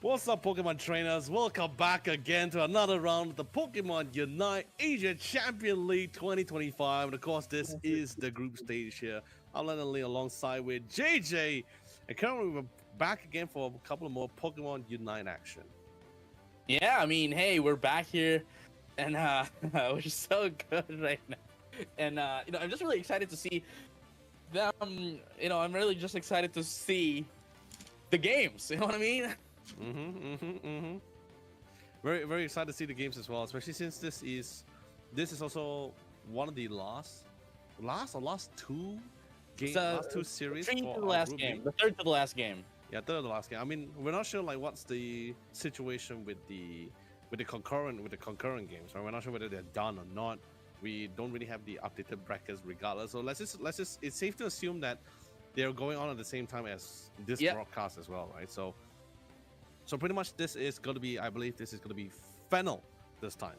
What's up, Pokemon trainers? Welcome back again to another round of the Pokemon Unite Asia Champion League 2025. And of course, this is the group stage here. I'm Liten alongside with JJ. And currently, we're back again for a couple of more Pokemon Unite action. Yeah, I mean, hey, we're back here, and we're so good right now. And I'm just really excited to see them. I'm really just excited to see the games. You know what I mean? Very, very excited to see the games as well, especially since this is also one of the last two games, last two series for the last game, the third to the last game. Yeah, third to the last game. I mean, we're not sure like what's the situation with the concurrent games, right? We're not sure whether they're done or not. We don't really have the updated brackets regardless. So let's just it's safe to assume that they're going on at the same time as this broadcast as well, right? So pretty much this is going to be, I believe this is going to be Fennel this time.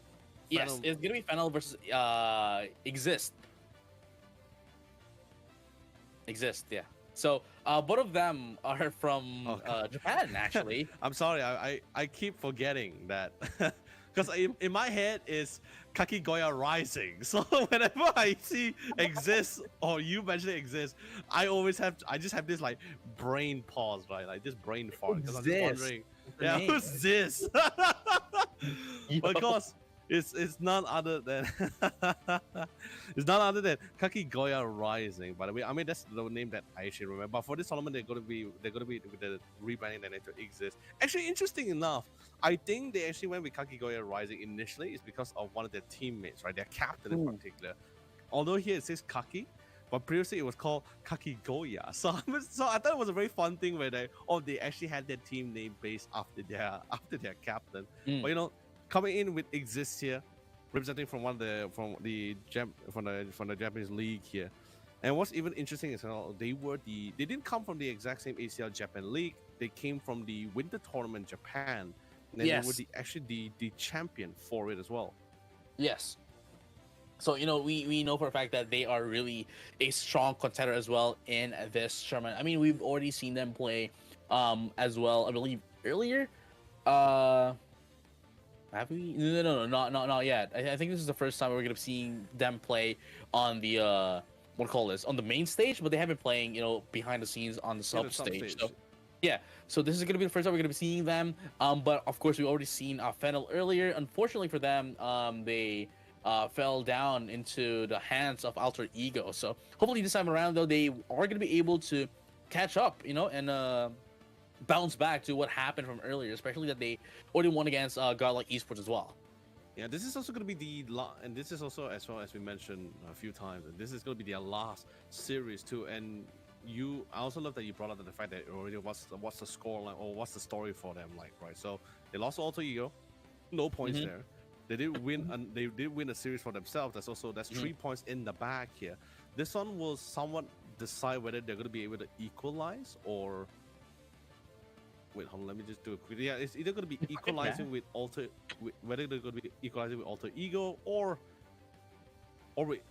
Yes, it's going to be Fennel versus IGZIST. IGZIST, yeah. So both of them are from Japan, actually. I'm sorry, I keep forgetting that because in my head is Nagoya Rising. So whenever I see IGZIST or you mention IGZIST, I just have this like brain pause, right? Like this brain fart because I'm just wondering, yeah, who's this? Of course, it's none other than Nagoya Rising. By the way, I mean that's the name that I actually remember. But for this tournament, they're gonna be with the rebranding that into IGZIST. Actually, interesting enough, I think they actually went with Nagoya Rising initially is because of one of their teammates, right? Their captain in particular. Although here it says Kaki, but previously it was called Nagoya. So I thought it was a very fun thing where they actually had their team name based after their captain. But coming in with IGZIST here, representing from the Japanese league here. And what's even interesting is they didn't come from the exact same ACL Japan league. They came from the Winter Tournament Japan. And they were the champion for it as well. Yes. So we know for a fact that they are really a strong contender as well in this tournament. I mean, we've already seen them play as well, I believe earlier. Have we? No, not yet. I think this is the first time we're gonna be seeing them play on the on the main stage, but they have been playing behind the scenes on the sub stage. So yeah, so this is gonna be the first time we're gonna be seeing them. But of course we've already seen Fennel earlier. Unfortunately for them, they fell down into the hands of Alter Ego. So hopefully this time around though they are gonna be able to catch up, and bounce back to what happened from earlier, especially that they already won against Godlike Esports as well. Yeah, this is also going to be and this is also, as well as we mentioned a few times, this is going to be their last series too. And I also love that you brought up the fact that already what's the score line or what's the story for them like, right? So they lost to Alter Ego, no points there. They did win, and they did win a series for themselves. That's 3 points in the bag here. This one will somewhat decide whether they're going to be able to equalize or. Wait, hold on, let me just do it quickly. Yeah, it's either going to be equalizing with whether they're going to be equalizing with Alter Ego or wait.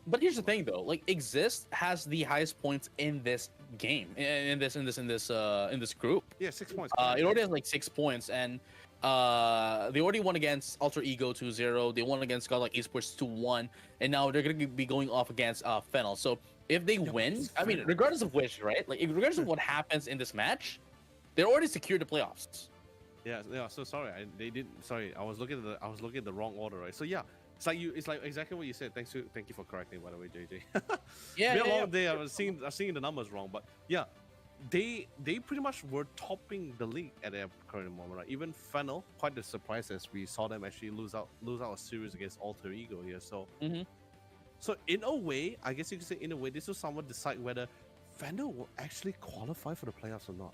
But here's the thing though, like IGZIST has the highest points in this game, in this group. Yeah, 6 points. It already has like 6 points, and they already won against Alter Ego 2-0. They won against Godlike Esports 2-1, and now they're going to be going off against Fennel. So if they win, I mean, regardless of which, right? Like regardless of what happens in this match, they're already secured the playoffs. Yeah. So sorry, I was looking at the wrong order, right? So yeah, it's like exactly what you said. Thank you for correcting, by the way, JJ. Yeah. Been a long day. I was seeing the numbers wrong, but yeah, they pretty much were topping the league at their current moment, right? Even Fennel, quite the surprise as we saw them actually lose out a series against Alter Ego here. So so in a way, I guess you could say this will somewhat decide whether Fennel will actually qualify for the playoffs or not.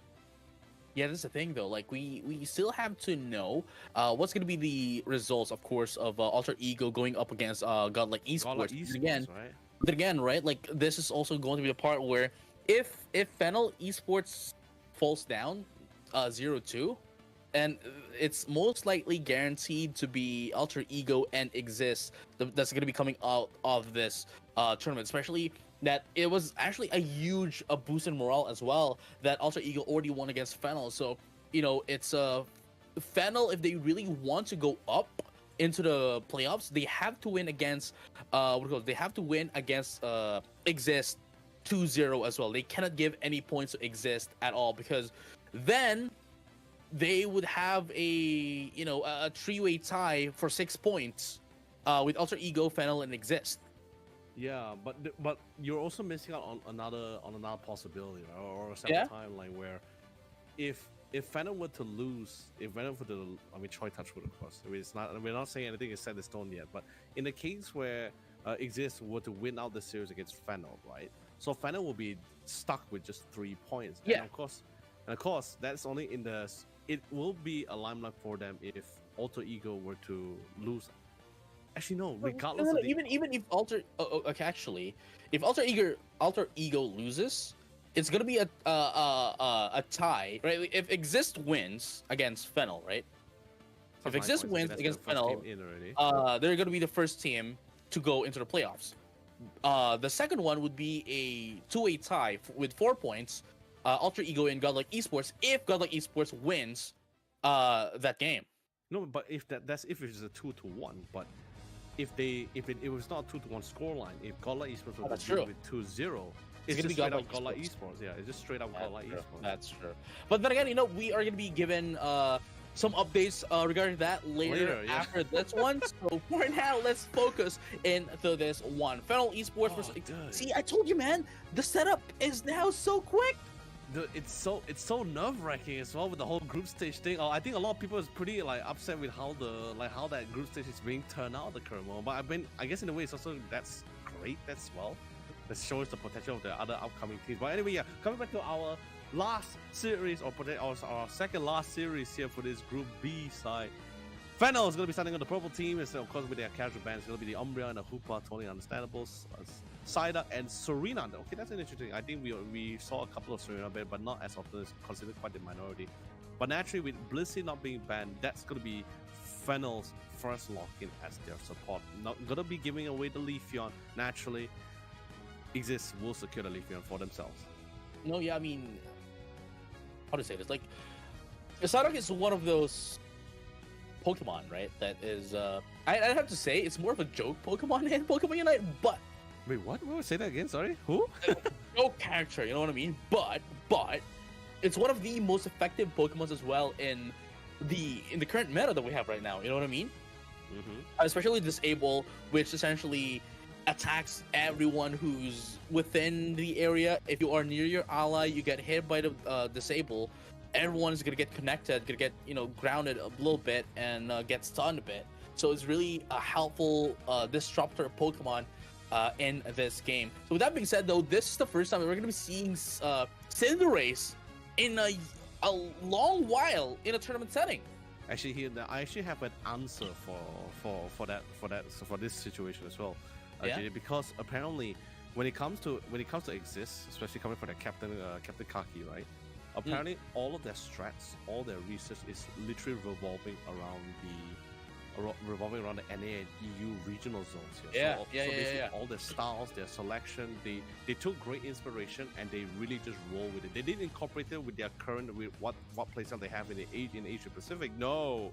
Yeah, that's the thing though. Like we still have to know what's going to be the results, of course, of Alter Ego going up against Godlike Esports. But again, right? Like this is also going to be the part where if Fennel Esports falls down 0-2, and it's most likely guaranteed to be Alter Ego and IGZIST that's going to be coming out of this tournament, especially that it was actually a huge boost in morale as well that Alter Ego already won against Fennel. So it's Fennel, if they really want to go up into the playoffs, they have to win against they have to win against Exist 2-0 as well. They cannot give any points to Exist at all, because then they would have a three-way tie for 6 points with Alter Ego, Fennel, and Exist. Yeah, but you're also missing out on another possibility, right? Or a separate timeline where if Fennel were to lose, Choi Touchwood, of course. I mean, we're not saying anything is set in stone yet, but in the case where Exist were to win out the series against Fennel, right? So Fennel will be stuck with just 3 points. Yeah. And of course, that's only it will be a limelight for them if Alter Ego were to lose. Actually, no. Regardless, even if if Alter Ego loses, it's gonna be a tie, right? If Exist wins against Fennel, right? If Exist wins against Fennel, they're gonna be the first team to go into the playoffs. The second one would be a two-way tie with 4 points. Alter Ego and Godlike Esports, if Godlike Esports wins that game. No, but if that's if it's a 2-1, but if it was not a 2-1 scoreline, if Godlike Esports was with 2-0, it's just straight up Godlike Esports. Yeah, it's just straight up Godlike Esports. That's true. But then again, we are gonna be given some updates regarding that later after this one. So for now, let's focus into this one. Fennel Esports versus. See, I told you, man. The setup is now so quick. Dude, it's so nerve-wracking as well with the whole group stage thing. I think a lot of people is pretty upset with how that group stage is being turned out at the current moment. But I guess in a way it's also that's great as well. That shows the potential of the other upcoming teams. But anyway, coming back to our last series or our second last series here for this Group B side. Fennel is going to be starting on the purple team, and of course with their casual bands, it's going to be the Umbria and the Hoopa, totally understandable. Saida and Serena. Okay, that's an interesting. I think we saw a couple of Serena banned, but not as often. It's considered quite the minority. But naturally, with Blissey not being banned, that's going to be Fennel's first lock-in as their support. Not going to be giving away the Leafeon. Naturally, Igis will secure the Leafeon for themselves. No, yeah, I mean, how to say this? Like, Psyduck is one of those Pokemon, right? That is, I'd have to say it's more of a joke Pokemon in Pokemon Unite, but. Wait, what? Say that again, sorry? Who? No character, you know what I mean? But it's one of the most effective Pokemons as well in the current meta that we have right now, you know what I mean? Mm-hmm. Especially Disable, which essentially attacks everyone who's within the area. If you are near your ally, you get hit by the Disable, everyone is gonna get connected, gonna get grounded a little bit and get stunned a bit. So it's really a helpful disruptor Pokemon in this game. So with that being said, though, this is the first time that we're going to be seeing Cinderace in a long while in a tournament setting. Actually, I actually have an answer for this situation as well. Because apparently, when it comes to Exist, especially coming from the Captain Kaki, right? Apparently, all of their strats, all their research is literally revolving around the NA and EU regional zones here. So basically all their styles, their selection, they took great inspiration and they really just roll with it. They didn't incorporate it with their current what playstyle they have in Asia Pacific. No,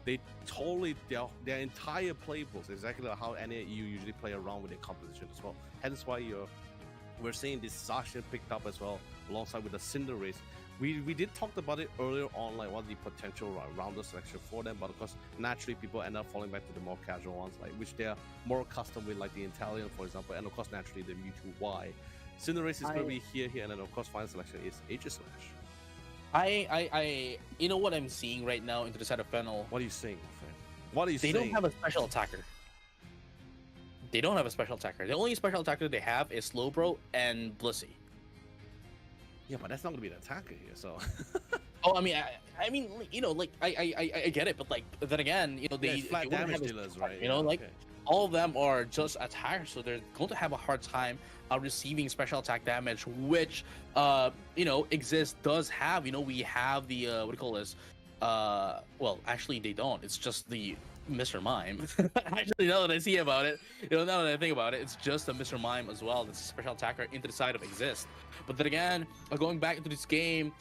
they totally their entire playbook is exactly like how NA and EU usually play around with their composition as well. Hence why we're seeing this Zacian picked up as well alongside with the Cinderace. We did talk about it earlier on, like what the potential rounder selection for them, but of course, naturally, people end up falling back to the more casual ones, like which they're more accustomed with, like the Italian, for example, and of course, naturally, the Mewtwo Y. Cinderace is going to be here, and then of course, final selection is Aegislash. I you know what I'm seeing right now into the side of Fennel? What are you saying, my friend? What are you saying? They don't have a special attacker. They don't have a special attacker. The only special attacker they have is Slowbro and Blissey. Yeah, but that's not gonna be an attacker here, so. Oh, I mean, I get it, but like then again, they flat damage dealers, right? All of them are just attackers, so they're going to have a hard time receiving special attack damage, which Exist does have. We have the what do you call this? Well, actually, they don't. It's just the Mr. Mime. Actually, now that I see about it, now that I think about it, it's just a Mr. Mime as well. That's a special attacker into the side of Exist. But then again, going back into this game,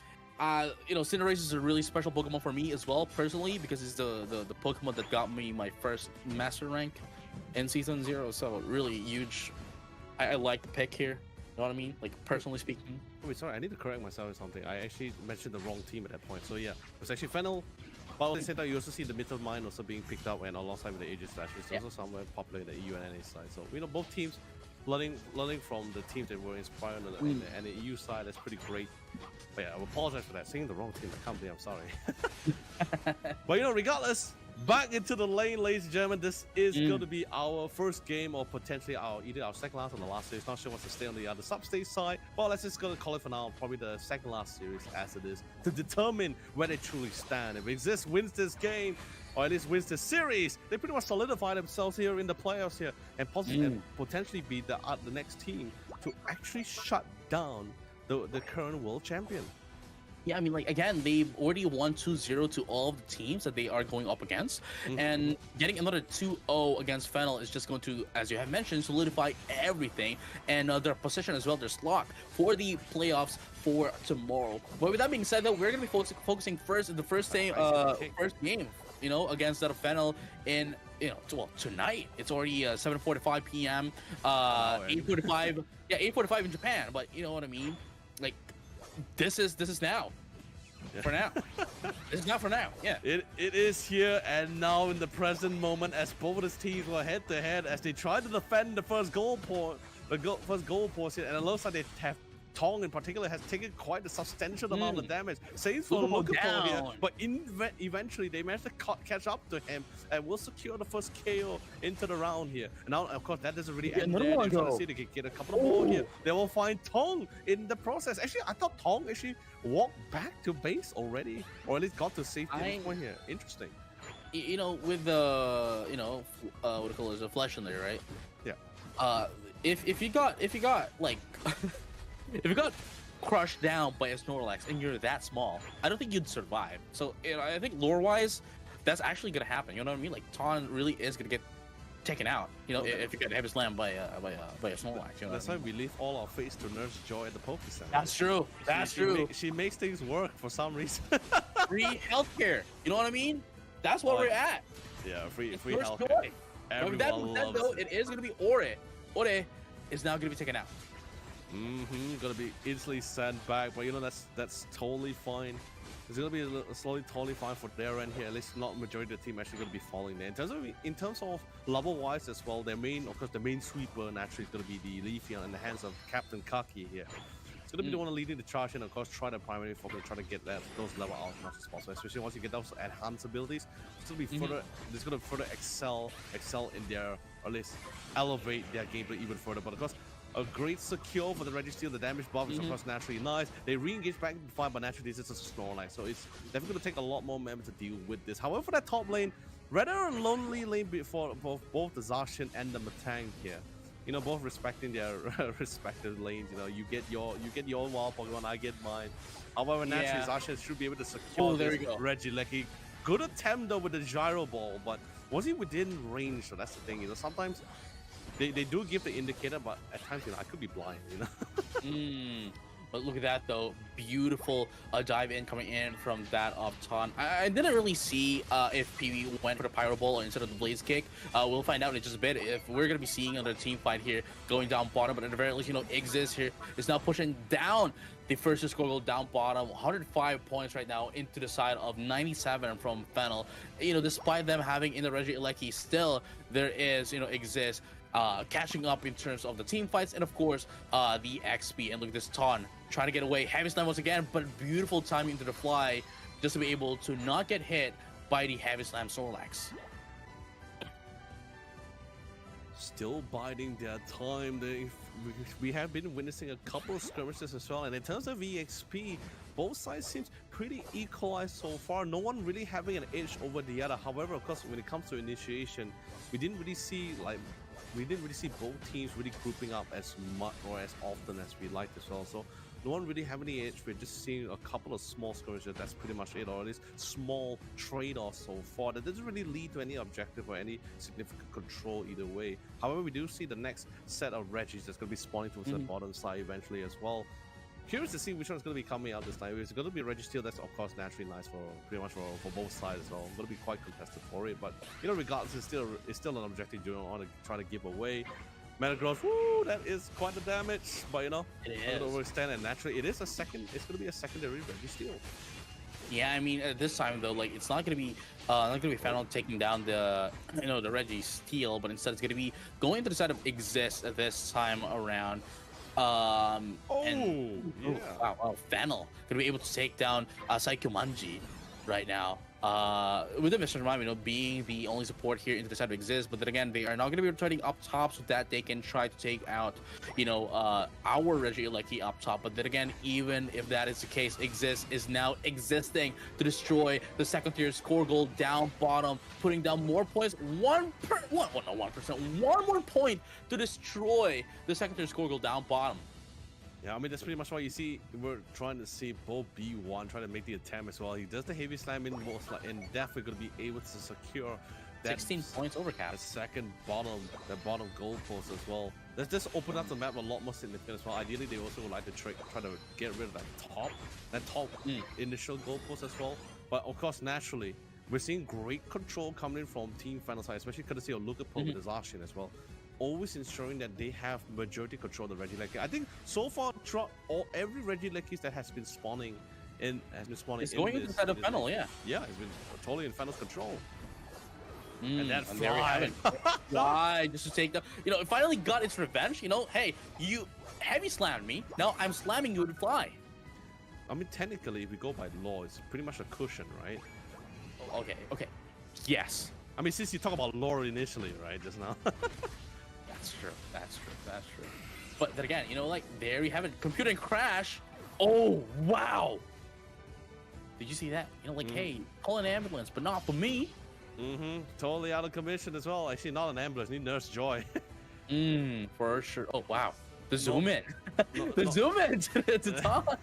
Cinderace is a really special Pokemon for me as well, personally, because it's the Pokemon that got me my first Master rank in Season 0. So really huge. I like the pick here. You know what I mean? Like, personally speaking. Wait, sorry, I need to correct myself or something. I actually mentioned the wrong team at that point. So yeah, it was actually Fennel. But at the same time, you also see the Middle Mine also being picked up and alongside with the Igis, which is also somewhere popular in the EU and NA side. So, both teams learning from the teams that were inspired on the EU side. That's pretty great. But yeah, I apologize for that. Saying the wrong team, I can't believe I'm sorry. But regardless, back into the lane, ladies and gentlemen. This is going to be our first game, or potentially either our second last or the last series. Not sure what's to stay on the other sub-stage side. Well, let's just go to call it for now. Probably the second last series, as it is, to determine where they truly stand. If XSIST wins this game, or at least wins this series, they pretty much solidify themselves here in the playoffs here, and potentially be the next team to actually shut down the current world champion. Yeah, I mean, like, again, they've already won 2-0 to all of the teams that they are going up against. And getting another 2-0 against Fennel is just going to, as you have mentioned, solidify everything. And their position as well, their slot for the playoffs for tomorrow. But with that being said, though, we're going to be focusing first in the first game, against that of Fennel in, tonight. It's already 7:45 p.m. 8:45. Yeah, 8:45 in Japan. But you know what I mean? Like, this is now. For now. This is not for now. Yeah. It is here and now in the present moment, as both of these teams were head to head as they try to defend the first goal post here, and it looks like they have Tong in particular has taken quite a substantial amount of damage. Saints for looking for here, but eventually they managed to catch up to him and will secure the first KO into the round here. And now, of course, that doesn't really end there. They're trying to see they can get a couple of more here. They will find Tong in the process. Actually, I thought Tong actually walked back to base already, or at least got to safety point here. Interesting. With the what do you call it, the flesh in there, right? Yeah. If you got like. If you got crushed down by a Snorlax and you're that small, I don't think you'd survive. So I think lore-wise, that's actually gonna happen. You know what I mean? Like, Talon really is gonna get taken out. If you get heavy slam by a Snorlax. That's why we leave all our fates to Nurse Joy at the Poké Center. That's true. That's true. She makes things work for some reason. Free healthcare. You know what I mean? That's what we're at. Yeah, free healthcare. Everyone loves though, it is gonna be Ore. Ore is now gonna be taken out. Gonna be easily sent back, but that's totally fine. It's gonna be totally fine for their end here. At least not majority of the team actually gonna be falling there. In terms of level wise as well, the main sweeper naturally is gonna be the Leafeon in the hands of Captain Kaki here. It's gonna be the one leading the charge and of course try the primary focus, try to get those level out as much as possible. Especially once you get those enhanced abilities, it's gonna be further. It's gonna further excel in their, or at least elevate their gameplay even further. But of course, a great secure for the Registeel. The damage buff is of course naturally nice. They re-engage back into fire, but naturally this is a Snorlax, so it's definitely going to take a lot more members to deal with this. However, for that top lane, rather a lonely lane for both the Zacian and the Matang here. Both respecting their respective lanes. You get your wild Pokemon, I get mine. However, naturally Zacian should be able to secure this Regieleki. Good attempt though with the Gyro Ball, but was he within range? So that's the thing. Sometimes They do give the indicator, but at times, I could be blind, But look at that, though. Beautiful dive in coming in from that of Talon. I didn't really see if PB went for the Pyro Ball instead of the Blaze Kick. We'll find out in just a bit if we're going to be seeing another team fight here going down bottom. But at the very least, XSIST here is now pushing down the first score goal down bottom. 105 points right now into the side of 97 from Fennel. Despite them having in the Regieleki, still there is, XSIST catching up in terms of the team fights and of course the XP. And look at this Talon trying to get away. Heavy Slam once again, but beautiful timing into the fly just to be able to not get hit by the Heavy Slam Snorlax. Still biding their time. We have been witnessing a couple of skirmishes as well, and in terms of EXP, both sides seems pretty equalized so far. No one really having an edge over the other. However, of course, when it comes to initiation, we didn't really see both teams really grouping up as much or as often as we liked as well. So no one really have any edge. We're just seeing a couple of small skirmishes. That's pretty much it, or at least small trade-offs so far. That doesn't really lead to any objective or any significant control either way. However, we do see the next set of Regis that's going to be spawning towards the bottom side eventually as well. curious to see which one's going to be coming out this time. It's going to be Registeel. That's of course naturally nice for pretty much for both sides as well. I'm going to be quite contested for it, but you know, regardless, it's still an objective you don't want to try to give away. Metagross, woo, that is quite the damage, but you know, it is. Overstand, and naturally, it's going to be a secondary Registeel. Yeah, I mean, at this time though, like it's not gonna be Fennel taking down the the Registeel, but instead it's gonna be going to the side of XSIST this time around. Wow, Fennel gonna be able to take down Saikumanji right now. With the Mr. Mime, being the only support here into the side of XSIST, but then again, they are not going to be returning up top so that they can try to take out, our Regieleki up top. But then again, even if that is the case, XSIST is now existing to destroy the second tier score goal down bottom, putting down more points. One more point to destroy the second tier score goal down bottom. Yeah, I mean, that's pretty much what you see. We're trying to see Bo B1 trying to make the attempt as well. He does the heavy slam in most, and definitely going to be able to secure that 16 points overcap. The second bottom goal post as well. This opened up the map a lot more significant as well. Ideally, they also would like to try to get rid of that top initial goal post as well. But of course, naturally, we're seeing great control coming in from Team Final side, especially courtesy of Luka with his Zacian as well. Always ensuring that they have majority control of the Regieleki. I think so far, every Regieleki that has been spawning It's going into the side of Fennel, yeah. Yeah, it's been totally in Fennel's control. And that fly. Why? Just to take the, it finally got its revenge. Hey, you heavy slammed me. Now I'm slamming you with fly. I mean, technically, if we go by law, it's pretty much a cushion, right? Okay. Yes. I mean, since you talk about lore initially, right, just now. That's true. But then again, there you have it. Computing crash. Oh, wow. Did you see that? Hey, call an ambulance, but not for me. Totally out of commission as well. Actually, not an ambulance. Need Nurse Joy. For sure. Oh, wow. The zoom in. Zoom in to Talon.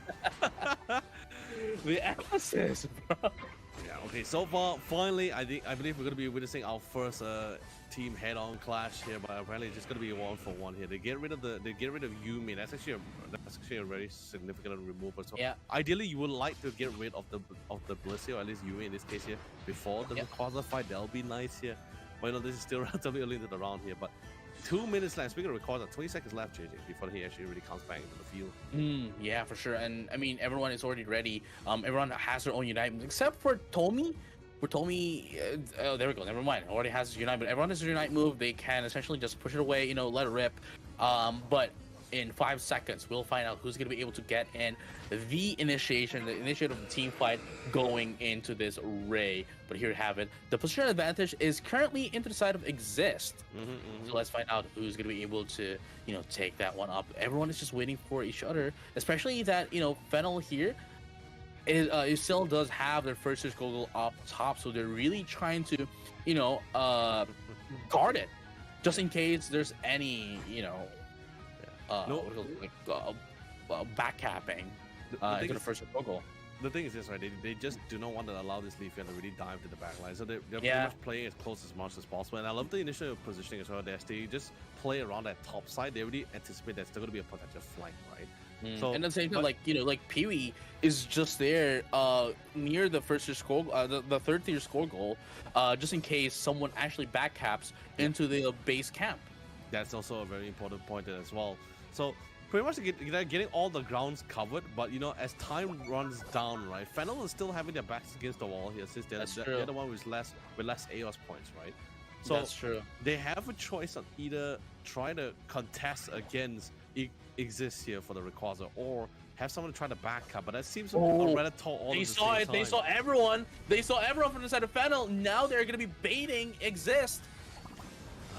The emphasis, bro. Yeah, okay, so far, finally, I believe we're going to be witnessing our first team head-on clash here, but apparently it's just going to be a 1-for-1 here. They get rid of Yumi. That's actually a very significant removal. So yeah. Ideally, you would like to get rid of the Blissey, or at least Yumi in this case here, before the Rayquaza fight. That'll be nice here. But this is still relatively early into the round here. But 2 minutes left. Speaking of Rayquaza, 20 seconds left, JJ, before he actually really comes back into the field. Yeah, for sure. And I mean, everyone is already ready. Everyone has their own Unite, except for Tomi. For Tomi, oh, there we go. Never mind. Already has his Unite, but everyone has a Unite move. They can essentially just push it away, let it rip. But in 5 seconds, we'll find out who's going to be able to get in the initiative of the team fight going into this Ray. But here you have it. The position advantage is currently into the side of XSIST. So let's find out who's going to be able to, take that one up. Everyone is just waiting for each other, especially that, Fennel here. It still does have their first search goal up top, so they're really trying to, guard it, just in case there's any, backcapping into the first search goal. The thing is this, right? They just do not want to allow this Leafeon to really dive to the backline, so they're pretty much playing as close as much as possible. And I love the initial positioning as well. They just play around that top side. They already anticipate there's still going to be a potential flank, right? So, and at the same time, like Pee-wee is just there near the first tier score, the third tier score goal, just in case someone actually backcaps into the base camp. That's also a very important point as well. So pretty much getting all the grounds covered, but as time runs down, right, Fennel is still having their backs against the wall here, since they're the one with less AOS points, right? So that's true. They have a choice on either try to contest against XSIST here for the Rayquaza, or have someone try to back up, but that seems rather tall all They saw it. They saw everyone. They saw everyone from the side of Fennel. Now they're going to be baiting XSIST.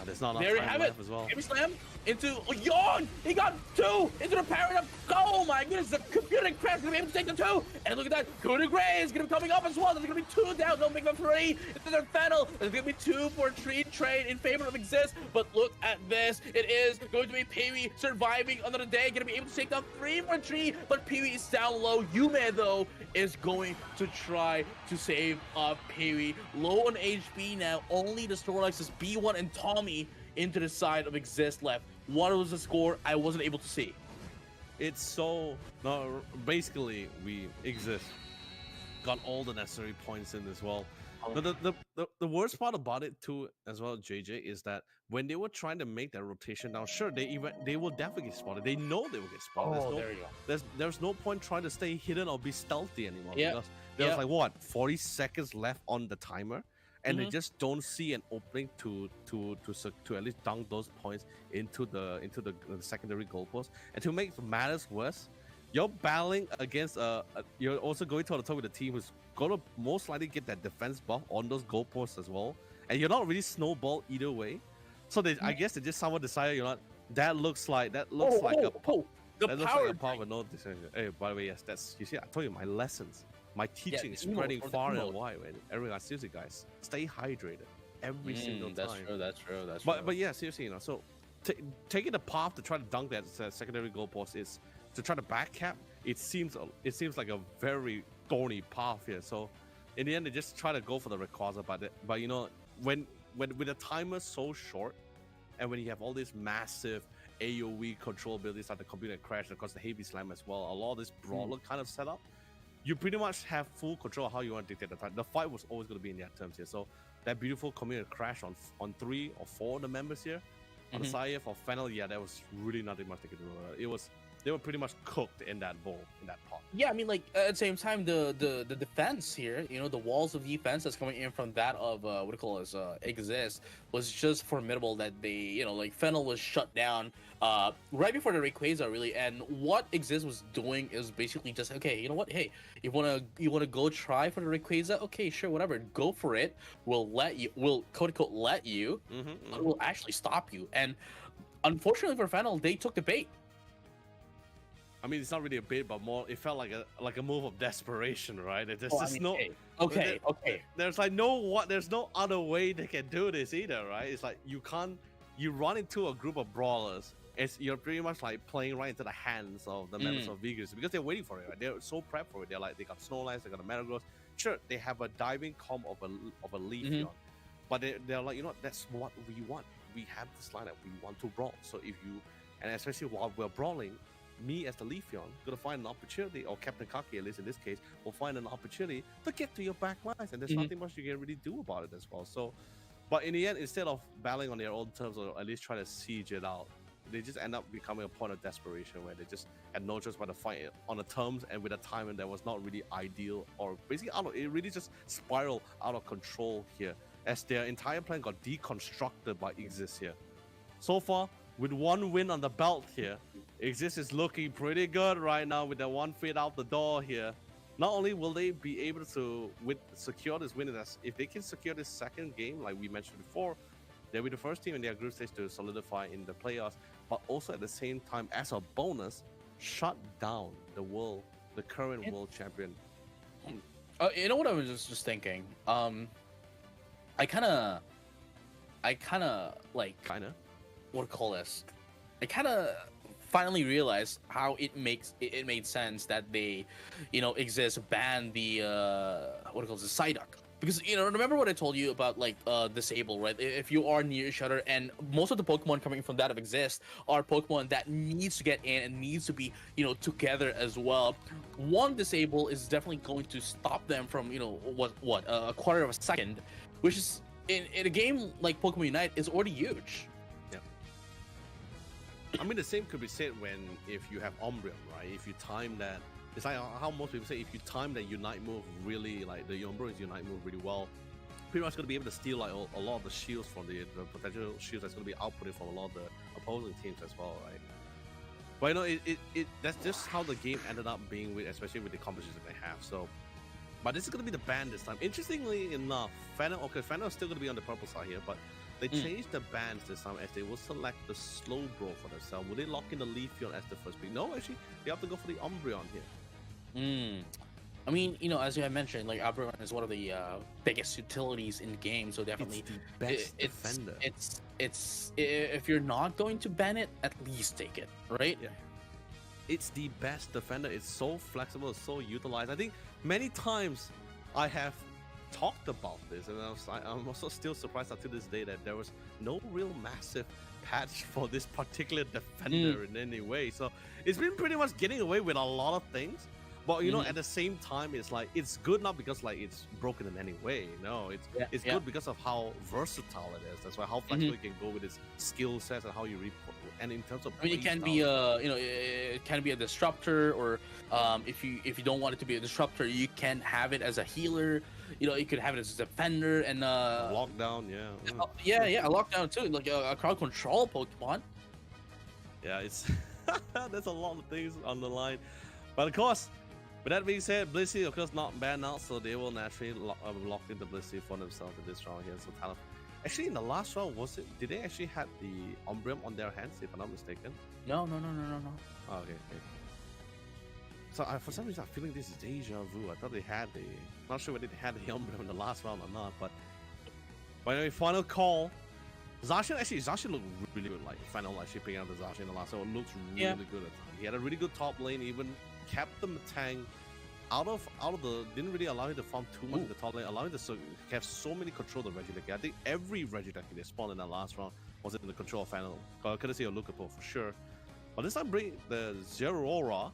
There's not enough there you time have left it. as well. Heavy slam into Yon. He got 2 into the paradigm. Oh my goodness, the computing crash gonna be able to take the 2. And look at that, Coup de Grace is gonna be coming up as well. There's gonna be 2 down. Don't make them 3. It's their Fennel. There's gonna be 2 for a trade in favor of XSIST. But look at this. It is going to be Pee-wee surviving another day. Gonna be able to take down 3 for 3. But Pee-wee is down low. Yume though is going to try to save Pee-wee. Low on HP now. Only the Snorlax's B1 and Tommy into the side of XSIST left. What was the score? I wasn't able to see. It's so no. Basically, we exist. Got all the necessary points in as well. But the worst part about it too, as well, JJ, is that when they were trying to make that rotation down, sure, they will definitely get spotted. They know they will get spotted. Oh, there you go. There's no point trying to stay hidden or be stealthy anymore. Yeah. Because there's like what 40 seconds left on the timer, and they just don't see an opening to at least dunk those points into the secondary goalpost. And to make matters worse, you're battling against you're also going to the top with a team who's gonna most likely get that defense buff on those goalposts as well, and you're not really snowball either way. So I guess they just someone decided, you know, that looks like a power with no decision. Hey, by the way, yes, that's, you see, I told you my lessons, my teaching is spreading far and wide. Man. Everyone, seriously, guys, stay hydrated every single time. That's true. But yeah, seriously, you know, so taking the path to try to dunk that secondary goalpost is to try to back cap. It seems like a very thorny path here. So in the end, they just try to go for the Rayquaza, but you know, when with a timer so short, and when you have all these massive AoE control abilities like the computer crash, of course the heavy slam as well, a lot of this brawler kind of setup, you pretty much have full control of how you want to dictate the time. The fight was always going to be in their terms here. So that beautiful computer crash on 3 or 4 of the members here, on the side for Fennel, yeah, that was really nothing much they could do. They were pretty much cooked in that bowl, in that pot. Yeah, I mean, like at the same time, the defense here, you know, the walls of defense that's coming in from that of IGZIST was just formidable. That they, you know, like Fennel was shut down right before the Rayquaza really, and what IGZIST was doing is basically just, okay, you know what, hey, you wanna go try for the Rayquaza, okay, sure, whatever, go for it. We'll quote unquote let you, but we'll actually stop you. And unfortunately for Fennel, they took the bait. I mean, it's not really a bait, but more, it felt like a move of desperation, right? There's okay. There's no other way they can do this either, right? It's like you run into a group of brawlers. You're pretty much like playing right into the hands of the members of Igis because they're waiting for it, right? They're so prepped for it. They got Snowlines, they got the Metagross. Sure, they have a diving comp of a Leafeon, but they're like, you know, that's what we want. We have this line that we want to brawl. So and especially while we're brawling, me as the Leafeon gonna find an opportunity, or Captain Kaki at least in this case, will find an opportunity to get to your back lines, and there's nothing much you can really do about it as well. So, but in the end, instead of battling on their own terms or at least trying to siege it out, they just end up becoming a point of desperation where they just had no choice but to fight on the terms and with a timing that was not really ideal, or basically it really just spiraled out of control here as their entire plan got deconstructed by IGZIST here. So far, with one win on the belt here, IGZIST is looking pretty good right now with that one feet out the door here. Not only will they be able to secure this win, if they can secure this second game, like we mentioned before, they'll be the first team in their group stage to solidify in the playoffs, but also at the same time, as a bonus, shut down the current world champion. You know what I was just thinking? I kind of like, what to call this? I kind of finally realized how it made sense that they, you know, IGZIST ban the Psyduck. Because, you know, remember what I told you about, like, disable, right? If you are near each other, and most of the Pokemon coming from that of IGZIST are Pokemon that needs to get in and needs to be, you know, together as well. One disable is definitely going to stop them from, you know, a quarter of a second, which is, in a game like Pokemon Unite, is already huge. I mean, the same could be said if you have Umbreon, right? If you time that, it's like how most people say, if you time that Unite move really, like the Umbreon's Unite move really well, pretty much going to be able to steal like a lot of the shields from the potential shields that's going to be outputted from a lot of the opposing teams as well, right? But you know, that's just how the game ended up being with, especially with the compositions that they have. So, but this is going to be the ban this time. Interestingly enough, Fennel is still going to be on the purple side here, but they changed the bans this time as they will select the slow bro for themselves. Will they lock in the Leafeon as the first pick? No, actually, they have to go for the Umbreon here. I mean, you know, as you had mentioned, like Umbreon is one of the biggest utilities in the game, so definitely it's the best defender. It's if you're not going to ban it, at least take it, right? Yeah. It's the best defender. It's so flexible, it's so utilized. I think many times I have talked about this, and I'm also still surprised up to this day that there was no real massive patch for this particular defender in any way. So it's been pretty much getting away with a lot of things. But you know, at the same time, it's like it's good not because like it's broken in any way. No, it's good because of how versatile it is. That's why how flexible you can go with its skill sets and how you and in terms of I mean, it can be a it can be a disruptor, or if you don't want it to be a disruptor, you can have it as a healer. You know, you could have it as a defender and lockdown. A lockdown too, like a crowd control Pokemon. Yeah, it's there's a lot of things on the line, but of course. With that being said, Blissey, of course, not bad now, so they will naturally lock in the Blissey for themselves in this round here. So Talon, actually, in the last round, did they actually have the Umbreon on their hands, if I'm not mistaken? No. Oh, okay. So for some reason, I'm feeling this is deja vu. I thought they had not sure whether they had the Umbreon in the last round or not, but anyway, final call. Zacian looked really good, like Fennel actually picking up the Zacian in the last round. It looks really good at the time. He had a really good top lane, even kept the Matang out of the, didn't really allow him to farm too much in the top lane, allowing the have so many control of the Regideck. I think every Regideck they spawned in that last round was in the control of Fennel. Courtesy of Lucapo for sure. But this time bring the Zeraora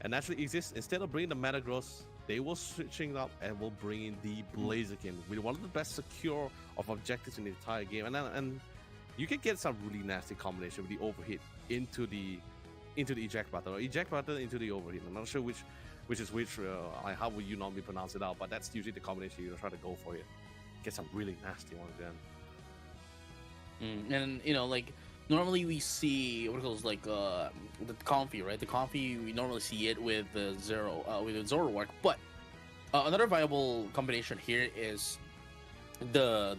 and naturally IGZIST, instead of bringing the Metagross, they were switching up and will bring in the Blaziken with one of the best secure of objectives in the entire game. And you can get some really nasty combination with the overhit into the eject button, or eject button into the overhit. I'm not sure which is which. How would you normally pronounce it out? But that's usually the combination you try to go for. It get some really nasty ones then. And you know, like normally we see what it goes like the Comfy, right? The Comfy, we normally see it with the Zoroark, but another viable combination here is the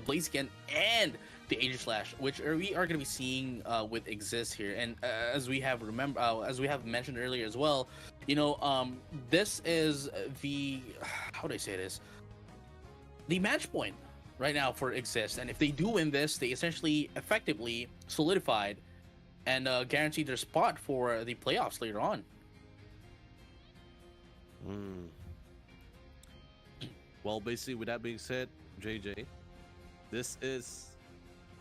Blaziken and the Aegislash, which we are going to be seeing with IGZIST here. And as we have mentioned earlier as well, you know, this is the, how do I say this? The match point right now for IGZIST. And if they do win this, they essentially effectively solidified and guaranteed their spot for the playoffs later on. Well, basically, with that being said, JJ, this is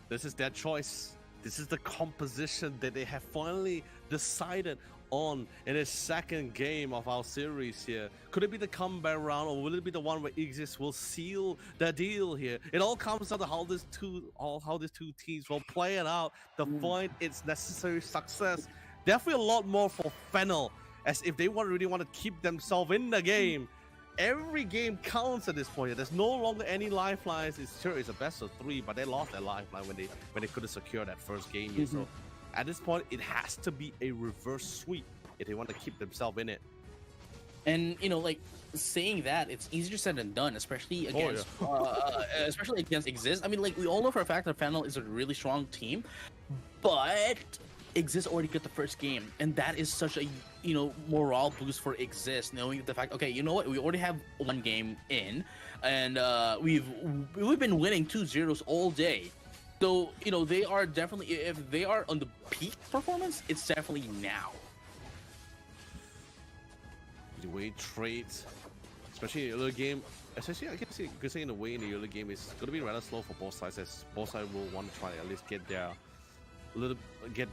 their choice. This is the composition that they have finally decided on in the second game of our series here. Could it be the comeback round, or will it be the one where IGZIST will seal the deal here? It all comes down to how these two teams will play it out to find its necessary success. Definitely a lot more for Fennel, as if they really want to keep themselves in the game. Every game counts at this point. There's no longer any lifelines. It's a best of 3, but they lost their lifeline when they couldn't secure that first game. So at this point, it has to be a reverse sweep if they want to keep themselves in it. And you know, like saying that, it's easier said than done, especially against especially against IGZIST. I mean, like we all know for a fact that Fennel is a really strong team, but IGZIST already got the first game, and that is such a, you know, morale boost for IGZIST, knowing the fact, okay, you know what, we already have one game in, and we've been winning 2-0 all day. So, you know, they are definitely, if they are on the peak performance, it's definitely now. The way trades, especially in the early game, especially I can say in the way in the early game, is going to be rather slow for both sides, as both sides will want to try to at least get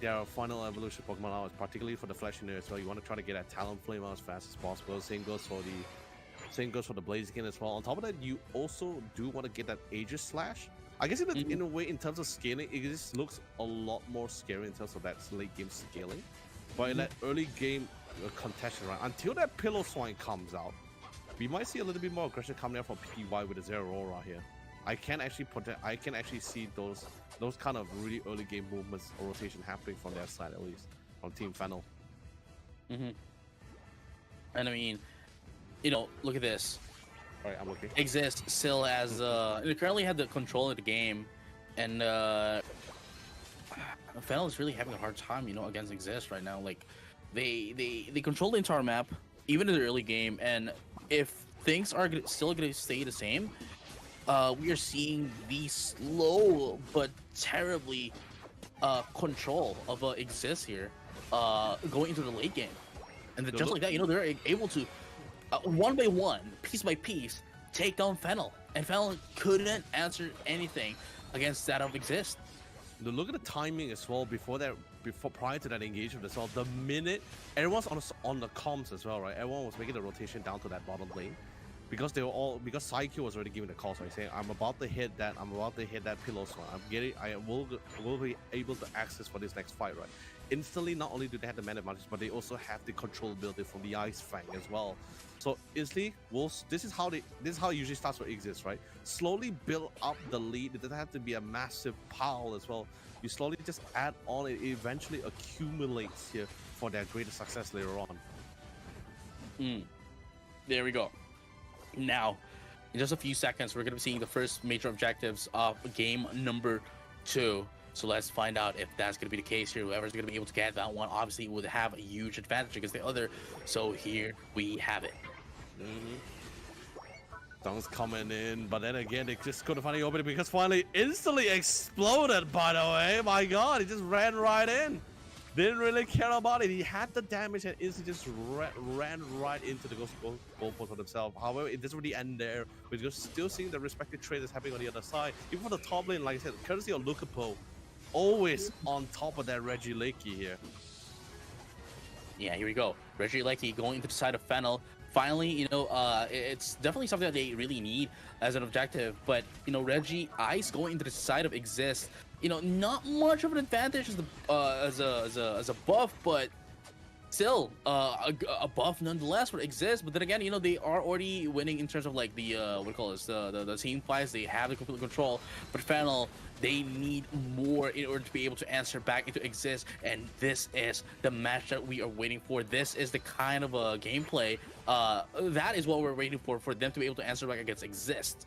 their final evolution Pokemon out, particularly for the Flash in there as well. You want to try to get that Talon Flame out as fast as possible. Same goes for the Blaziken as well. On top of that, you also do want to get that Aegislash. I guess in a way, in terms of scaling, it just looks a lot more scary in terms of that late game scaling. But in that early game contention, right, until that Pillow Swine comes out, we might see a little bit more aggression coming out from PY with the Zeraora here. I can actually see those kind of really early game movements or rotation happening from their side, at least from Team Fennel. And I mean, you know, look at this. All right, I'm looking. IGZIST still as they currently have the control of the game, and Fennel is really having a hard time, you know, against IGZIST right now. Like they control the entire map, even in the early game, and if things are still going to stay the same, we are seeing the slow but terribly control of IGZIST here going into the late game. And then just like that, you know, they're able to one by one, piece by piece, take down Fennel, and Fennel couldn't answer anything against that of XSIST. Look at the timing as well. Prior to that engagement as well, the minute everyone's on the comms as well, right? Everyone was making the rotation down to that bottom lane because Psycho was already giving the call, so he's saying, "I'm about to hit that pillow swing. I will be able to access for this next fight, right?" Instantly, not only do they have the man advantage, but they also have the control ability from the Ice Fang as well. So instantly, this is how it usually starts with XSIST, right? Slowly build up the lead. It doesn't have to be a massive pile as well. You slowly just add on. It eventually accumulates here for their greater success later on. There we go. Now, in just a few seconds, we're going to be seeing the first major objectives of game number 2. So let's find out if that's going to be the case here. Whoever's going to be able to get that one, obviously, would have a huge advantage against the other. So here we have it. Dung's coming in, but then again, they just couldn't find the opening because finally instantly exploded, by the way. My God, he just ran right in. Didn't really care about it. He had the damage and instantly just ran right into the goal post for himself. However, it doesn't really end there. We're still seeing the respective trade that's happening on the other side. Even for the top lane, like I said, courtesy of Lucapo, always on top of that Reggie Lakey here. Yeah, here we go. Reggie Lakey going into the side of Fennel. Finally, it's definitely something that they really need as an objective. But, Reggie Ice going into the side of XSIST, not much of an advantage as a buff, but still a buff nonetheless for XSIST. But then again, they are already winning in terms of like the the team fights. They have the complete control. But Fennel, they need more in order to be able to answer back into XSIST, and this is the match that we are waiting for. This is the kind of a gameplay that is what we're waiting for them to be able to answer back against XSIST.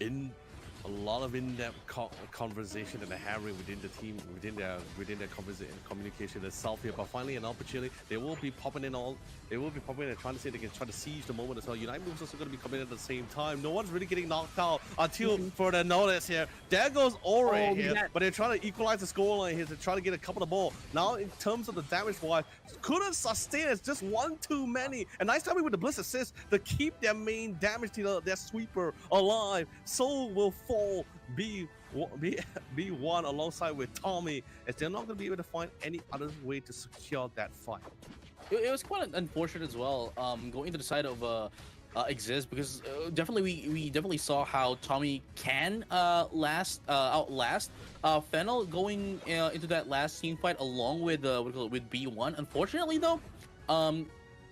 In a lot of in-depth conversation that they're having within the team, within their communication itself here. But finally, an opportunity. They will be popping in and trying to see if they can try to seize the moment as well. United moves also going to be coming in at the same time. No one's really getting knocked out until further notice here. There goes Ore here, but they're trying to equalize the scoreline here to try to get a couple of ball. Now, in terms of the damage wise, couldn't sustain. It's just one too many. And nice timing with the Bliss assist to keep their main damage dealer, their sweeper, alive. So will fall B1 alongside with Tommy, as they're not going to be able to find any other way to secure that fight. It was quite unfortunate as well, going into the side of XSIST, because we definitely saw how Tommy can outlast Fennel going into that last team fight along with with B1. Unfortunately though,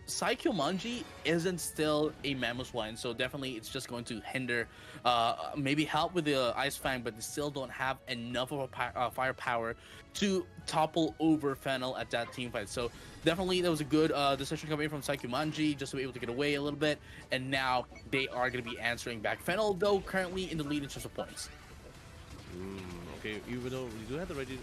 Saikyo Manji isn't still a Mammoth Wine, so definitely it's just going to hinder, maybe help with the Ice Fang, but they still don't have enough of a firepower to topple over Fennel at that team fight. So definitely that was a good decision coming from Saikyo Manji, just to be able to get away a little bit, and now they are going to be answering back. Fennel, though, currently in the lead in terms of points. Okay, even though we do have the Reggie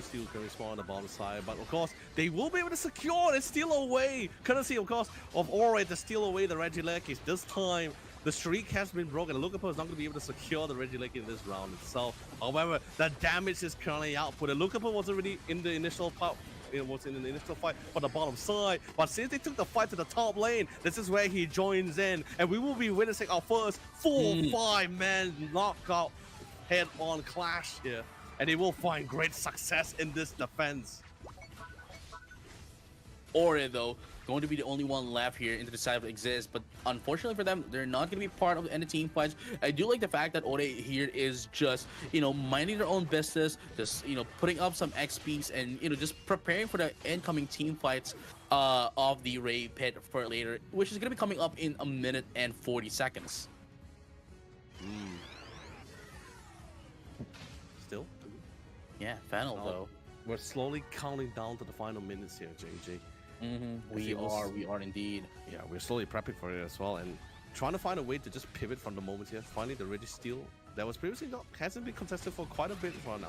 Steel currently spawn on the bottom side, but of course they will be able to secure and steal away, courtesy of course of Ore to steal away the Reggie Lakey. This time the streak has been broken. Lucapo is not going to be able to secure the Reggie Lakey in this round itself. However, the damage is currently output. Lucapo was already in the initial fight. It was in the initial fight on the bottom side, but since they took the fight to the top lane, this is where he joins in, and we will be witnessing our first 4-5-man knockout head-on clash here, and they will find great success in this defense. Ore, though, going to be the only one left here into the side of XSIST, but unfortunately for them, they're not going to be part of any team fights. I do like the fact that Ore here is just, minding their own business, just, putting up some XPs and, just preparing for the incoming team fights of the Ray Pit for later, which is going to be coming up in 1 minute and 40 seconds. Still? Yeah, Fennel, though. We're slowly counting down to the final minutes here, JJ. We are indeed. Yeah, we're slowly prepping for it as well, and trying to find a way to just pivot from the moment here. Finally, the Reggie Steel that was previously hasn't been contested for quite a bit for now.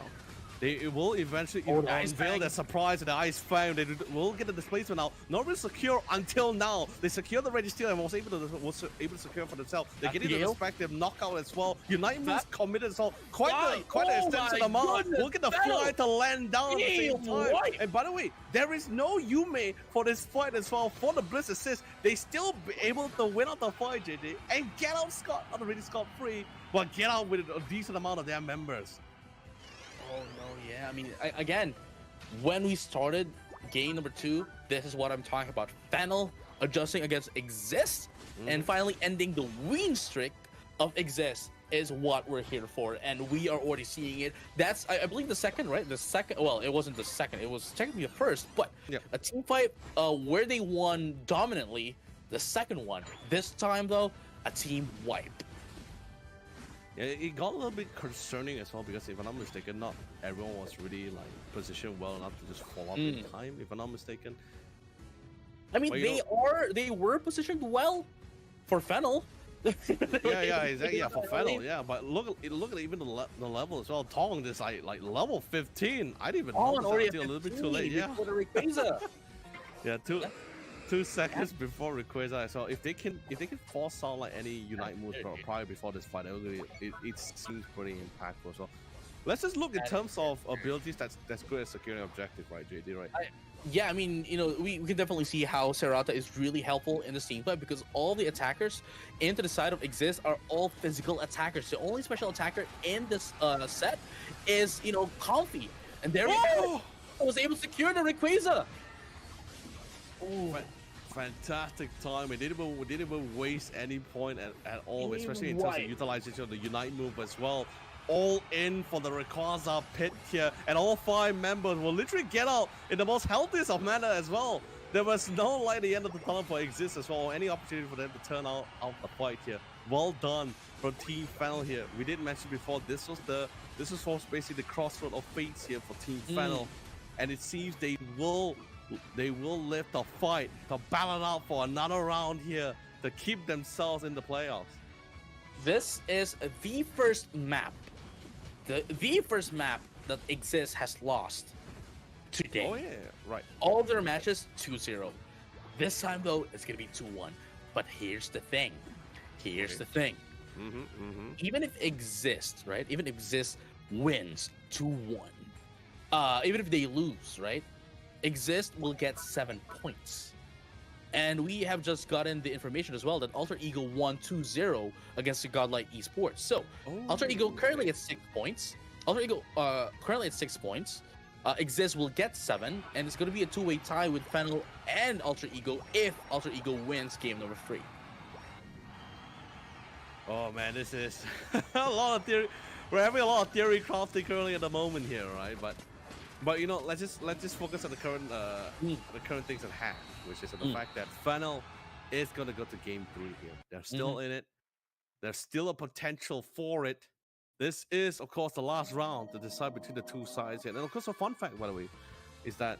They will eventually the unveil their surprise at the Ice Fang. They will get the displacement now. Not really secure until now. They secure the Registeel and was able to secure for themselves. They're getting the respective knockout as well. Unite moves committed as well. Quite an extensive amount. We'll get the fly to land down at the same time. And by the way, there is no Yume for this fight as well. For the Blitz assist, they still be able to win out the fight, JJ, and get out not really scot-free, but get out with a decent amount of their members. Oh no, yeah. I mean, again, when we started game number 2, this is what I'm talking about. Fennel adjusting against XSIST, and finally ending the win streak of XSIST is what we're here for, and we are already seeing it. That's, I believe, the second, right? The second, well, it wasn't the second, it was technically the first, but a team fight where they won dominantly, the second one. This time, though, a team wipe. Yeah, it got a little bit concerning as well, because if I'm not mistaken, not everyone was really like positioned well enough to just fall off in time, if I'm not mistaken. I mean, they were positioned well for Fennel. yeah, exactly. Yeah, for Fennel. Yeah, but look at even the level as well. Tong is like level 15. I didn't even notice that until a little bit too late. Yeah. Yeah, 2 seconds before Rayquaza. So if they can force out like any Unite moves prior before this fight, it seems pretty impactful. So let's just look in terms of abilities. That's good at securing objective, right, JD? Right? Yeah, I mean, you know, we can definitely see how Serata is really helpful in this team fight, because all the attackers into the side of XSIST are all physical attackers. The only special attacker in this set is, you know, Comfy, and there we go. I was able to secure the Rayquaza. Fantastic time. We didn't even waste any point at all, especially in terms of utilization of the Unite move as well. All in for the Rayquaza pit here, and all 5 members will literally get out in the most healthiest of manner as well. There was no light at the end of the tunnel for XSIST as well, or any opportunity for them to turn out the fight here. Well done from Team Fennel here. We did mention before, this was basically the crossroad of fates here for Team Fennel, and it seems they will live the fight to battle it out for another round here to keep themselves in the playoffs. This is the first map, the first map that XSIST has lost today. Oh yeah, right. All of their matches 2-0. This time though, it's gonna be 2-1. But here's the thing. Even if XSIST, right? Even if XSIST wins 2-1, even if they lose, right? XSIST will get 7 points. And we have just gotten the information as well that Alter Ego won 2-0 against the Godlike Esports. So, Alter Ego currently at 6 points. Alter Ego currently at 6 points. XSIST will get 7, and it's going to be a 2-way tie with Fennel and Alter Ego if Alter Ego wins game number 3. Oh man, this is a lot of theory. We're having a lot of theory crafting currently at the moment here, right? But you know, let's just focus on the current things at hand, which is the fact that Fennel is gonna go to game 3 here. They're still in it. There's still a potential for it. This is, of course, the last round to decide between the 2 sides here. And of course, a fun fact, by the way, is that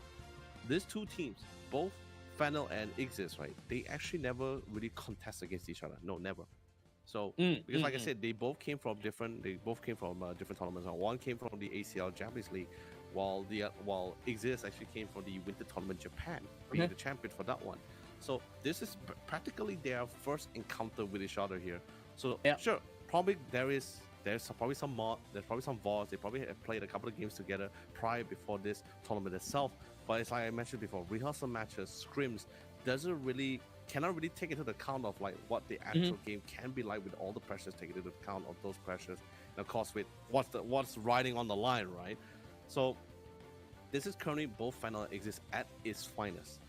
these 2 teams, both Fennel and XSIST, right? They actually never really contest against each other. No, never. So because, like I said, they both came from different tournaments. One came from the ACL Japanese League, while XSIST actually came from the Winter Tournament Japan, being the champion for that one. So this is practically their first encounter with each other here. So sure, probably there's probably some VODs. They probably have played a couple of games together before this tournament itself. But it's like I mentioned before, rehearsal matches, scrims, cannot really take into account of like what the actual game can be like, with all the pressures taken into account of those pressures, and of course with what's riding on the line, right? So this is currently both Fennel and XSIST at its finest,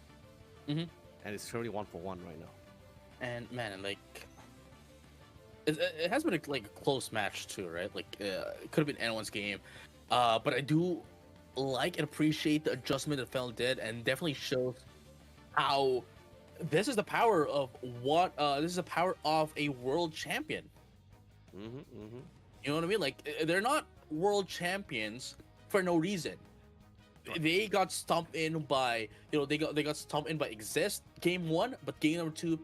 and it's currently 1-1 right now. And man, like it has been a close match too, right? Like it could have been anyone's game, but I do like and appreciate the adjustment that Fennel did, and definitely shows how this is the power of a world champion. You know what I mean? Like, they're not world champions for no reason. They got stomped in by, they got stomped in by XSIST game 1, but game number 2,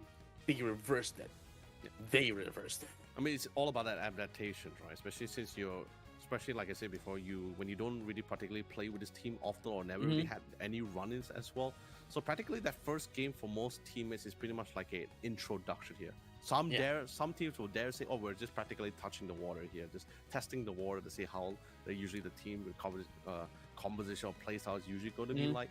they reversed it. They reversed it. I mean, it's all about that adaptation, right? Especially especially like I said before, when you don't really particularly play with this team often or never really had any run-ins as well. So practically that first game for most teammates is pretty much like an introduction here. Some teams will dare say, oh, we're just practically touching the water here, just testing the water to see how usually the team composition or play style is usually going to be like.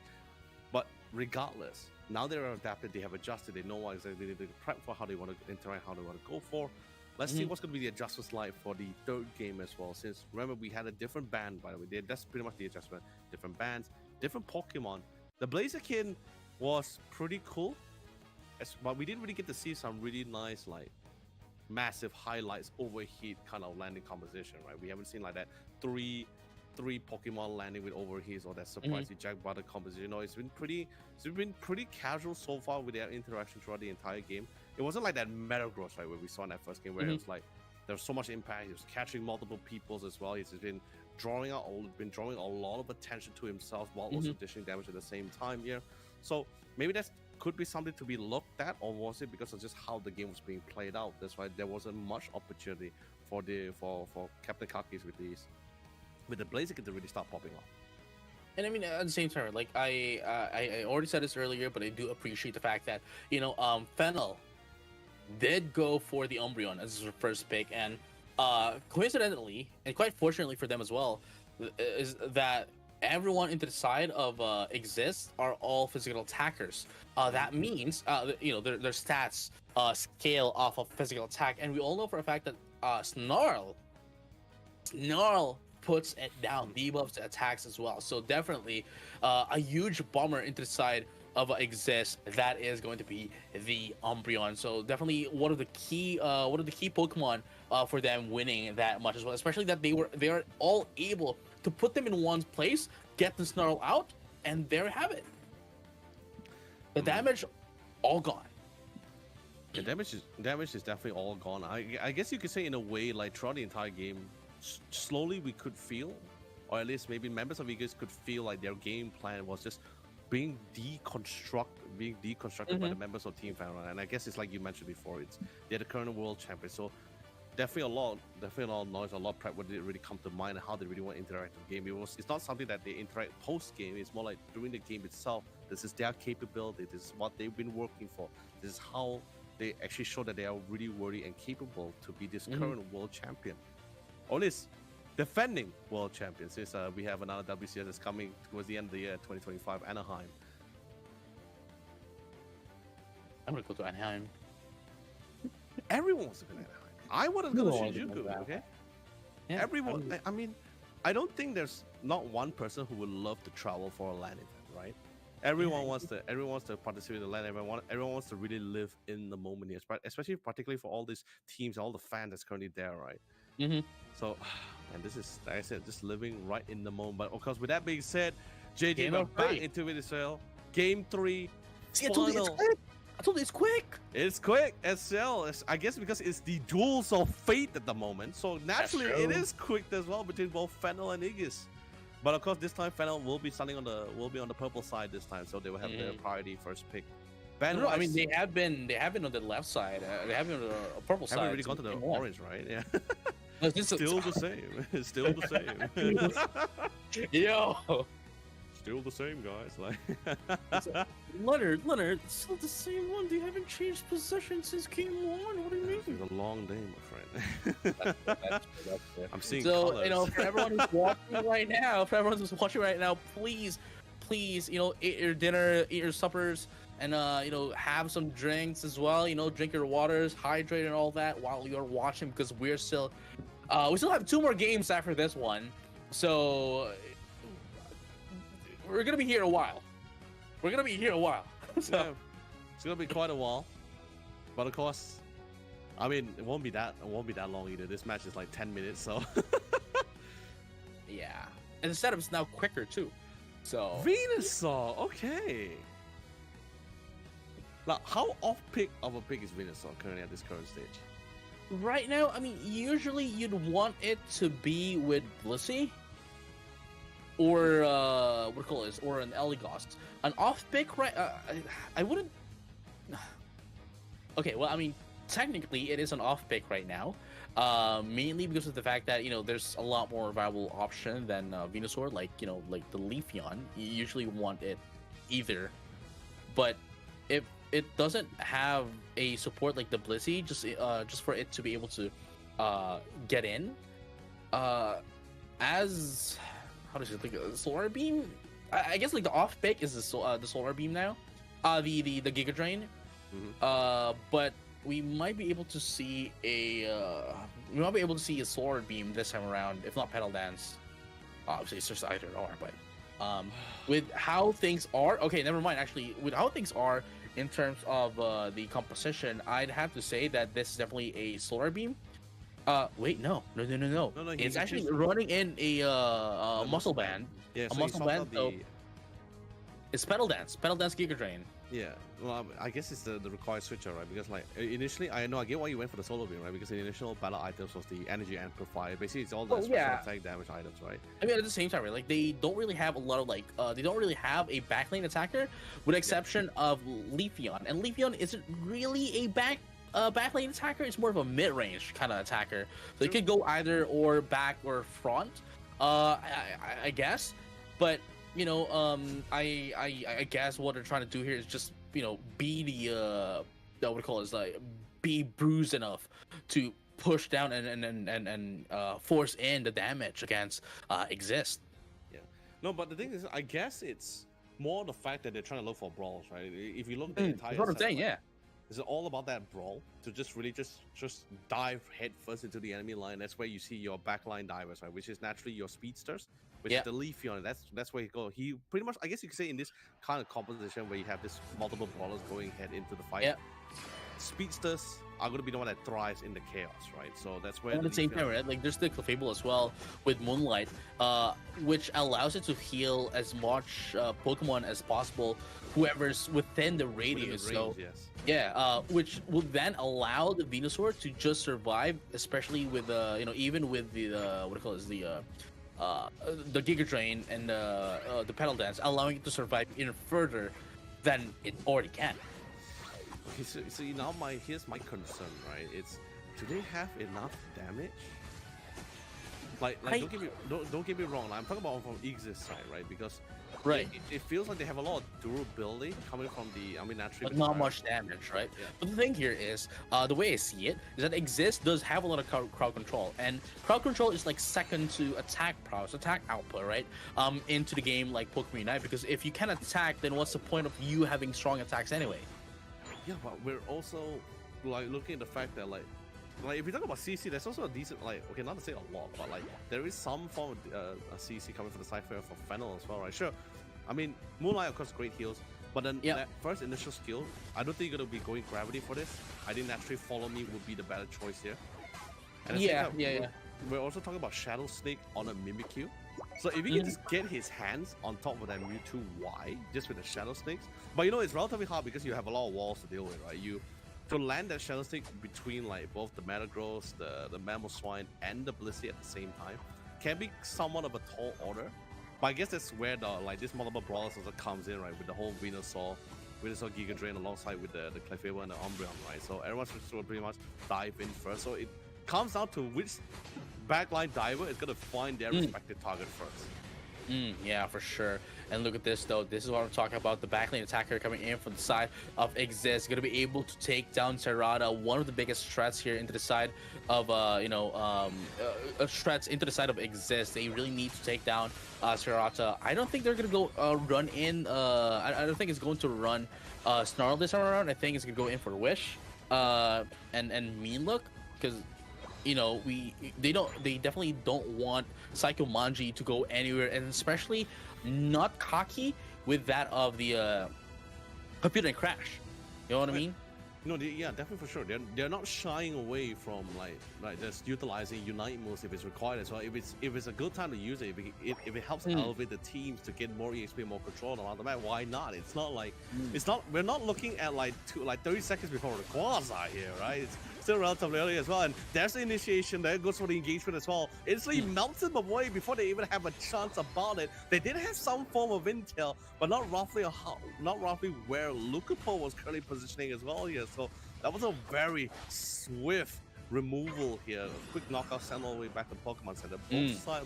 But regardless, now they're adapted, they have adjusted, they know what exactly they prep for, how they want to interact, how they want to go for. Let's see what's going to be the adjustments like for the third game as well. Since remember, we had a different band, by the way. That's pretty much the adjustment. Different bands, different Pokemon. The Blaziken was pretty cool, but we didn't really get to see some really nice, like, massive highlights, overheat kind of landing composition, right? We haven't seen like that three Pokemon landing with overheats or that surprising Jack Butter composition. No, it's been pretty casual so far with their interaction throughout the entire game. It wasn't like that Metagross, right, where we saw in that first game where it was like there was so much impact. He was catching multiple peoples as well. He's been drawing a lot of attention to himself while also dishing damage at the same time here. So maybe that could be something to be looked at, or was it because of just how the game was being played out? That's why there wasn't much opportunity for Captain Kakis with the Blaziken to really start popping off. And I mean, at the same time, like I already said this earlier, but I do appreciate the fact that Fennel did go for the Umbreon as his first pick, and coincidentally, and quite fortunately for them as well, is that everyone into the side of XSIST are all physical attackers. That means their stats scale off of physical attack, and we all know for a fact that Snarl puts it down, debuffs the attacks as well. So definitely a huge bummer into the side of XSIST. That is going to be the Umbreon. So definitely one of the key Pokemon for them winning that much as well. Especially that they are all able to put them in one place, get the Snarl out, and there you have it. The damage all gone. The damage is definitely all gone. I guess you could say in a way, like throughout the entire game, slowly we could feel, or at least maybe members of Igis could feel like their game plan was just being deconstructed by the members of Team Fennel. And I guess it's like you mentioned before, they're the current world champions, so definitely a lot of noise, a lot of prep when they really come to mind and how they really want to interact with the game. It's not something that they interact post game. It's more like during the game itself. This is their capability. This is what they've been working for. This is how they actually show that they are really worthy and capable to be this current world champion, or at least defending world champion, since we have another WCS that's coming towards the end of the year, 2025, Anaheim. I'm gonna go to Anaheim. Everyone wants to go to Anaheim. I want to go to Shinjuku, okay? Yeah, everyone. I mean, I don't think there's not one person who would love to travel for a LAN event, right? Everyone wants to participate in the LAN event. Everyone wants to really live in the moment here, especially particularly for all these teams, all the fans that's currently there, right? So, and this is, like I said, just living right in the moment. But of course, with that being said, JJ, we're back into it as well. Game 3. See, I told you it's quick. It's quick as well. I guess because it's the duels of fate at the moment. So naturally, it is quick as well between both Fennel and Igis. But of course, this time Fennel will be on the purple side this time, so they will have their priority first pick. No, I mean they have been on the left side. They have been on the purple side. Haven't really gone to the orange, right? Yeah. Still the same. It's still the same. Yo. Still the same, guys. Like Leonard, it's still the same one. They haven't changed position since game 1. What do you mean? It's a long day, my friend. That's true. I'm seeing so colors. For everyone who's watching right now, please, eat your dinner, eat your suppers, and have some drinks as well. Drink your waters, hydrate, and all that while you're watching, because we still have 2 more games after this one, so we're gonna be here a while. So Yeah, it's gonna be quite a while, but of course, I mean, it won't be that long either. This match is like 10 minutes, so yeah. And the setup's now quicker too. So Venusaur, okay. Now, how off-pick of a pick is Venusaur currently at this current stage? Right now, I mean, usually you'd want it to be with Blissey, or or an Elligos. An off pick, right? I wouldn't. Okay, well, I mean, technically it is an off pick right now, mainly because of the fact that there's a lot more viable option than Venusaur, like like the Leafeon. You usually want it either, but if it doesn't have a support like the Blissey, just for it to be able to get in, as how does it like Solar Beam? I guess like the off pick is the Solar Beam now, the Giga Drain. But we might be able to see a Solar Beam this time around, if not Petal Dance. Obviously, it's just either or. But with how things are, okay, never mind. Actually, with how things are in terms of the composition, I'd have to say that this is definitely a Solar Beam. Wait, no. It's actually running in a muscle band. Yeah, a muscle band. So it's Petal Dance Giga Drain. Yeah, well, I guess it's the required switcher, right? Because like initially, I get why you went for the Solar Beam, right? Because the initial battle items was the energy amplifier. Basically, it's all the special attack damage items, right? I mean, at the same time, right? Like they don't really have a lot of they don't really have a backlane attacker, with the exception of Leafeon. And Leafeon isn't really a backlane attacker. It's more of a mid-range kind of attacker. So it could go either or back or front, I guess. But I guess what they're trying to do here is just be the what we call it is like be bruised enough to push down and force in the damage against XSIST. Yeah, no, but the thing is, I guess it's more the fact that they're trying to look for brawls, right? If you look at the entire, that's what I'm saying, yeah. It's all about that brawl to just really just dive head first into the enemy line. That's where you see your backline divers, right? Which is naturally your speedsters, which is the Leafeon. That's where he go. He pretty much, I guess you could say, in this kind of composition where you have this multiple brawlers going head into the fight. Speedsters are going to be the one that thrives in the chaos, right? So that's where at the same time, right? Like there's the Clefable as well with Moonlight, which allows it to heal as much Pokemon as possible, whoever's within the radius. So which will then allow the Venusaur to just survive, especially with even with the what do you call it, the Giga Drain and the Petal Dance, allowing it to survive even further than it already can. Okay, so now here's my concern, right? It's, do they have enough damage? Like don't get me wrong. I'm talking about from Igis side, right? Because it feels like they have a lot of durability coming from the, naturally, but not much damage, right? Yeah. But the thing here is, the way I see it is that XSIST does have a lot of crowd control, and crowd control is like second to attack prowess, attack output, right? Into the game like Pokemon Unite, because if you can't attack, then what's the point of you having strong attacks anyway? Yeah, but we're also like looking at the fact that like if you talk about CC, there's also a decent, okay, not to say a lot, but like there is some form of a CC coming from the side for Fennel as well, right? Sure, I mean Moonlight of course great heals, but then that first initial skill, I don't think you're gonna be going gravity for this. I think naturally Follow Me would be the better choice here. And we're also talking about Shadow Snake on a Mimikyu. So if you can just get his hands on top of that Mewtwo Y, just with the Shadow Snakes, but it's relatively hard because you have a lot of walls to deal with, right? To land that Shadow Snake between like both the Metagross, the Mamoswine, and the Blissey at the same time can be somewhat of a tall order. But I guess that's where the this multiple brawlers also comes in, right? With the whole Venusaur Giga Drain alongside with the Clefable and the Umbreon, right? So everyone's just pretty much dive in first. So it comes down to which backline diver is gonna find their respective target first. Yeah, for sure. And look at this though. This is what I'm talking about. The backline attacker coming in from the side of XSIST, gonna be able to take down Serrata, one of the biggest threats here into the side of threats into the side of XSIST. They really need to take down Serrata. I don't think they're gonna go run in. I don't think it's going to run Snarl this time around. I think it's gonna go in for Wish and Mean Look, because they definitely don't want Psycho Manji to go anywhere, and especially not cocky with that of the Computer and Crash. You know what I mean? Yeah, definitely for sure. They're not shying away from just utilizing Unite moves if it's required as well. If it's a good time to use it, if it helps elevate the teams to get more EXP, more control around the map, why not? It's not like we're not looking at 30 seconds before the Quasar here, right? It's still relatively early as well, and there's the initiation. There goes for the engagement as well. Instantly melts them away before they even have a chance about it. They did have some form of intel, but not roughly where Lucapo was currently positioning as well here. So that was a very swift removal here. A quick knockout sent all the way back to Pokemon Center.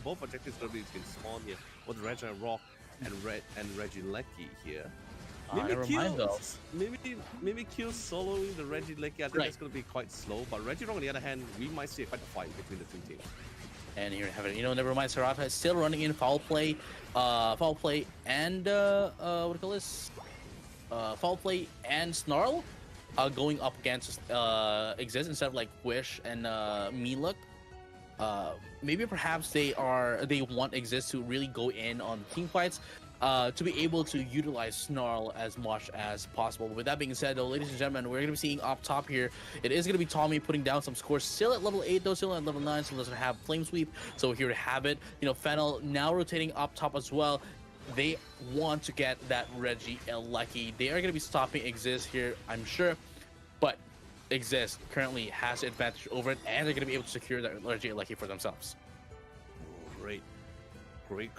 Both objectives going to be in spawn here with Reggie Rock and Reggie Lecky here. Maybe kill soloing the Reggie Lecky. I think that's going to be quite slow. But Reggie Rock on the other hand, we might see quite a fight between the two teams. And here you have it. Never mind. Sarata is still running in foul play, and what do you call this? Foul play and Snarl, going up against Exist instead of like Wish and Miluk. Maybe perhaps they want Exist to really go in on team fights, to be able to utilize Snarl as much as possible. With that being said, though, ladies and gentlemen, we're going to be seeing up top here. It is going to be Tommy putting down some scores. Still at level 8, though, still at level 9, so doesn't have Flame Sweep. So here to have it. Fennel now rotating up top as well. They want to get that Reggie Lecky. They are going to be stopping Exist here, I'm sure. But Exist currently has the advantage over it, and they're going to be able to secure that Reggie Lecky for themselves. Great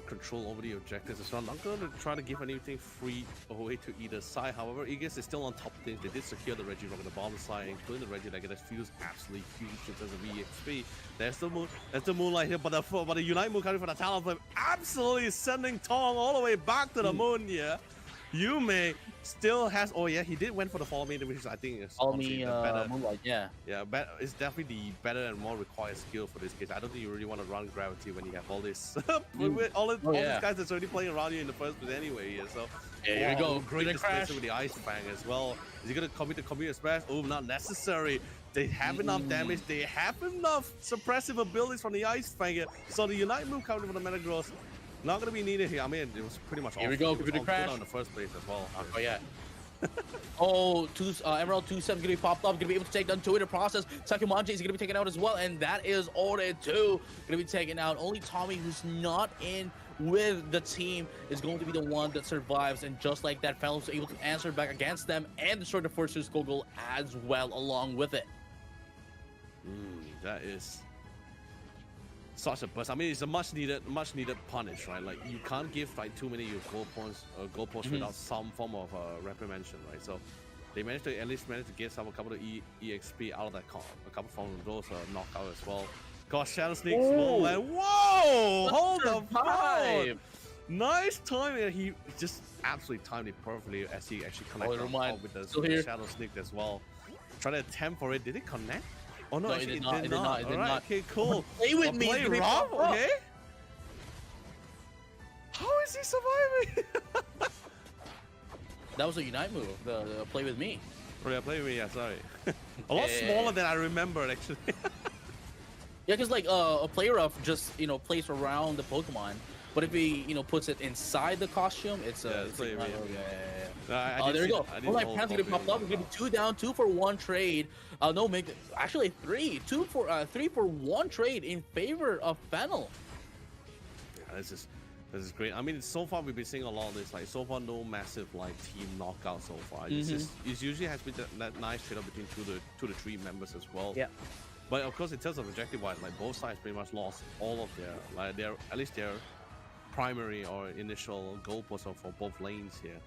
control over the objectives as well. Not going to try to give anything free away to either side. However, Igis is still on top of things. They did secure the Reggie Rock on the bottom side, including the Reggie Lecky. That feels absolutely huge in terms of EXP. There's the Moonlight here, but the Unite move coming for the Talon flip, absolutely sending Tong all the way back to the moon here. Yume still has. Oh yeah, he did went for the follow me, which is, I think is the better. Moonlight, yeah. It's definitely the better and more required skill for this case. I don't think you really want to run Gravity when you have all this, all these guys that's already playing around you in the first place anyway. Yeah, so here we go. Great displacement with the Ice Fang as well. Is he gonna commit the Community Smash? Oh, not necessary. They have enough damage. They have enough suppressive abilities from the Ice Fang here. So the Unite move coming from the Metagross. Not gonna be needed here. I mean, it was pretty much. Here we go. Computer crash in the first place as well. Oh yeah. Emerald 2-7 gonna be popped up. Gonna be able to take down 2 in the process. Sakumanji is gonna be taken out as well, and that is Onic 2 gonna be taken out. Only Tommy, who's not in with the team, is going to be the one that survives, and just like that, Fennel was able to answer back against them and destroy the first goal as well along with it. That is such a burst. I mean, it's a much needed punish, right? Like, you can't give like too many goal points without some form of reprimandation, right? So they managed to get a couple of EXP out of that comp, a couple from those knockout as well. Gosh, Shadow Sneak, small and whoa! Hold the phone! Nice timing. He just absolutely timed it perfectly as he actually connected with the Shadow Sneak as well. Trying to attempt for it. Did it connect? Oh no, it did not. Okay, cool. Play with me, Rob. Okay. How is he surviving? That was a Unite move. The play with me. Oh yeah, play with me. Yeah, sorry. A lot smaller than I remembered actually. Yeah, because like a player of just plays around the Pokemon, but if he puts it inside the costume, it's there we go. All my plans are gonna pop up. We're gonna be 2 down, 2 for 1 trade. No, actually 3 for 1 trade in favor of Fennel. Yeah, this is great. I mean, so far we've been seeing a lot of this. Like, so far no massive like team knockout so far. It usually has been that nice trade up between two to three members as well. Yeah. But of course, in terms of objective wise, like both sides pretty much lost all of their at least their primary or initial goal posts for both lanes here.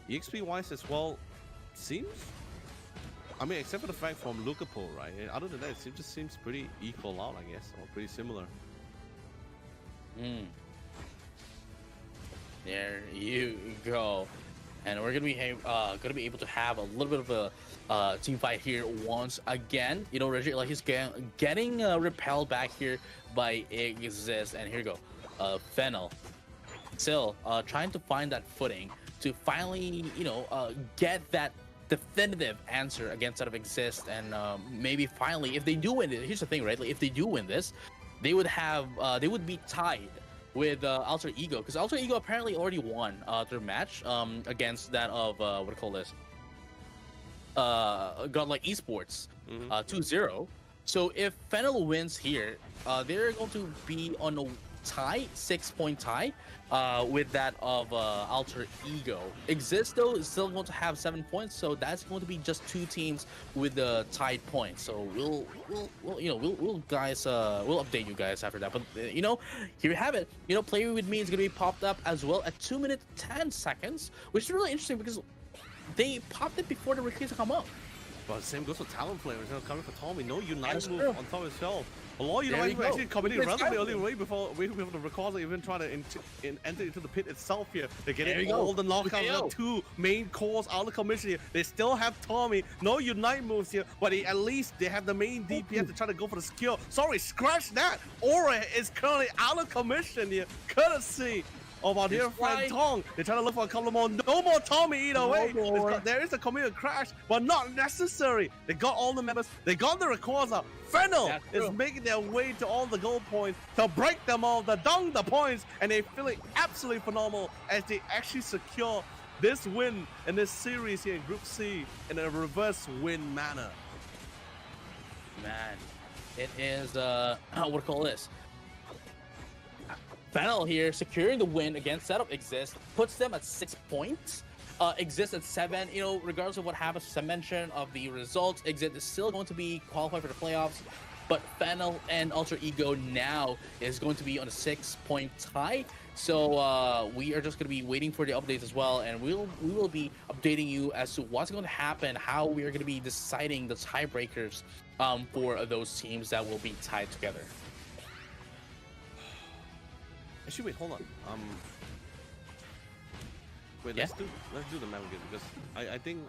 EXP wise as well, seems. I mean, except for the fact from Lucapo, right? Other than that, it just seems pretty equal out, I guess, or pretty similar. There you go. And we're gonna be able to have a little bit of a team fight here once again. Reggie, like, he's getting repelled back here by Exist, and here you go. Fennel still trying to find that footing to finally, get that definitive answer against that of Exist, and maybe finally, if they do win it, here's the thing, right? Like, if they do win this, they would be tied with Alter Ego, because Alter Ego apparently already won their match against that of Godlike Esports 2-0. So if Fennel wins here, they're going to be on a tie, 6-point tie with that of Alter Ego. Exist though is still going to have 7 points, so that's going to be just 2 teams with the tied points. So we'll update you guys after that. But here you have it. Play with me is going to be popped up as well at 2 minutes 10 seconds, which is really interesting because they popped it before the Rickies come up. But same goes for Talon players, coming for Tommy. No Unite That's move true. on top itself. A lot of There Unite you move go. actually committing It's relatively early, happening. way before the Records are even trying to enter into the pit itself here. They're There getting you all go. the knockouts. TKO. The two main cores out of the commission here. They still have Tommy. No Unite moves here, but at least they have the main DPS to try to go for the skill. Sorry, scratch that. Aura is currently out of commission here, courtesy of our dear friend Tong. They're trying to look for a couple more. No more Tommy either way. There is a community crash, but not necessary. They got all the members. They got the Rayquaza. Fennel is making their way to all the goal points to break them all, to dunk the points, and they're feeling absolutely phenomenal as they actually secure this win in this series here in Group C in a reverse win manner. Man, it is what do you call this? Fennel here securing the win against Setup Exist puts them at 6 points. Exist at 7. You know, regardless of what happens, as I mentioned of the results, Exist is still going to be qualified for the playoffs. But Fennel and Alter Ego now is going to be on a 6-point tie. So we are just going to be waiting for the updates as well, and we will be updating you as to what's going to happen, how we are going to be deciding the tiebreakers for those teams that will be tied together. Actually, wait, hold on. Wait, let's do the map again, because I think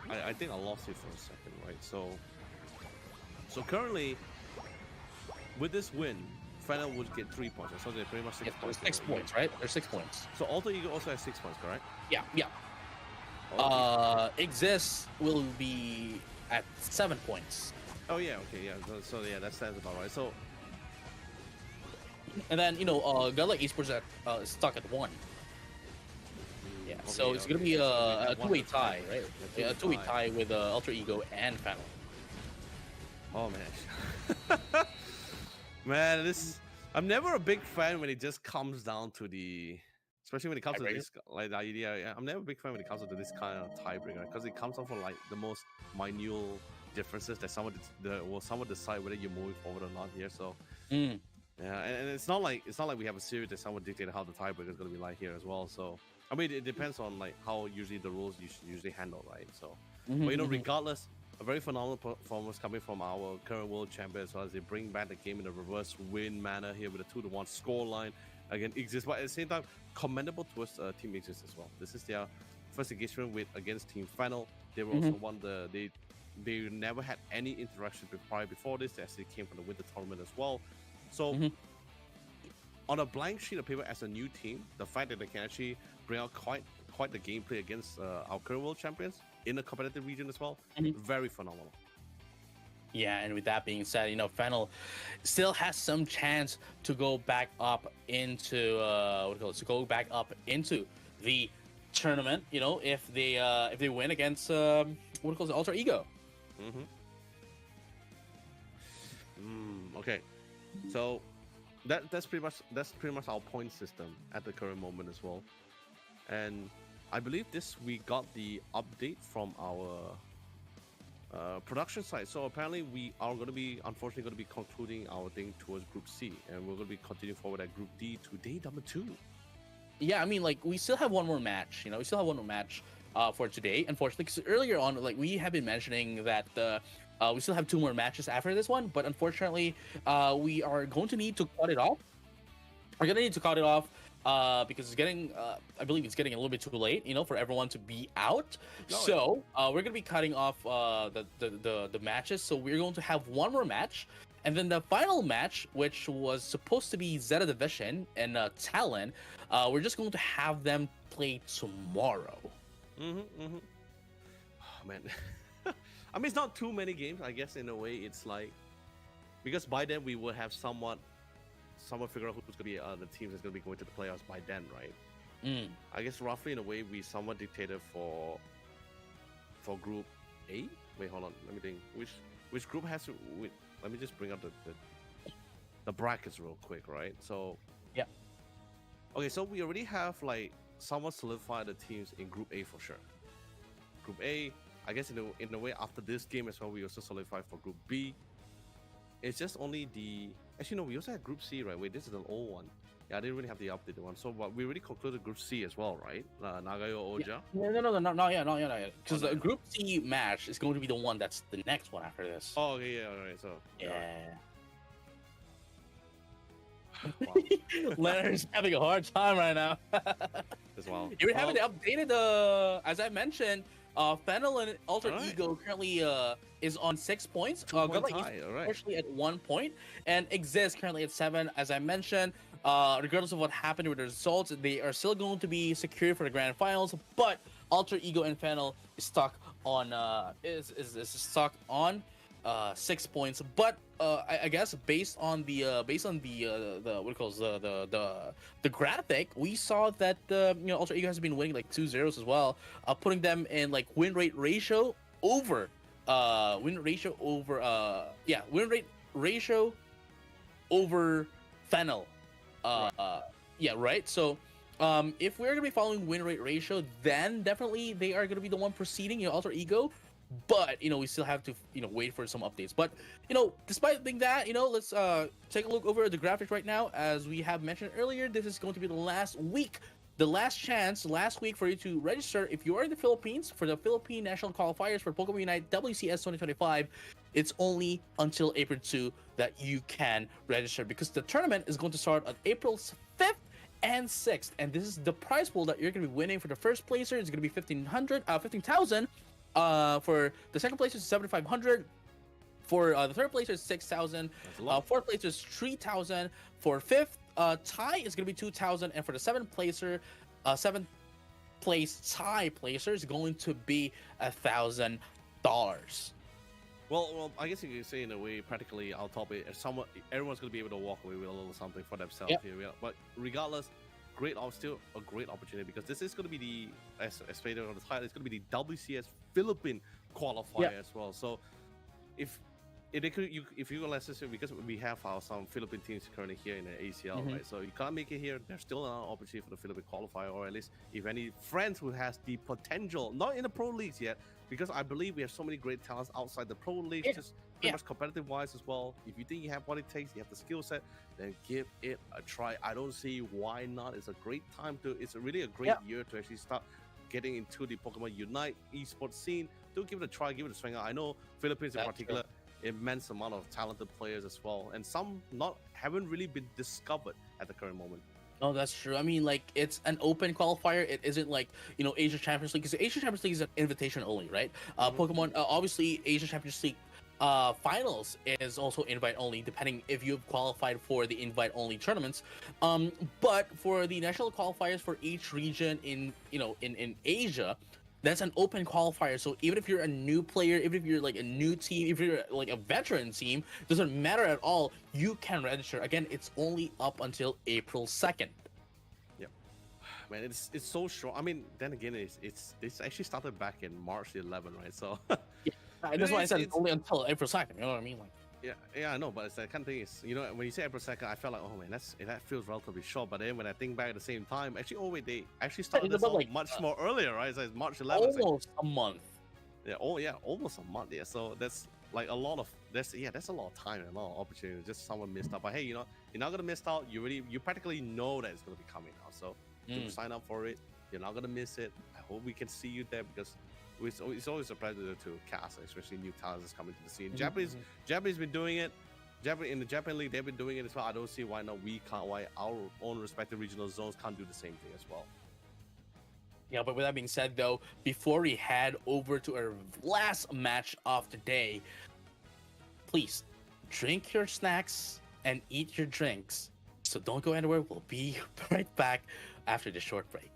I lost it for a second, right? So currently, with this win, Fennel would get 3 points, so they're pretty much 6 points. 6 points, right? There's 6 points. So Alter Ego also has 6 points, correct? Yeah. Okay. Exist will be at 7 points. Oh yeah, okay, yeah. So yeah, that sounds about right. So. And then, you know, Godlike Esports is stuck at 1. Yeah, Okay, so it's going to be a two-way tie, right? Yeah, a two-way tie with Alter Ego and Fennel. Oh, man. Man, I'm never a big fan when it just comes down to especially when it comes to this, like the idea. Yeah, I'm never a big fan when it comes to this kind of tiebreaker, because it comes off of like the most minute differences that someone decide whether you're moving forward or not here. So. Yeah, and it's not like we have a series that someone dictated how the tiebreaker is going to be like here as well. So I mean, it depends on like how usually the rules usually handle, right? So, but you know, regardless, a very phenomenal performance coming from our current world champion as well, as they bring back the game in a reverse win manner here with a 2-1 scoreline against Igis. But at the same time, commendable towards Team Igis as well. This is their first engagement against Team Fennel. They were also won they never had any interaction before this. They actually came from the winter tournament as well. So, on a blank sheet of paper as a new team, the fact that they can actually bring out quite the gameplay against our current world champions in a competitive region as well, very phenomenal. Yeah, and with that being said, you know, Fennel still has some chance to go back up into the tournament. You know, if they win against Alter Ego. Okay. So that's pretty much our point system at the current moment as well. And I believe we got the update from our production side. So apparently we are unfortunately going to be concluding our thing towards Group C, and we're going to be continuing forward at Group D to day number 2. Yeah, I mean, like, we still have one more match. You know, we still have one more match for today. Unfortunately, because earlier on, like, we have been mentioning that we still have 2 more matches after this one, but unfortunately, we are going to need to cut it off. We're going to need to cut it off because it's getting, I believe it's getting a little bit too late, you know, for everyone to be out. So we're going to be cutting off the matches. So we're going to have one more match. And then the final match, which was supposed to be ZETA Division and Talon, we're just going to have them play tomorrow. Oh, man. I mean, it's not too many games. I guess in a way, it's like, because by then we will have someone figure out who's gonna be the teams that's gonna be going to the playoffs by then, right? I guess roughly in a way we somewhat dictated for Group A. Wait, hold on. Let me think. Which group has to? Let me just bring up the brackets real quick, right? So yeah. Okay, so we already have like somewhat solidified the teams in Group A for sure. Group A. I guess in a way after this game as well, we also solidified for Group B. It's just only actually no, we also had Group C, right? Wait, this is an old one. Yeah, I didn't really have the updated one. So, but we already concluded Group C as well, right? Nagoya Oja. Yeah. No, not yet. Because Oh, the no. Group C match is going to be the one that's the next one after this. Oh, okay, yeah, all right. So, Yeah. Wow. Leonard's having a hard time right now. As well. You're having to update it. As I mentioned, Fennel and Alter Ego currently is on 6 points. Godlike Esports actually at 1 point, and XSIST currently at 7. As I mentioned, regardless of what happened with the results, they are still going to be secured for the grand finals. But Alter Ego and Fennel is stuck on stuck on 6 points. But I guess based on the what it calls the graphic, we saw that Alter Ego has been winning like 2-0 as well, putting them in like win rate ratio over Fennel. Yeah, right. So if we're gonna be following win rate ratio, then definitely they are gonna be the one proceeding, Alter Ego. But we still have to wait for some updates. But despite being that, let's take a look over at the graphics right now. As we have mentioned earlier, this is going to be the last week, the last week for you to register if you are in the Philippines for the Philippine National Qualifiers for Pokemon Unite WCS 2025. It's only until April 2 that you can register, because the tournament is going to start on April 5th and 6th, and this is the prize pool that you're going to be winning. For the first placer, it's going to be 15,000. For the second place is 7,500. For the third place is 6,000. Fourth place is 3,000. For fifth tie is gonna be 2,000, and for the seventh place tie placer is going to be $1,000. Well, I guess you could say in a way, practically, our topic, everyone's gonna be able to walk away with a little something for themselves here. Yeah. But regardless, still a great opportunity, because this is going to be the, as stated on the title, it's going to be the WCS Philippine qualifier as well. So if you let's just say, because we have some Philippine teams currently here in the ACL, right? So you can't make it here, there's still an opportunity for the Philippine qualifier, or at least if any friends who has the potential, not in the pro leagues yet, because I believe we have so many great talents outside the pro leagues, just pretty much competitive wise as well. If you think you have what it takes, you have the skill set, then give it a try. I don't see why not. It's a great time it's really a great year to actually start getting into the Pokemon Unite esports scene. Do give it a try, give it a swing out. I know Philippines in particular, immense amount of talented players as well, and some haven't really been discovered at the current moment. Oh, that's true. I mean, like, it's an open qualifier. It isn't like, Asia Champions League, because Asia Champions League is an invitation only, right? Pokemon, obviously, Asia Champions League finals is also invite only, depending if you've qualified for the invite only tournaments. But for the national qualifiers for each region in Asia, that's an open qualifier. So even if you're a new player, even if you're like a new team, if you're like a veteran team, doesn't matter at all, you can register. Again, it's only up until April 2nd. Yeah, man, it's so short. I mean, then again, it's actually started back in March 11, right? So that's why I said it's only until April 2nd. You know what I mean? Like, yeah, I know, but it's that kind of thing. Is when you say April 2nd, I felt like, oh man, that feels relatively short. But then when I think back at the same time, actually, they actually started this like much more earlier, right? So it's March 11th. Almost a month. Yeah. Oh yeah, almost a month. Yeah. So that's like a lot of that's a lot of time and a lot of opportunity. Just someone missed out. But hey, you're not gonna miss out. You practically know that it's gonna be coming out. So do sign up for it. You're not gonna miss it. I hope we can see you there, because it's always a pleasure to cast, especially new talents coming to the scene. Japanese been doing it. In the Japan League, they've been doing it as well. I don't see why not why our own respective regional zones can't do the same thing as well. Yeah, but with that being said, though, before we head over to our last match of the day, please drink your snacks and eat your drinks. So don't go anywhere. We'll be right back after this short break.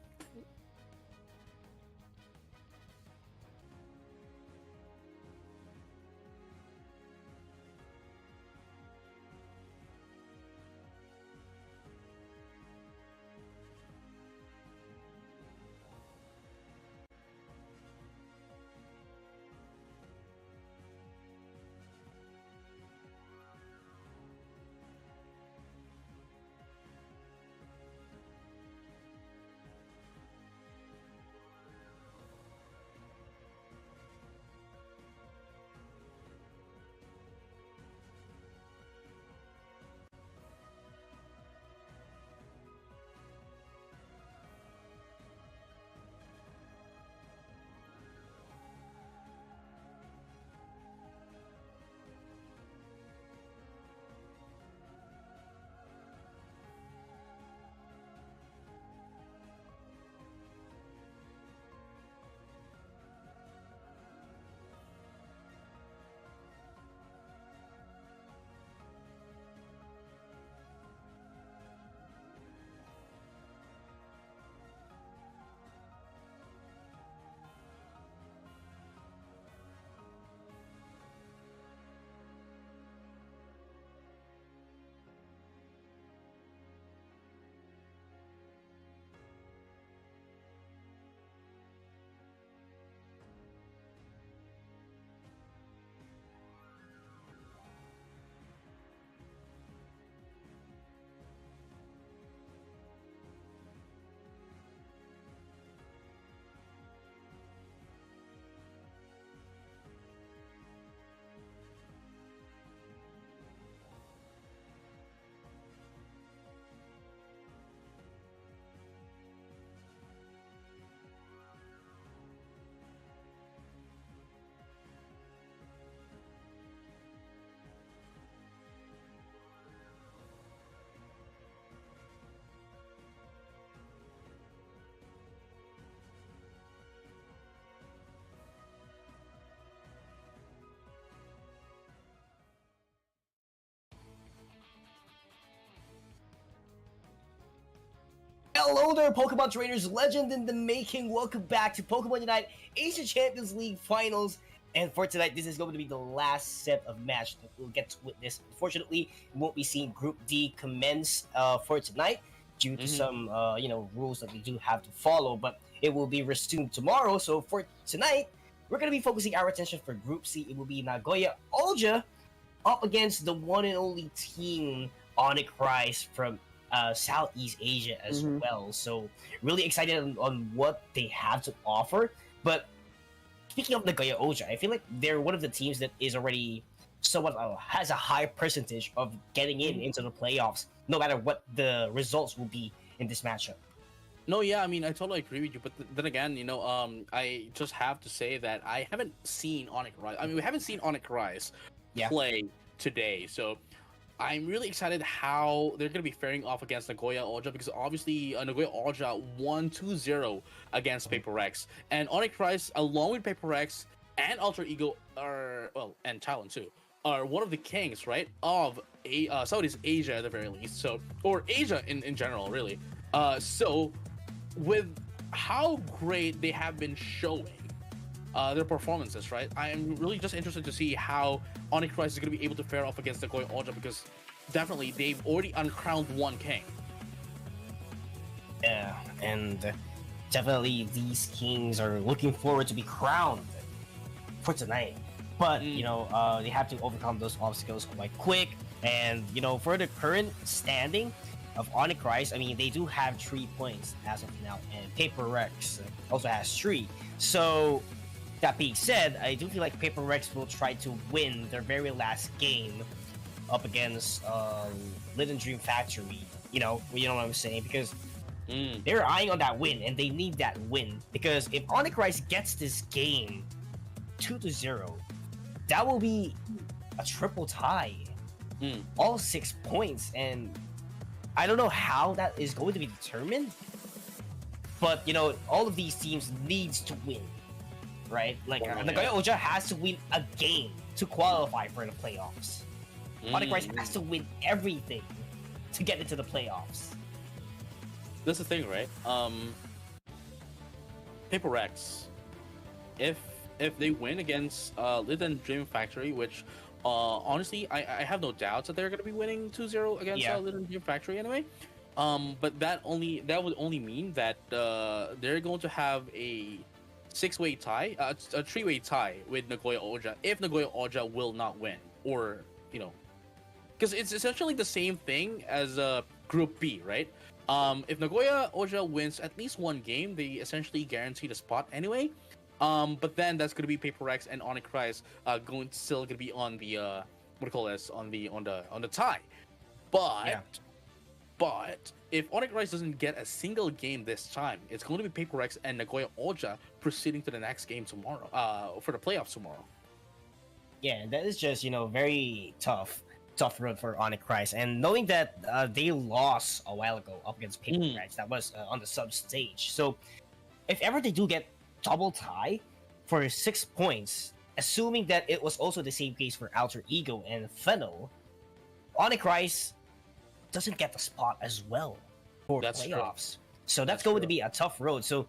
Hello there, Pokemon trainers, legend in the making. Welcome back to Pokemon Unite Asia Champions League Finals. And for tonight, this is going to be the last set of match that we'll get to witness. Unfortunately, we won't be seeing Group D commence for tonight due to some, rules that we do have to follow. But it will be resumed tomorrow. So for tonight, we're going to be focusing our attention for Group C. It will be Nagoya Ulja up against the one and only team Onic Rise from Southeast Asia as well. So really excited on what they have to offer. But speaking of Nagoya Ulja, I feel like they're one of the teams that is already somewhat has a high percentage of getting into the playoffs, no matter what the results will be in this matchup. No, yeah, I mean, I totally agree with you. But then again, I just have to say that I haven't seen Onic Rise. I mean, we haven't seen Onic Rise play today. So I'm really excited how they're going to be faring off against Nagoya Ulja, because obviously Nagoya Ulja won 2-0 against Paper Rex. And Onic Rise, along with Paper Rex and Alter Ego, and Talon too, are one of the kings, right, of Southeast Asia at the very least. So, or Asia in general, really. So, with how great they have been showing their performances, right? I am really just interested to see how Onic Rise is going to be able to fare off against Nagoya Ulja, because definitely they've already uncrowned one king. Yeah, and definitely these kings are looking forward to be crowned for tonight. But, they have to overcome those obstacles quite quick. And, for the current standing of Onic Rise, I mean, they do have 3 points as of now, and Paper Rex also has 3. So, that being said, I do feel like Paper Rex will try to win their very last game up against Liten Dream Factory. You know what I'm saying? Because they're eyeing on that win, and they need that win. Because if Onic Rise gets this game 2-0, that will be a triple tie. All 6 points, and I don't know how that is going to be determined. But, all of these teams needs to win. Right? Like, Nagoya Ulja has to win a game to qualify for the playoffs. Onic Rise has to win everything to get into the playoffs. That's the thing, right? Paper Rex, if they win against Liten Dream Factory, which honestly I have no doubts that they're going to be winning 2-0 against Liten Dream Factory anyway. But that would only mean that they're going to have a 6-way tie, a 3-way tie with Nagoya Ulja if Nagoya Ulja will not win, or because it's essentially the same thing as Group B, right? If Nagoya Ulja wins at least one game, they essentially guarantee the spot anyway. But then that's gonna be Paper Rex and Onic Rise still gonna be on the on the tie. But if Onic Rise doesn't get a single game this time, it's going to be Paper Rex and Nagoya Ulja proceeding to the next game tomorrow, for the playoffs tomorrow. Yeah, that is just, very tough road for Onic Rise. And knowing that they lost a while ago up against Paper Rex, that was on the sub stage. So if ever they do get double tie for 6 points, assuming that it was also the same case for Alter Ego and Fennel, Onic Rise doesn't get the spot as well for playoffs. True. So that's going to be a tough road. So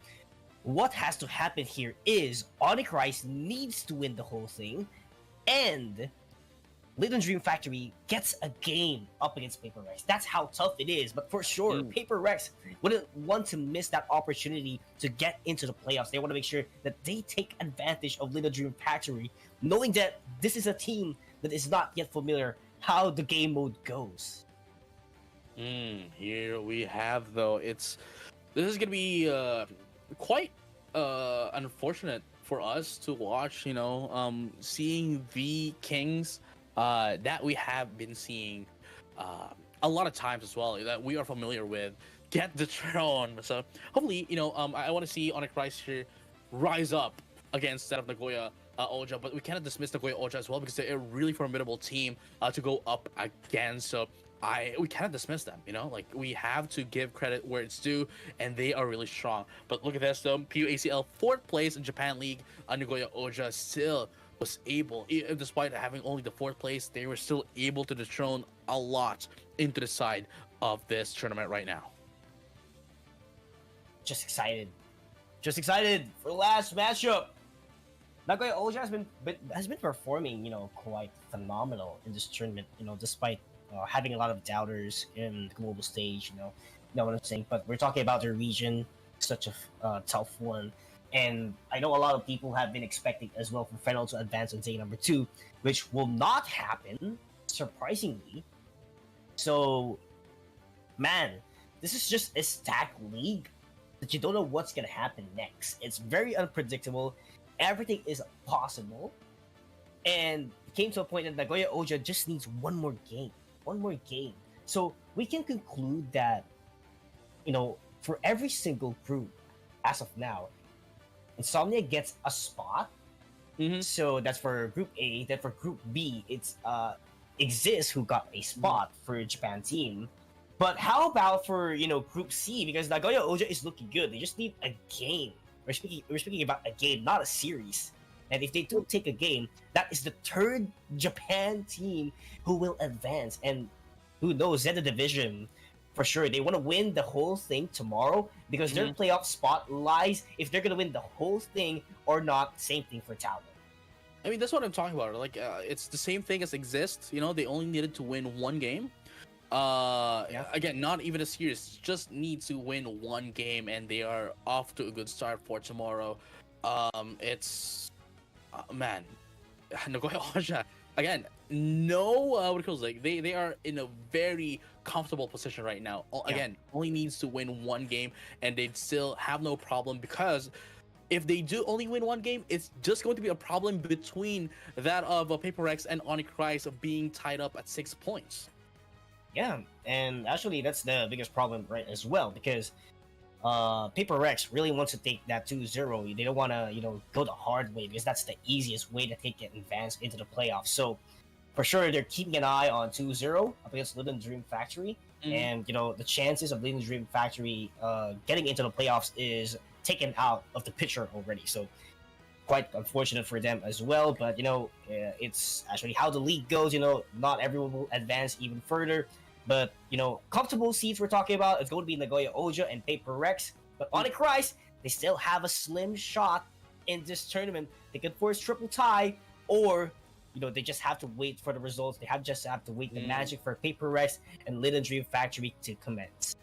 what has to happen here is Onic Rise needs to win the whole thing, and Liten Dream Factory gets a game up against Paper Rex. That's how tough it is. But for sure, Paper Rex wouldn't want to miss that opportunity to get into the playoffs. They want to make sure that they take advantage of Liten Dream Factory, knowing that this is a team that is not yet familiar how the game mode goes. Here we have, though, this is gonna be quite unfortunate for us to watch, seeing the kings that we have been seeing a lot of times as well, that we are familiar with, get the throne. So hopefully, I want to see Onic Rise here rise up against that of Nagoya Ulja, but we cannot dismiss Nagoya Ulja as well, because they're a really formidable team to go up against. So we cannot dismiss them, like, we have to give credit where it's due, and they are really strong. But look at this, though. PUACL 4th place in Japan League. Nagoya Ulja still was able, despite having only the 4th place, they were still able to dethrone a lot into the side of this tournament right now. just excited. Just excited for the last matchup. Nagoya Oja has been performing, quite phenomenal in this tournament. Despite having a lot of doubters in the global stage. You know what I'm saying. But we're talking about the region, such a tough one, and I know a lot of people have been expecting as well for Fennel to advance on day number 2, which will not happen, surprisingly. So, man, this is just a stacked league that you don't know what's gonna happen next. It's very unpredictable. Everything is possible, and it came to a point that Nagoya Oja just needs one more game. So we can conclude that, for every single group as of now, INSOMNIA gets a spot. So that's for Group A. Then for Group B, it's IGZIST who got a spot for Japan team. But how about for Group C? Because Nagoya Oja is looking good. They just need a game. We're speaking about a game, not a series. And if they do take a game, that is the 3rd Japan team who will advance. And who knows, ZETA division, for sure, they want to win the whole thing tomorrow because their playoff spot lies if they're going to win the whole thing or not. Same thing for Talon. I mean, that's what I'm talking about. Like, it's the same thing as IGZIST. They only needed to win one game. Again, not even a series, just need to win one game, and they are off to a good start for tomorrow. It's man, Nagoya Oja again. They are in a very comfortable position right now. Again, only needs to win one game, and they'd still have no problem, because if they do only win one game, it's just going to be a problem between that of PUACL and Onic of being tied up at 6 points. Yeah, and actually that's the biggest problem, right, as well, because PUACL really wants to take that 2-0. They don't want to, go the hard way, because that's the easiest way to take it advance into the playoffs. So, for sure, they're keeping an eye on 2-0 up against Liten Dream Factory, and, the chances of Liten Dream Factory getting into the playoffs is taken out of the picture already. So, quite unfortunate for them as well, but, it's actually how the league goes. Not everyone will advance even further. But, comfortable seeds we're talking about, it's going to be Nagoya Oja and PUACL. But Onic, they still have a slim shot in this tournament. They can force triple tie, or, they just have to wait for the results. They just have to wait the magic for PUACL and Liten Dream Factory to commence.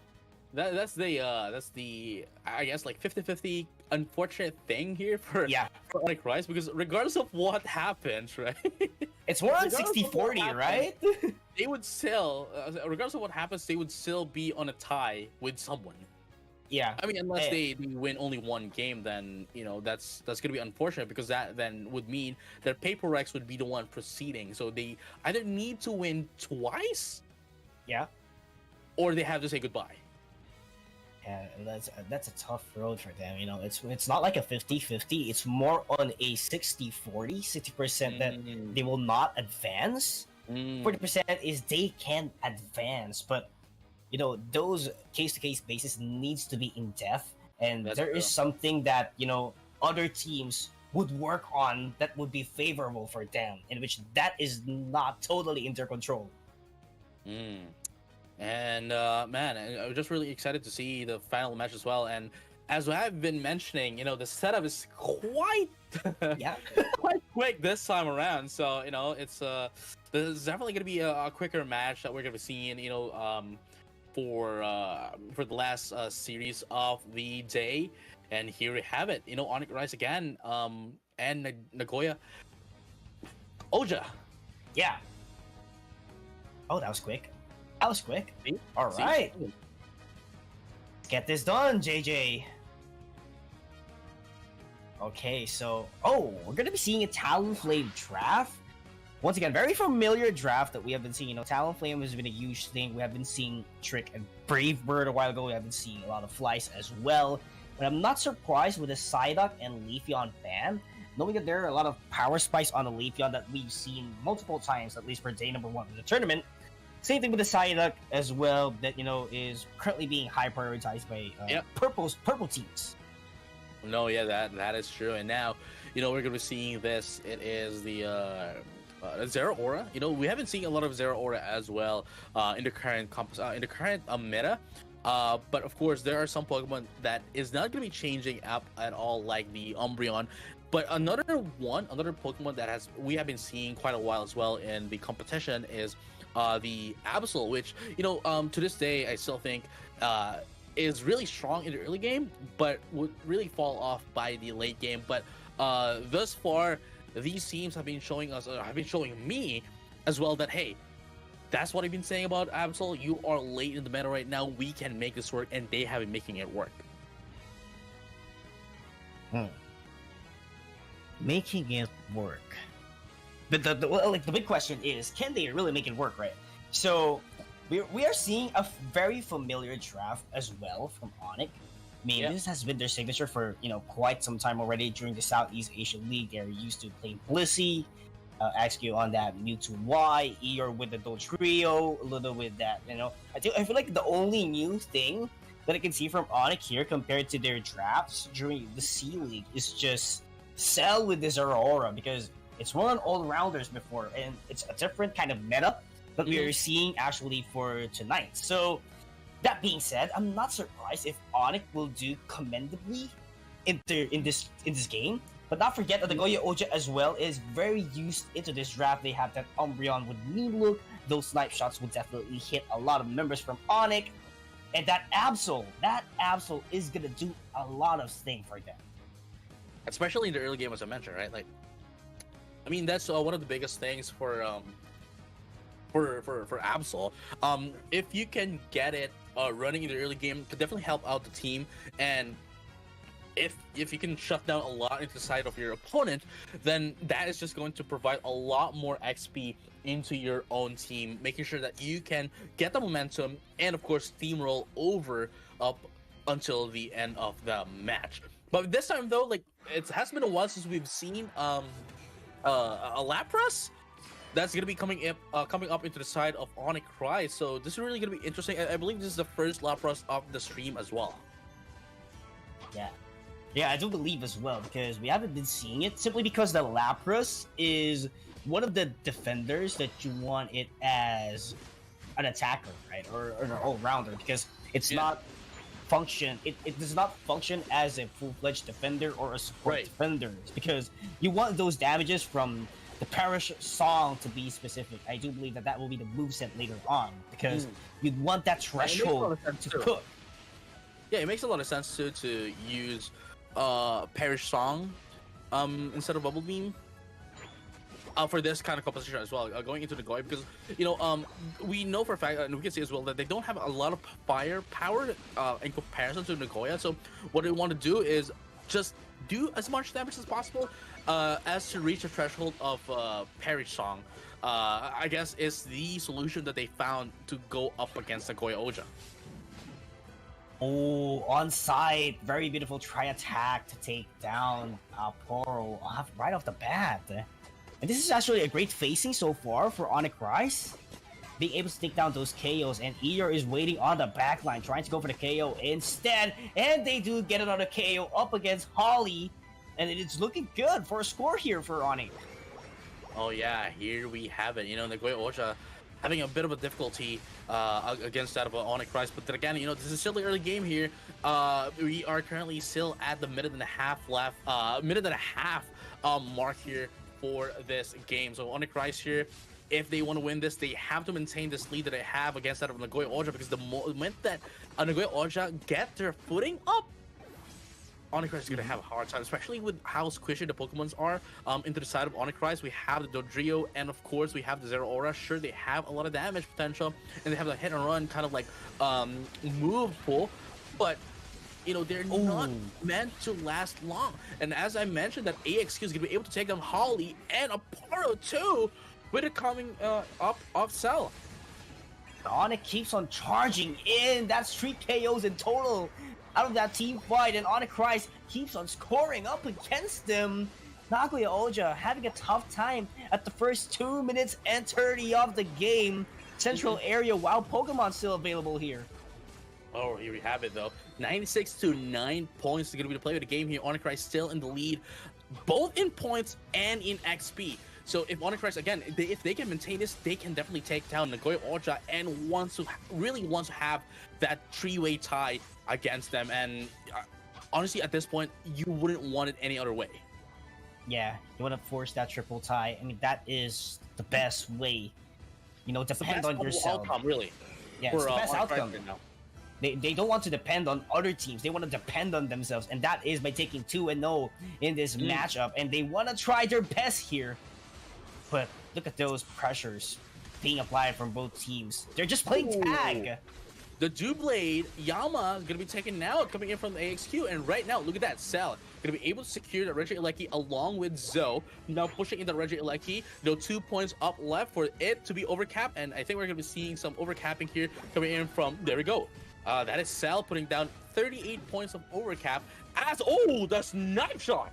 That's the I guess, like 50-50 unfortunate thing here for Onic, because regardless of what happens, right? It's more on 60-40, right? They would still, regardless of what happens, they would still be on a tie with someone. Yeah. I mean, unless they win only one game, then that's gonna be unfortunate, because that then would mean that PUACL would be the one proceeding. So they either need to win twice, or they have to say goodbye. Yeah, that's a tough road for them. It's not like a 50-50. It's more on a 60-40. 60% that they will not advance. 40% is they can advance. But those case-to-case basis needs to be in depth, and there is something that other teams would work on that would be favorable for them, in which that is not totally in their control. And man, I'm just really excited to see the final match as well. And as I've been mentioning, the setup is quite quite quick this time around. So it's this is definitely going to be a quicker match that we're going to be seeing. For the last series of the day. And here we have it. Onic again. And Nagoya Oja. Yeah. Oh, that was quick. All right. Let's get this done, JJ. Okay, so we're gonna be seeing a Talonflame draft. Once again, very familiar draft that we have been seeing. Talonflame has been a huge thing. We have been seeing Trick and Brave Bird a while ago. We have been seeing a lot of Flies as well. But I'm not surprised with the Psyduck and Leafeon ban, knowing that there are a lot of power spikes on the Leafeon that we've seen multiple times, at least for day number 1 of the tournament. Same thing with the Psyduck as well, that is currently being high prioritized by purple teams. No, yeah, that is true. And now, we're gonna be seeing this. It is the Zeraora. We haven't seen a lot of Zeraora as well in the current meta. But of course, there are some Pokemon that is not going to be changing up at all, like the Umbreon. But another Pokemon that we have been seeing quite a while as well in the competition is the Absol, which to this day I still think is really strong in the early game, but would really fall off by the late game. But thus far, these teams have been showing me as well that, hey, that's what I've been saying about Absol. You are late in the meta right now. We can make this work, and they have been making it work. Making it work. But the big question is, can they really make it work, right? So we are seeing a very familiar draft as well from Onic. I mean, this has been their signature for quite some time already. During the Southeast Asia League, they're used to playing Blissey, XQ on that Mewtwo Y, Eeyore with the Dodrio, a little with that. I feel like the only new thing that I can see from Onic here compared to their drafts during the C League is just Cell with this Aurora, because it's one on all-rounders before, and it's a different kind of meta that we are seeing actually for tonight. So that being said, I'm not surprised if Onic will do commendably in this game. But not forget that the Nagoya Oja as well is very used into this draft. They have that Umbreon with mean look. Those snipe shots will definitely hit a lot of members from Onic. And that Absol is gonna do a lot of sting for them. Especially in the early game, as I mentioned, right? Like, I mean, that's one of the biggest things for Absol. If you can get it running in the early game, could definitely help out the team. And if you can shut down a lot into the side of your opponent, then that is just going to provide a lot more XP into your own team, making sure that you can get the momentum and of course steamroll over up until the end of the match. But this time though, like, it has been a while since we've seen a Lapras that's gonna be coming up into the side of Onic Rise. So this is really gonna be interesting. I believe this is the first Lapras of the stream as well. Yeah, I do believe as well, because we haven't been seeing it simply because the Lapras is one of the defenders that you want it as an attacker, right? Or an all-rounder, because it's not function. It does not function as a full-fledged defender or a support defender, because you want those damages from the Parish Song to be specific. I do believe that will be the moveset later on, because you'd want that threshold to cook. Yeah, it makes a lot of sense to use Parish Song instead of Bubble Beam for this kind of composition as well, going into Nagoya, because we know for a fact, and we can see as well, that they don't have a lot of firepower in comparison to Nagoya. So what they want to do is just do as much damage as possible as to reach the threshold of Parish Song. I guess is the solution that they found to go up against Nagoya Oja. Oh, on site, very beautiful try attack to take down Poro right off the bat. And this is actually a great facing so far for Onic Rise, being able to take down those KOs, and Eeyore is waiting on the backline, trying to go for the KO instead, and they do get another KO up against Holly, and it's looking good for a score here for Onic. Oh yeah, here we have it. Nagoya Oja having a bit of a difficulty against that of Onic Rise, but then again, this is still the early game here. We are currently still at the minute and a half mark here for this game. So Onic Rise here, if they want to win this, they have to maintain this lead that they have against that of Nagoya Oja, because the moment that Nagoya Oja get their footing up, Onic Rise is going to have a hard time, especially with how squishy the Pokemons are into the side of Onic Rise. We have the Dodrio, and of course we have the Zero Aura. Sure, they have a lot of damage potential, and they have the hit and run kind of like move pool, but they're not meant to last long. And as I mentioned, that AXQ is going to be able to take down Holly and a Paro too, with it coming up off Cell. Onic keeps on charging in. That's 3 KOs in total out of that team fight, and Onic Rise keeps on scoring up against them. Nagoya Oja having a tough time at the first 2 minutes and 30 of the game. Central area, while Pokemon still available here. Oh, here we have it though. 96 to 9 points is going to be the play of the game here. Onic Rise still in the lead, both in points and in XP. So if Onic Rise, again, if they can maintain this, they can definitely take down Nagoya Oja and really wants to have that three-way tie against them. And honestly, at this point, you wouldn't want it any other way. Yeah, you want to force that triple tie. I mean, that is the best way. You know, depend on yourself. Outcome, really. Yeah, it's the best outcome. They don't want to depend on other teams. They want to depend on themselves, and that is by taking 2-0 in this matchup. And they want to try their best here. But look at those pressures being applied from both teams. They're just playing tag. The Doublade Yama is going to be taken out, coming in from the AXQ. And right now, look at that. Cell going to be able to secure the Reggie Ilecki along with Zoe. Now pushing in the Reggie Ilecki. 2 points up left for it to be overcapped. And I think we're going to be seeing some overcapping here coming in from, there we go. That is Cell putting down 38 points of overcap. The snipe shot.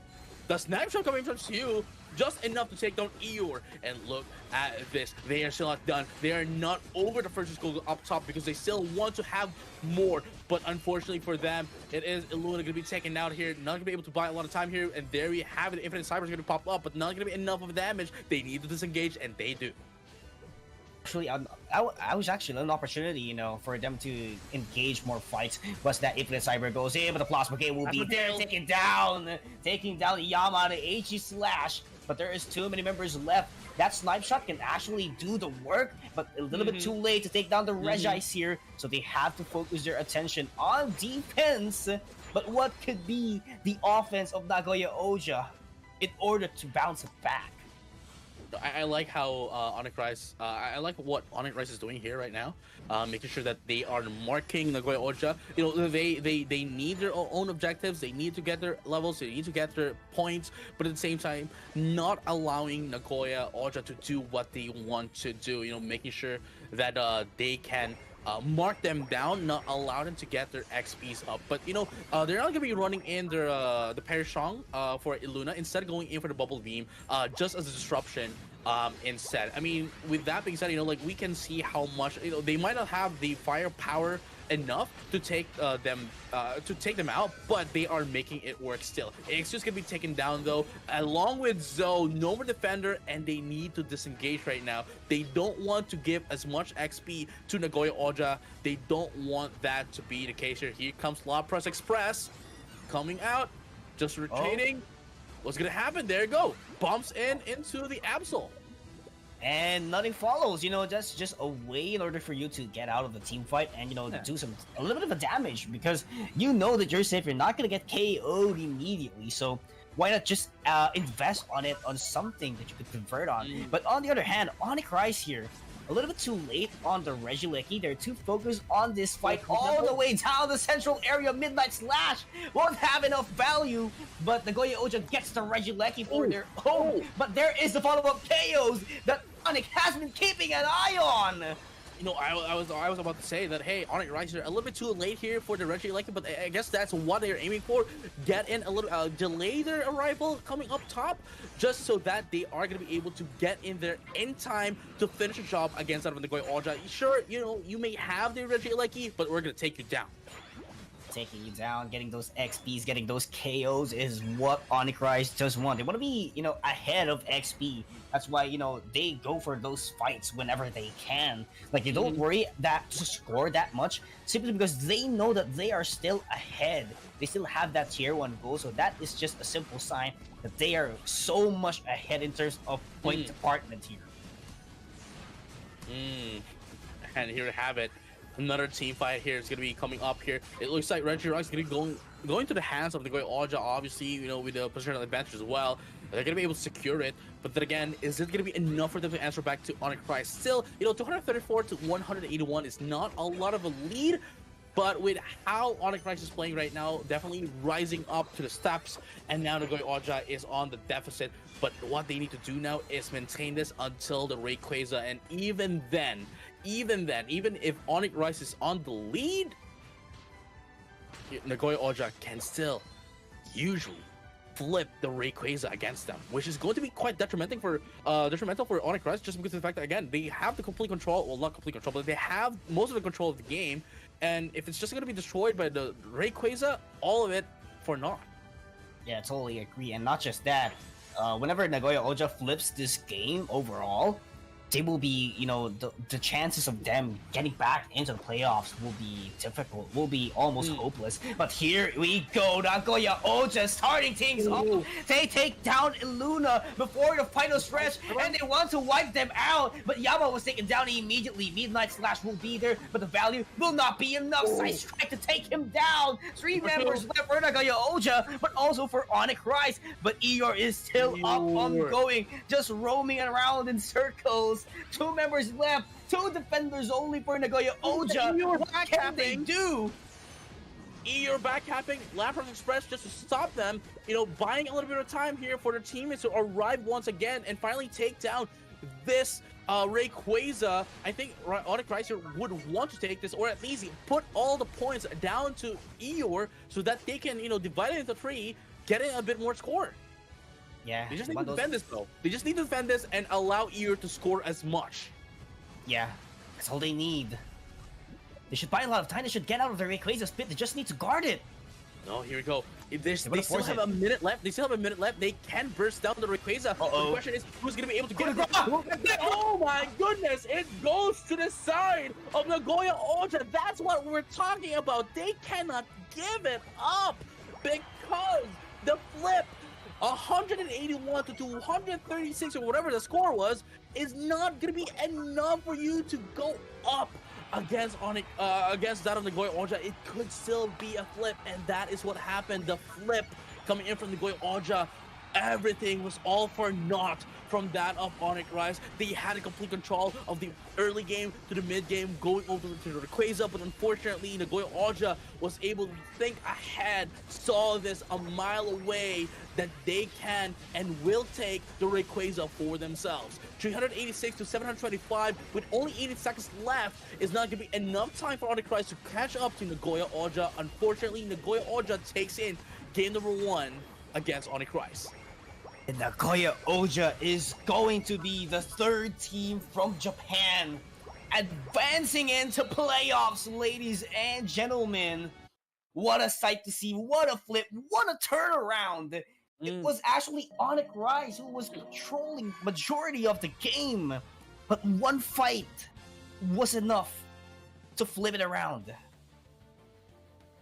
The snipe shot coming from Siu. Just enough to take down Eeyore. And look at this. They are still not done. They are not over the first school up top because they still want to have more. But unfortunately for them, it is Illuna going to be taken out here. Not going to be able to buy a lot of time here. And there we have it. Infinite Cyber is going to pop up, but not going to be enough of damage. They need to disengage, and they do. Actually, I was actually an opportunity, you know, for them to engage more fights. Once that Infinite Cyber goes in, but the Plasma Gate will be there, taking down Yama, the HE slash. But there is too many members left. That snipe shot can actually do the work, but a little bit too late to take down the Regis here. So they have to focus their attention on defense. But what could be the offense of Nagoya Oja in order to bounce it back? I like how Onic Rise, I like what Onic Rise is doing here right now, making sure that they are marking Nagoya Oja. You know, they need their own objectives. They need to get their levels. They need to get their points, but at the same time, not allowing Nagoya Oja to do what they want to do. You know, making sure that they can mark them down, not allow them to get their XPs up. But you know, they're not gonna be running in their the Perishong for Illuna, instead going in for the Bubble Beam just as a disruption instead. I mean, with that being said, you know, like, we can see how much, you know, they might not have the firepower enough to take them out, but they are making it work still. It's just gonna be taken down though, along with Zoe. No more defender, and they need to disengage right now. They don't want to give as much XP to Nagoya Oja. They don't want that to be the case here. Here comes La Press Express coming out, just retreating. What's gonna happen? There you go. Bumps into the Absol. And nothing follows. You know, that's just a way in order for you to get out of the team fight and, you know, do a little bit of a damage, because you know that you're safe. You're not gonna get KO'd immediately. So why not just invest on something that you could convert on? But on the other hand, Onic Rise here, a little bit too late on the Regieleki. They're too focused on this fight all the way down the central area. Midnight Slash won't have enough value, but Nagoya Oja gets the Regieleki for their own. But there is the follow-up KOs that Onic has been keeping an eye on. You know, I was about to say that, hey, Onic Rise are a little bit too late here for the Regieleki, but I guess that's what they're aiming for. Get in a little, delay their arrival coming up top, just so that they are going to be able to get in there in time to finish the job against that of Nagoya Oja. Sure, you know, you may have the Regieleki, but we're going to take you down. Taking you down, getting those XPs, getting those KOs is what Onic Rise does want. They want to be, you know, ahead of XP. That's why, you know, they go for those fights whenever they can. Like, they don't worry that to score that much, simply because they know that they are still ahead. They still have that tier 1 goal, so that is just a simple sign that they are so much ahead in terms of point department here. And here we have it. Another team fight here is going to be coming up here. It looks like Regieleki is going to be going to the hands of Nagoya Oja, obviously, you know, with the positional advantage as well. They're going to be able to secure it. But then again, is it going to be enough for them to answer back to Onic Rise? Still, you know, 234 to 181 is not a lot of a lead. But with how Onic Rise is playing right now, definitely rising up to the steps. And now Nagoya Oja is on the deficit. But what they need to do now is maintain this until the Rayquaza. And even then, even if Onic Rise is on the lead, Nagoya Oja can still usually flip the Rayquaza against them, which is going to be quite detrimental for Onic Rise, just because of the fact that, again, they have the complete control, well, not complete control, but they have most of the control of the game. And if it's just going to be destroyed by the Rayquaza, all of it for naught. Yeah, totally agree. And not just that, whenever Nagoya Oja flips this game overall, they will be, the chances of them getting back into the playoffs will be difficult, will be almost hopeless. But here we go, Nagoya Oja starting things off. They take down Luna before the final stretch, and they want to wipe them out. But Yama was taken down immediately. Midnight Slash will be there, but the value will not be enough. Side strike to take him down. 3 members left for Nagoya Oja, but also for Onic Rise. But Eeyore is still up ongoing, just roaming around in circles. 2 members left, 2 defenders only for Nagoya Oja. What can they do? Eeyore backcapping, Lapras Express just to stop them, buying a little bit of time here for their teammates to arrive once again and finally take down this Rayquaza. I think Onic Rise would want to take this, or at least put all the points down to Eeyore so that they can, divide it into 3, getting a bit more score. Yeah. They just need to defend this, though. They just need to defend this and allow Eeyore to score as much. Yeah, that's all they need. They should buy a lot of time. They should get out of their Rayquaza spit. They just need to guard it. Oh, here we go. They still have a minute left. They still have a minute left. They can burst down the Rayquaza. The question is, who's going to be able to get it? Oh my goodness! It goes to the side of Nagoya Oja. That's what we're talking about. They cannot give it up because the flip 181 to 236 or whatever the score was is not going to be enough for you to go up against against that of Nagoya Oja. It could still be a flip, and that is what happened. The flip coming in from Nagoya Oja, everything was all for naught from that of Onic Rise. They had a complete control of the early game to the mid game, going over to the Rayquaza, but unfortunately Nagoya Oja was able to think ahead, saw this a mile away, that they can and will take the Rayquaza for themselves. 386 to 725 with only 80 seconds left is not going to be enough time for Onic Rise to catch up to Nagoya Oja. Unfortunately, Nagoya Oja takes in game number 1 against Onic Rise. And Nagoya Oja is going to be the 3rd team from Japan advancing into playoffs, ladies and gentlemen. What a sight to see, what a flip, what a turnaround. It was actually Onic Rise who was controlling majority of the game, but one fight was enough to flip it around.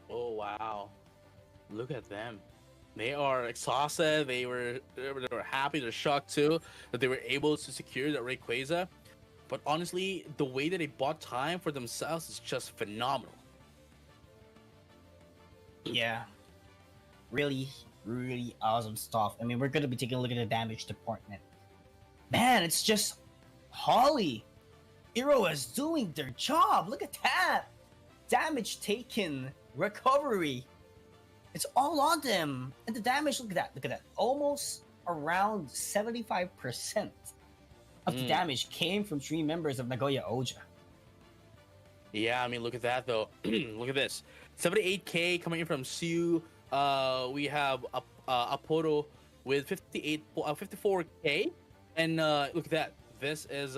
Oh wow, look at them. They are exhausted. They were happy. They're shocked too that they were able to secure that Rayquaza. But honestly, the way that they bought time for themselves is just phenomenal. Yeah, really awesome stuff. I mean, we're going to be taking a look at the damage department. Man, it's just Holly. Hero is doing their job. Look at that. Damage taken, recovery. It's all on them. And the damage, look at that. Almost around 75% of the damage came from 3 members of Nagoya Oja. Yeah, I mean, look at that, though. Look at this. 78k coming in from Siu. We have Aporo with 54k. And look at that. This is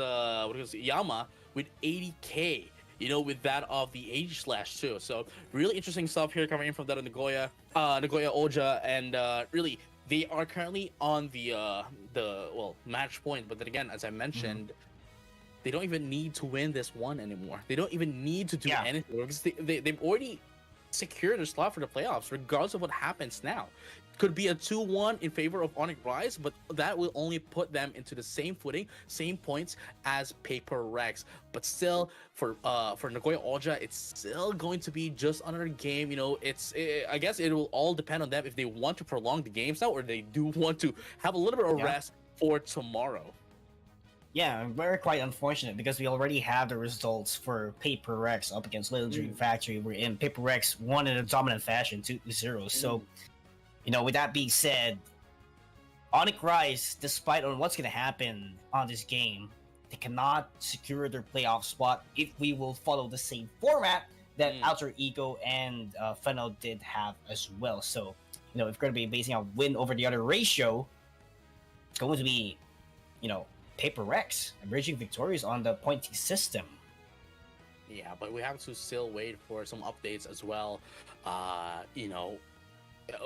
Yama with 80k. With that of the Age Slash too. So really interesting stuff here coming in from that of Nagoya Oja, and really they are currently on the match point. But then again, as I mentioned, they don't even need to win this one anymore. They don't even need to do anything because they've already secured their slot for the playoffs, regardless of what happens now. Could be a 2-1 in favor of Onic Rise, but that will only put them into the same footing, same points as Paper Rex. But still, for Nagoya Oja, it's still going to be just another game. I guess it will all depend on them if they want to prolong the games now, or they do want to have a little bit of rest for tomorrow. Yeah, we're quite unfortunate because we already have the results for Paper Rex up against Little Dream Factory. We're in Paper Rex won in a dominant fashion, 2-0. So, with that being said, Onic Rise, despite on what's going to happen on this game, they cannot secure their playoff spot if we will follow the same format that Alter Ego and Fennel did have as well. So, if we're going to be basing on win over the other ratio, it's going to be, Paper Rex emerging victorious on the pointing system. Yeah, but we have to still wait for some updates as well.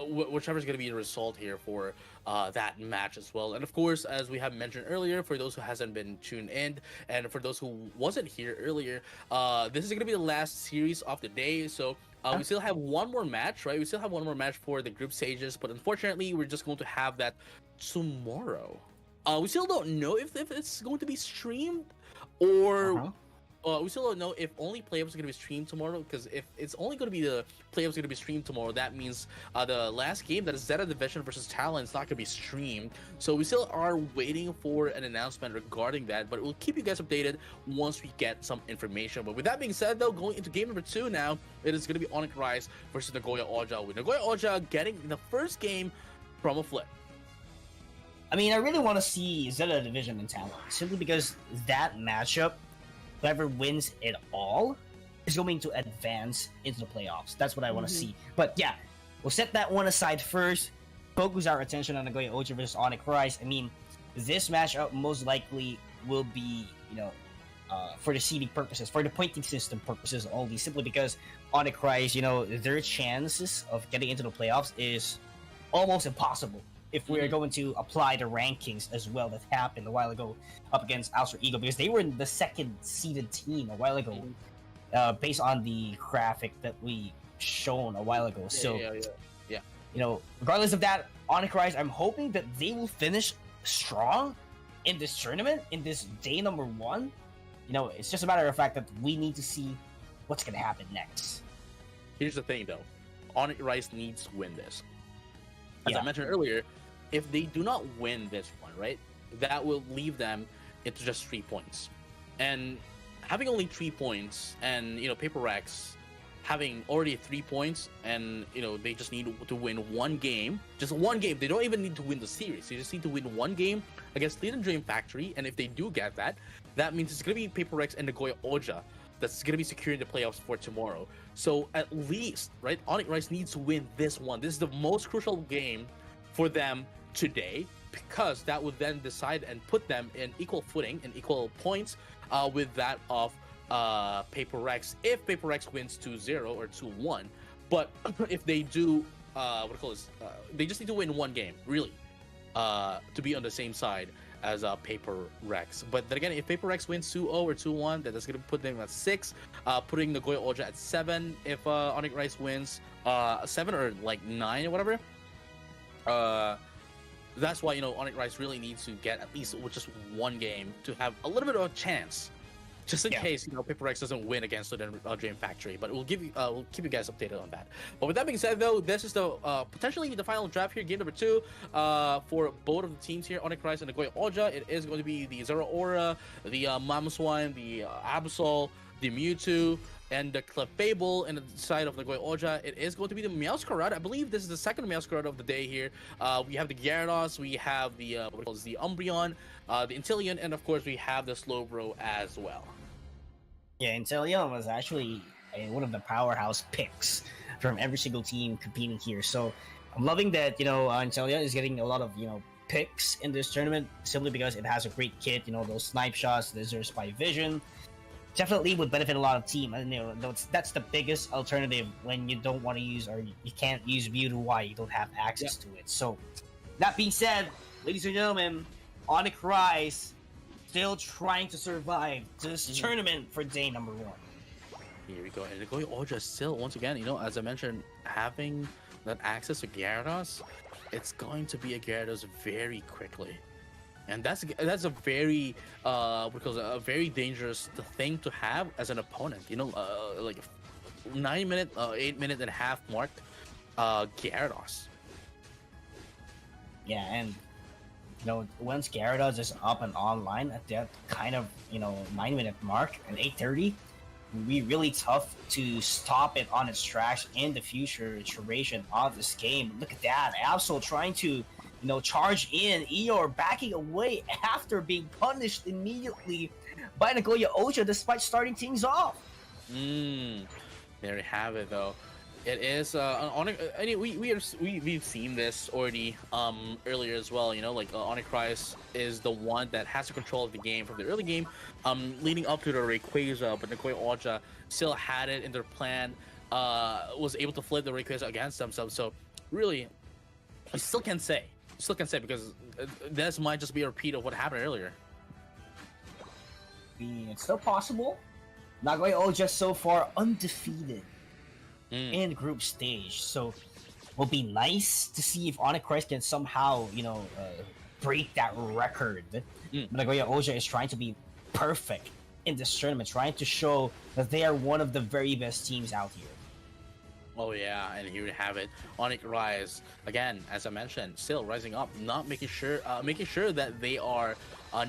whichever is going to be the result here for that match as well. And of course, as we have mentioned earlier, for those who hasn't been tuned in, and for those who wasn't here earlier, this is going to be the last series of the day. So we still have one more match, right? We still have one more match for the group stages, but unfortunately, we're just going to have that tomorrow. We still don't know if it's going to be streamed, or we still don't know if only playoffs are going to be streamed tomorrow, because if it's only going to be the playoffs going to be streamed tomorrow, that means the last game, that is ZETA Division versus Talon, is not going to be streamed. So we still are waiting for an announcement regarding that, but we'll keep you guys updated once we get some information. But with that being said, though, going into game number 2 now, it is going to be Onic Rise versus Nagoya Oja, with Nagoya Oja getting the first game from a flip. I mean, I really want to see ZETA Division and Talon, simply because that matchup, whoever wins it all is going to advance into the playoffs. That's what I want to see. But yeah, we'll set that one aside first. Focus our attention on Nagoya Oja versus Onic Rise. I mean, this matchup most likely will be, for the seeding purposes, for the pointing system purposes only, simply because Onic Rise, their chances of getting into the playoffs is almost impossible if we're going to apply the rankings as well that happened a while ago up against Alster Ego, because they were the second seeded team a while ago, based on the graphic that we shown a while ago. Regardless of that, Onic Rise, I'm hoping that they will finish strong in this tournament, in this day number 1. It's just a matter of fact that we need to see what's going to happen next. Here's the thing, though. Onic Rise needs to win this. As I mentioned earlier, if they do not win this one, right, that will leave them into just 3 points. And having only 3 points, and Paper Rex having already 3 points, and they just need to win one game, just one game. They don't even need to win the series. They just need to win one game against Liten Dream Factory. And if they do get that, that means it's gonna be Paper Rex and Nagoya Oja that's gonna be securing the playoffs for tomorrow. So at least, right, Onic Rise needs to win this one. This is the most crucial game for them today, because that would then decide and put them in equal footing and equal points with that of Paper Rex, if Paper Rex wins 2-0 or 2-1. But if they do they just need to win one game, really, to be on the same side as Paper Rex. But then again, if Paper Rex wins 2-0 or 2-1, that's going to put them at 6, putting Nagoya Oja at 7. If Onic Rise wins 7 or 9 or whatever, that's why Onic Rise really needs to get at least just one game to have a little bit of a chance, just in case Paper Rex doesn't win against the Dream Factory. But we'll keep you guys updated on that. But with that being said, though, this is the potentially the final draft here, game number 2 for both of the teams here, Onic Rise and Nagoya Oja. It is going to be the Zero Aura, the Mamoswine, the Absol, the Mewtwo, and the Clefable. And the side of Nagoya Oja, it is going to be the Meowscarada. I believe this is the second Meowscarada of the day here. We have the Gyarados, we have the the Umbreon, the Inteleon, and of course we have the Slowbro as well. Yeah, Inteleon was actually one of the powerhouse picks from every single team competing here. So I'm loving that Inteleon is getting a lot of picks in this tournament, simply because it has a great kit. Those snipe shots, the Zero Spy Vision. Definitely would benefit a lot of team, and that's the biggest alternative when you don't want to use, or you can't use Mewtwo Y, you don't have access to it. So that being said, ladies and gentlemen, Onic Rise still trying to survive this tournament for day number 1. Here we go, and Nagoya Oja still, once again, as I mentioned, having that access to Gyarados, it's going to be a Gyarados very quickly. And that's a very a very dangerous thing to have as an opponent. Like 9 minute, 8 minute and a half marked Gyarados. Yeah, and once Gyarados is up and online at that kind of 9 minute mark and 8:30, it will be really tough to stop it on its tracks in the future duration of this game. Look at that, Absol trying to charge in, Eeyore backing away after being punished immediately by Nagoya Oja despite starting things off. There you have it, though. It is we've seen this already earlier as well. Onic Rise is the one that has the control of the game from the early game, leading up to the Rayquaza, but Nagoya Oja still had it in their plan, was able to flip the Rayquaza against themselves. So really, I still can't say. Still can't say because this might just be a repeat of what happened earlier. It's still possible. Nagoya Oja so far undefeated in the group stage, so will be nice to see if Onic Christ can somehow, break that record. Nagoya Oja is trying to be perfect in this tournament, trying to show that they are one of the very best teams out here. Oh yeah, and here we have it. Onic Rise again, as I mentioned, still rising up, not making sure that they are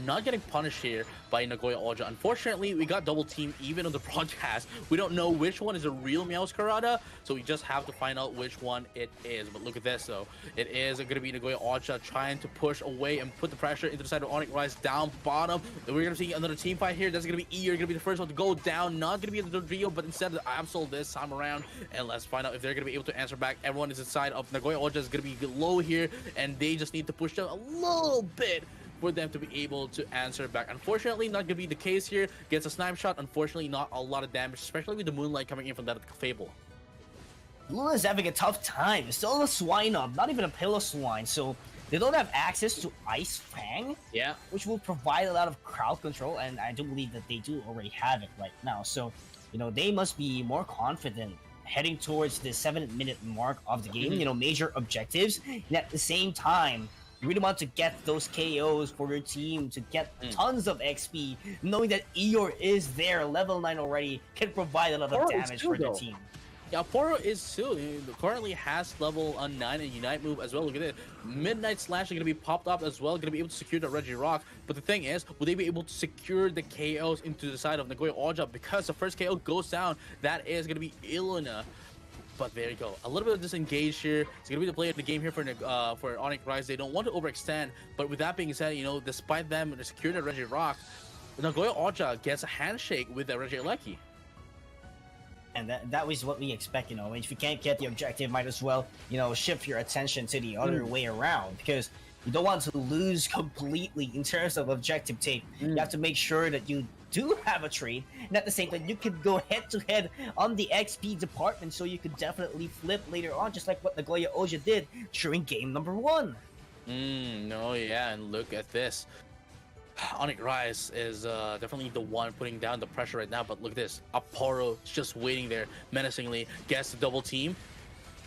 not getting punished here by Nagoya Oja. Unfortunately, we got double team even on the broadcast. We don't know which one is a real Meowscarada, so we just have to find out which one it is. But look at this though, it is going to be Nagoya Oja trying to push away and put the pressure into the side of Onic Rise down bottom. We're going to see another team fight here. That's going to be Ear, going to be the first one to go down. Not going to be the Rio, but instead the Absol this time around. And let's find out if they're going to be able to answer back. Everyone is inside of Nagoya Oja is going to be low here, and they just need to push down a little bit for them to be able to answer back. Unfortunately, not gonna be the case here. Gets a snipe shot. Unfortunately, not a lot of damage, especially with the moonlight coming in from that Fable. Luna is having a tough time. Still a swine up, not even a pillow swine, so they don't have access to Ice Fang. Yeah, which will provide a lot of crowd control, and I do believe that they do already have it right now. So, they must be more confident heading towards the 7-minute mark of the game. Major objectives, and at the same time, you really want to get those KOs for your team to get tons of XP, knowing that Eeyore is there, level 9 already, can provide a lot of damage for the team. Yeah, Poro is too. He currently has level 9 and Unite move as well. Look at it. Midnight Slash is going to be popped up as well. Going to be able to secure the Regirock. But the thing is, will they be able to secure the KOs into the side of Nagoya Oja? Because the first KO goes down, that is going to be Ilona. But there you go. A little bit of disengage here. It's going to be the play of the game here for Onic Rise. They don't want to overextend. But with that being said, despite them securing the Regirock, Nagoya Oja gets a handshake with the Regieleki. And that was what we expect, If you can't get the objective, might as well, shift your attention to the other way around, because you don't want to lose completely in terms of objective tape. You have to make sure that you do have a trade, and at the same time, you can go head-to-head on the XP department, so you could definitely flip later on, just like what Nagoya Oja did during game number 1. No, yeah, and look at this. Onic Rise is definitely the one putting down the pressure right now, but look at this. Aporo just waiting there menacingly, gets the double team.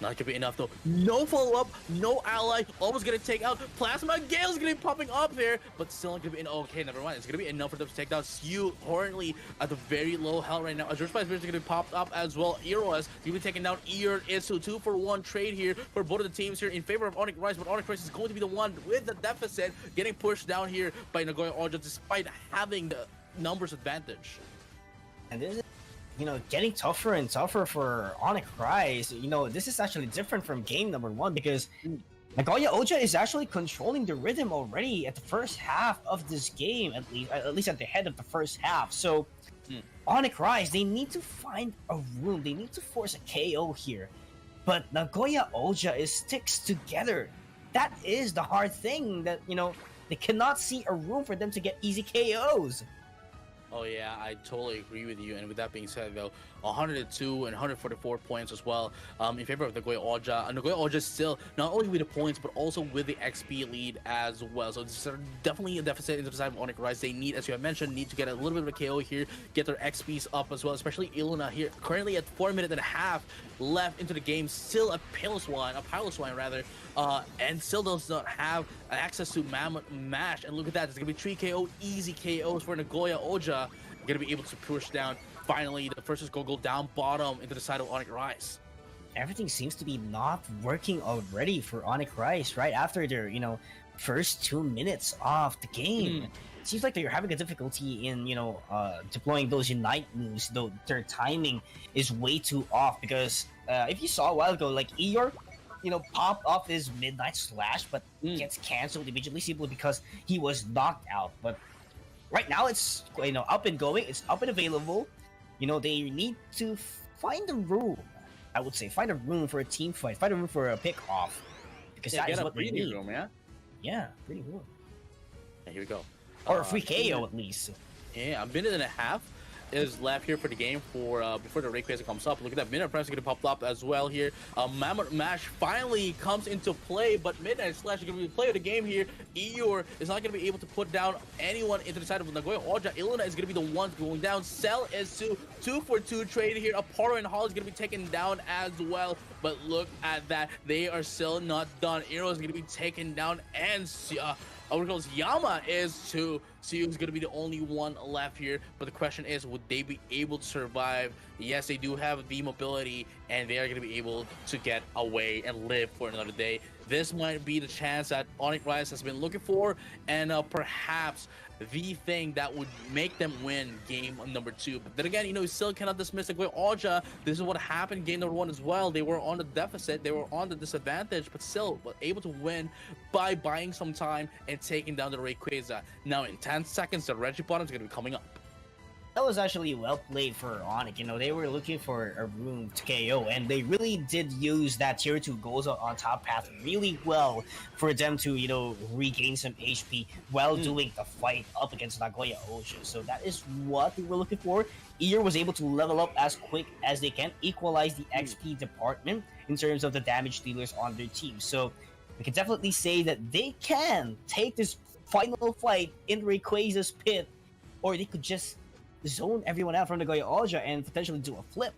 Not gonna be enough though. No follow-up, no ally, almost gonna take out. Plasma Gale's gonna be popping up there, but still not gonna be okay, never mind. It's gonna be enough for them to take down Sue, currently at the very low health right now. Azure Spice is gonna be popped up as well. Eros gonna be taking down Ear. It's a 2-for-1 trade here for both of the teams here in favor of Onic Rise, but Onic Rise is going to be the one with the deficit, getting pushed down here by Nagoya Oja despite having the numbers advantage. And this is getting tougher and tougher for Onic Rise. This is actually different from game number 1, because Nagoya Oja is actually controlling the rhythm already at the first half of this game, at least at the head of the first half. So Onic Rise, they need to find a room. They need to force a KO here. But Nagoya Oja sticks together. That is the hard thing, that, they cannot see a room for them to get easy KOs. Oh yeah, I totally agree with you. And with that being said, though, 102 and 144 points as well in favor of Nagoya Oja. Nagoya Oja still not only with the points, but also with the XP lead as well. So this is definitely a deficit into the side of Onic Rise. They need, as you have mentioned, need to get a little bit of a KO here, get their XPs up as well, especially Ilona here, currently at 4 minutes and a half left into the game, still a Piloswine rather, and still does not have access to Mammoth Mash. And look at that, it's gonna be 3 KO, easy KOs for Nagoya Oja. Gonna be able to push down. Finally, the first is gonna go down bottom into the side of Onic Rise. Everything seems to be not working already for Onic Rise right after their, first 2 minutes of the game. It seems like they're having a difficulty in, deploying those Unite moves, though their timing is way too off, because if you saw a while ago, like Eeyore, popped off his Midnight Slash, but gets cancelled immediately simply because he was knocked out. But right now it's up and going, it's up and available. They need to find a room. I would say find a room for a team fight, find a room for a pick off, because that is what they need. Room, yeah? Yeah, pretty room. Yeah, here we go. Or a free KO at least. Yeah, a minute and a half. is left here for the game for before the Rayquaza comes up. Look at that, Midnight Press is going to pop up as well here. Mammoth Mash finally comes into play, but Midnight Slash is going to be the player of the game here. Eeyore is not going to be able to put down anyone into the side of Nagoya Oja. Iluna is going to be the one going down. Cell is 2-for-2 trade here. Aparo and Hall is going to be taken down as well. But look at that, they are still not done. Eero is going to be taken down, and Yama is 2. Suyu is going to be the only one left here. But the question is, would they be able to survive? Yes, they do have the mobility, and they are going to be able to get away and live for another day. This might be the chance that Onic Rise has been looking for, and perhaps the thing that would make them win game number 2. But then again, you still cannot dismiss Nagoya Oja. This is what happened game number 1 as well. They were on the deficit, they were on the disadvantage, but still able to win by buying some time and taking down the Rayquaza. Now in 10 seconds, the Regibottom is going to be coming up. That was actually well played for Onic. They were looking for a room to KO, and they really did use that tier 2 goals on top path really well for them to, regain some HP while doing the fight up against Nagoya Oja. So that is what we were looking for. Eeyore was able to level up as quick as they can, equalize the XP department in terms of the damage dealers on their team. So we can definitely say that they can take this final fight in Rayquaza's pit, or they could just zone everyone out from Nagoya Oja and potentially do a flip.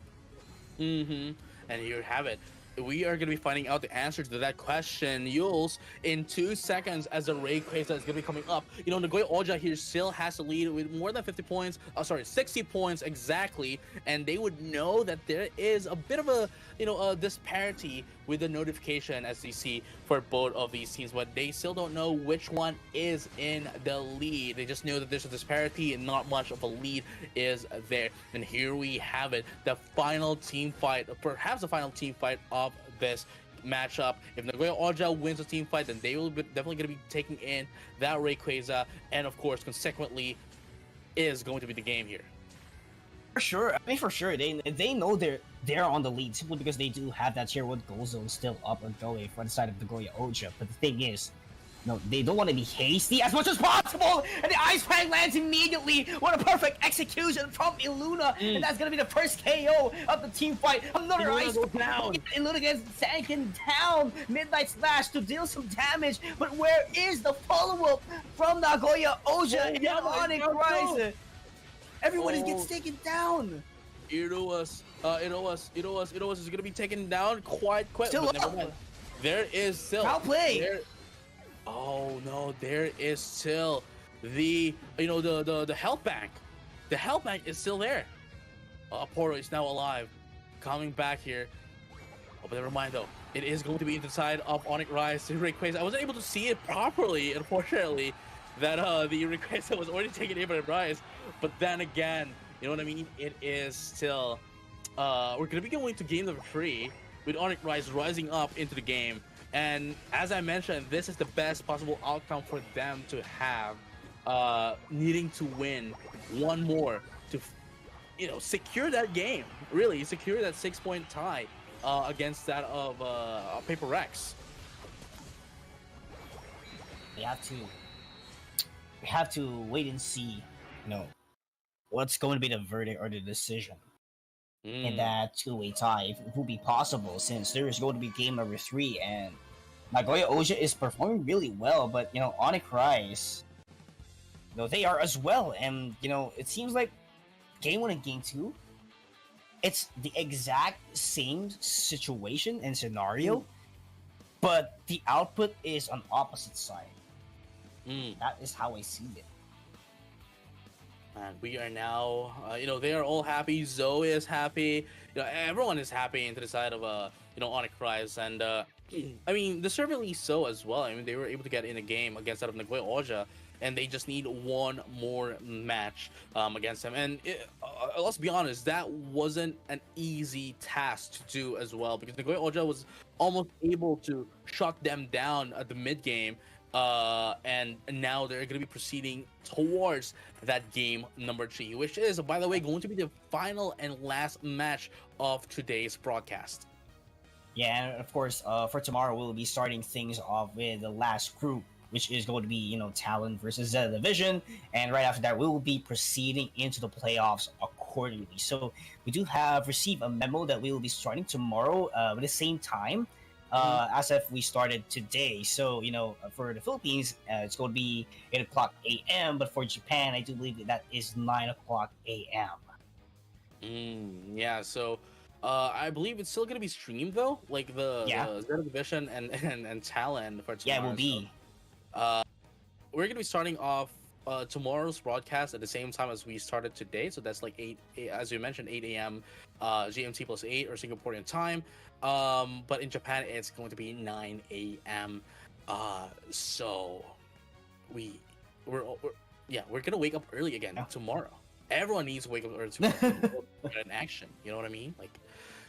And here you have it. We are going to be finding out the answer to that question, Yules, in 2 seconds as the Rayquaza is going to be coming up. Nagoya Oja here still has to lead with more than 50 points. 60 points exactly. And they would know that there is a bit of a disparity with the notification as you see for both of these teams, but they still don't know which one is in the lead. They just know that there's a disparity and not much of a lead is there. And here we have it, the final team fight, perhaps the final team fight of this matchup. If Nagoya Oja wins the team fight, then they will be definitely going to be taking in that Rayquaza, and of course consequently is going to be the game here. For sure. For sure. They know they're on the lead simply because they do have that tier 1 goal zone still up and going for the side of Nagoya Oja. But the thing is, they don't want to be hasty as much as possible, and the Ice Fang lands immediately. What a perfect execution from Iluna, and that's gonna be the first KO of the team fight. Another Iluna Ice goes down. Iluna gets taken down. Midnight Slash to deal some damage, but where is the follow-up from Nagoya Oja and Onic Rise? Everyone gets taken down. Iroas is gonna be taken down quite quick. Still up. There is still Foul play. Oh no, there is still the the health bank. The health bank is still there. Poro is now alive, coming back here. Oh, but never mind though. It is going to be inside of Onic Rise to Rayquaza. I wasn't able to see it properly, unfortunately, that the Rayquaza was already taken in by Rise. But then again, you know what I mean? It is still we're gonna be going to game number 3 with Onic Rise rising up into the game. And as I mentioned, this is the best possible outcome for them to have, needing to win one more to, secure that game. Really, secure that 6-point tie against that of Paper Rex. We have to wait and see, what's going to be the verdict or the decision in that 2-way tie. It will be possible since there is going to be game number 3, and Nagoya Oja is performing really well, but Onic Rise, they are as well, and it seems like game 1 and game 2, it's the exact same situation and scenario, but the output is on opposite side. That is how I see it. And we are now, they are all happy. Zoe is happy. Everyone is happy into the side of, Onic Rise. And, I mean, deservedly so as well. I mean, they were able to get in a game against that of Nagoya Oja, and they just need one more match against them. And let's be honest, that wasn't an easy task to do as well, because Nagoya Oja was almost able to shut them down at the mid game. And now they're going to be proceeding towards that game number 3, which is, by the way, going to be the final and last match of today's broadcast. Yeah, and of course, for tomorrow, we'll be starting things off with the last group, which is going to be, Talon versus ZETA Division. And right after that, we will be proceeding into the playoffs accordingly. So we do have received a memo that we will be starting tomorrow at the same time as if we started today. So for the Philippines, it's going to be 8 o'clock a.m. But for Japan, I do believe that is 9 o'clock a.m. Yeah. So. I believe it's still gonna be streamed though, like the ZETA Division and Talon for tomorrow. Yeah, it will be. So, we're gonna be starting off tomorrow's broadcast at the same time as we started today. So that's like 8 as you mentioned, 8 a.m. GMT plus 8 or Singaporean time. But in Japan, it's going to be 9 a.m. So we're gonna wake up early again tomorrow. Everyone needs to wake up early to get an action. You know what I mean? Like,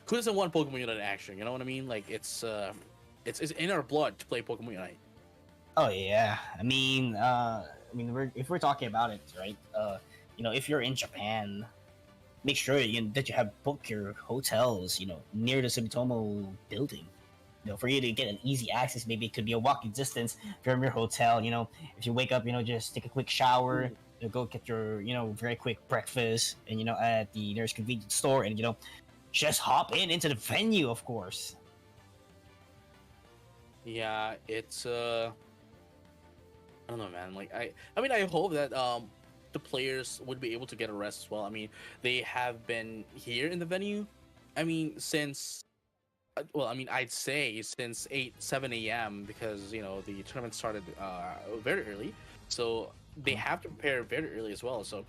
who doesn't want Pokemon Unite action? You know what I mean? Like, it's in our blood to play Pokemon Unite. Oh yeah, if we're talking about it, right? If you're in Japan, make sure that you have booked your hotels, near the Sumitomo Building. For you to get an easy access, maybe it could be a walking distance from your hotel. If you wake up, just take a quick shower. Go get your very quick breakfast and at the nearest convenience store and just hop into the venue, of course. Yeah, it's I don't know, man. Like I hope that the players would be able to get a rest as well. I mean, they have been here in the venue, since I'd say since 7 a.m. because the tournament started very early, so they have to prepare very early as well. So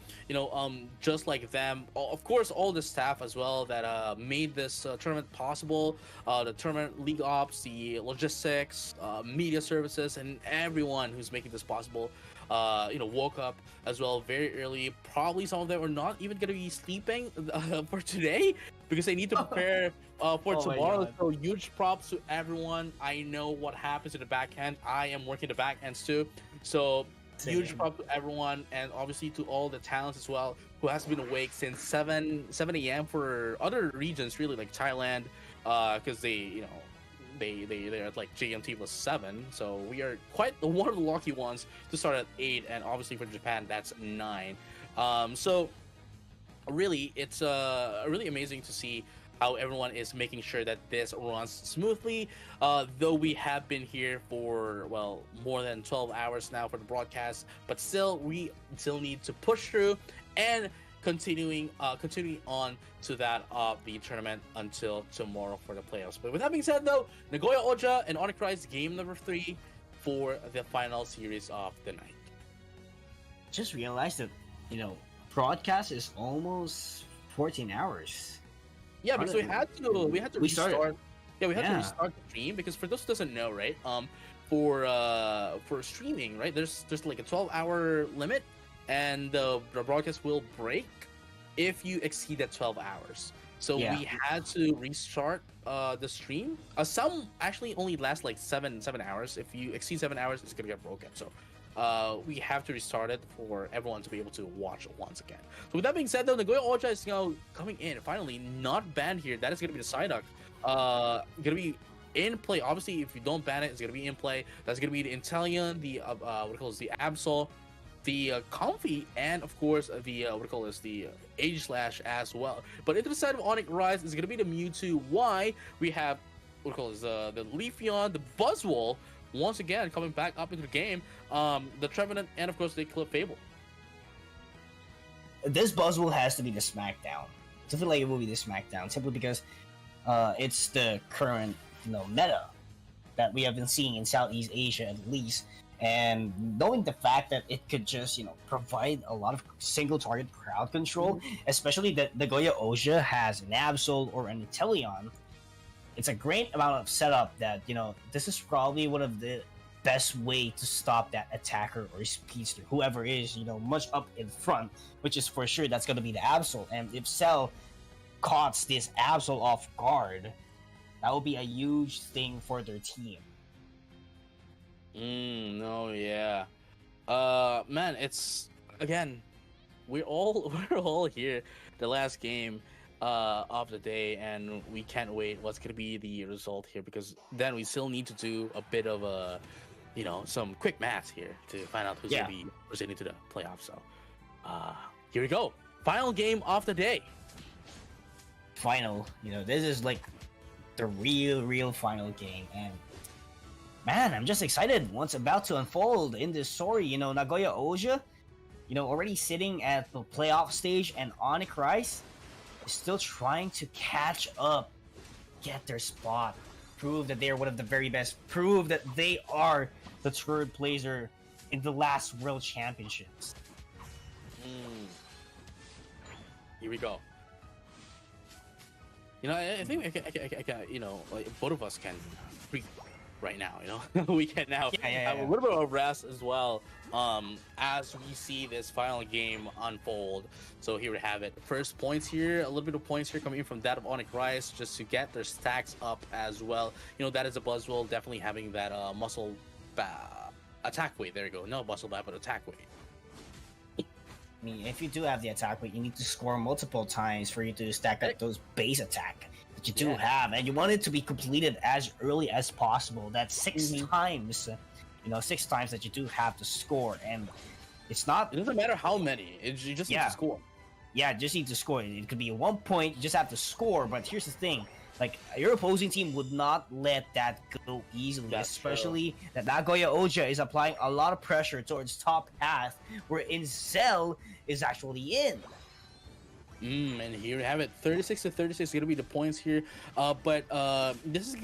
just like them, of course, all the staff as well that made this tournament possible, the tournament league ops, the logistics, media services, and everyone who's making this possible woke up as well very early. Probably some of them are not even going to be sleeping for today because they need to prepare for tomorrow. So huge props to everyone. I know what happens in the backhand. I am working the backhands too, so huge props to everyone, and obviously to all the talents as well who has been awake since 7 a.m. for other regions, really, like Thailand, because they're at like GMT plus 7, so we are quite one of the lucky ones to start at 8, and obviously for Japan that's 9. So really, it's really amazing to see how everyone is making sure that this runs smoothly. Though we have been here for more than 12 hours now for the broadcast, but still we still need to push through and continuing on to that of the tournament until tomorrow for the playoffs. But with that being said, though, Nagoya Oja and Onic Rise game number 3 for the final series of the night. Just realized that broadcast is almost 14 hours. Yeah, because we had to restart. Yeah, we had to restart the stream because for those who doesn't know, right? For streaming, right? There's like a 12-hour limit, and the broadcast will break if you exceed that 12 hours. So we had to restart the stream. Some actually only last like 7 hours. If you exceed 7 hours, it's gonna get broken. So we have to restart it for everyone to be able to watch it once again. So with that being said, though, Nagoya Oja is coming in finally, not banned here. That is gonna be the Psyduck. Gonna be in play. Obviously, if you don't ban it, it's gonna be in play. That's gonna be the Inteleon, the the Absol, the Comfy, and of course the the Aegislash as well. But into the side of Onic Rise is gonna be the Mewtwo. Why we have the Leafeon, the Buzzwole. Once again, coming back up into the game, the Revenant, and of course the Clefable. This Buzzwole has to be the SmackDown. I feel like it will be the SmackDown simply because it's the current meta that we have been seeing in Southeast Asia at least, and knowing the fact that it could just provide a lot of single target crowd control, especially that Nagoya Oja has an Absol or an Inteleon. It's a great amount of setup that, this is probably one of the best way to stop that attacker or speedster, whoever is, much up in front, which is for sure that's going to be the Absol. And if Cell caught this Absol off guard, that would be a huge thing for their team. Man, it's, again, we're all here the last game of the day, and we can't wait what's gonna be the result here, because then we still need to do a bit of a some quick math here to find out who's gonna be proceeding to the playoffs. So here we go. final game of the day. Final, this is like the real final game, and man, I'm just excited what's about to unfold in this story. Nagoya Oja, already sitting at the playoff stage, and Onic Rice is still trying to catch up, get their spot, prove that they're one of the very best, prove that they are the third placer in the last World Championships. Here we go. I think I can, like both of us can breathe right now. We can now have a little bit of rest as well. As we see this final game unfold. So here we have it. First points here, a little bit of points here coming in from that of Onic Rice, just to get their stacks up as well. That is a Buzzwell, definitely having that muscle attack weight. There you go. No muscle bat, but attack weight. I mean, if you do have the attack weight, you need to score multiple times for you to stack up those base attack that you do have, and you want it to be completed as early as possible. That's 6 times, 6 times that you do have to score, and it's not. It doesn't matter how many. You just need to score. Yeah, just need to score. It could be 1 point. You just have to score. But here's the thing. Like, your opposing team would not let that go easily, especially that Nagoya Oja is applying a lot of pressure towards top path, where Incel is actually in. And here we have it. 36 to 36 is gonna be the points here. But this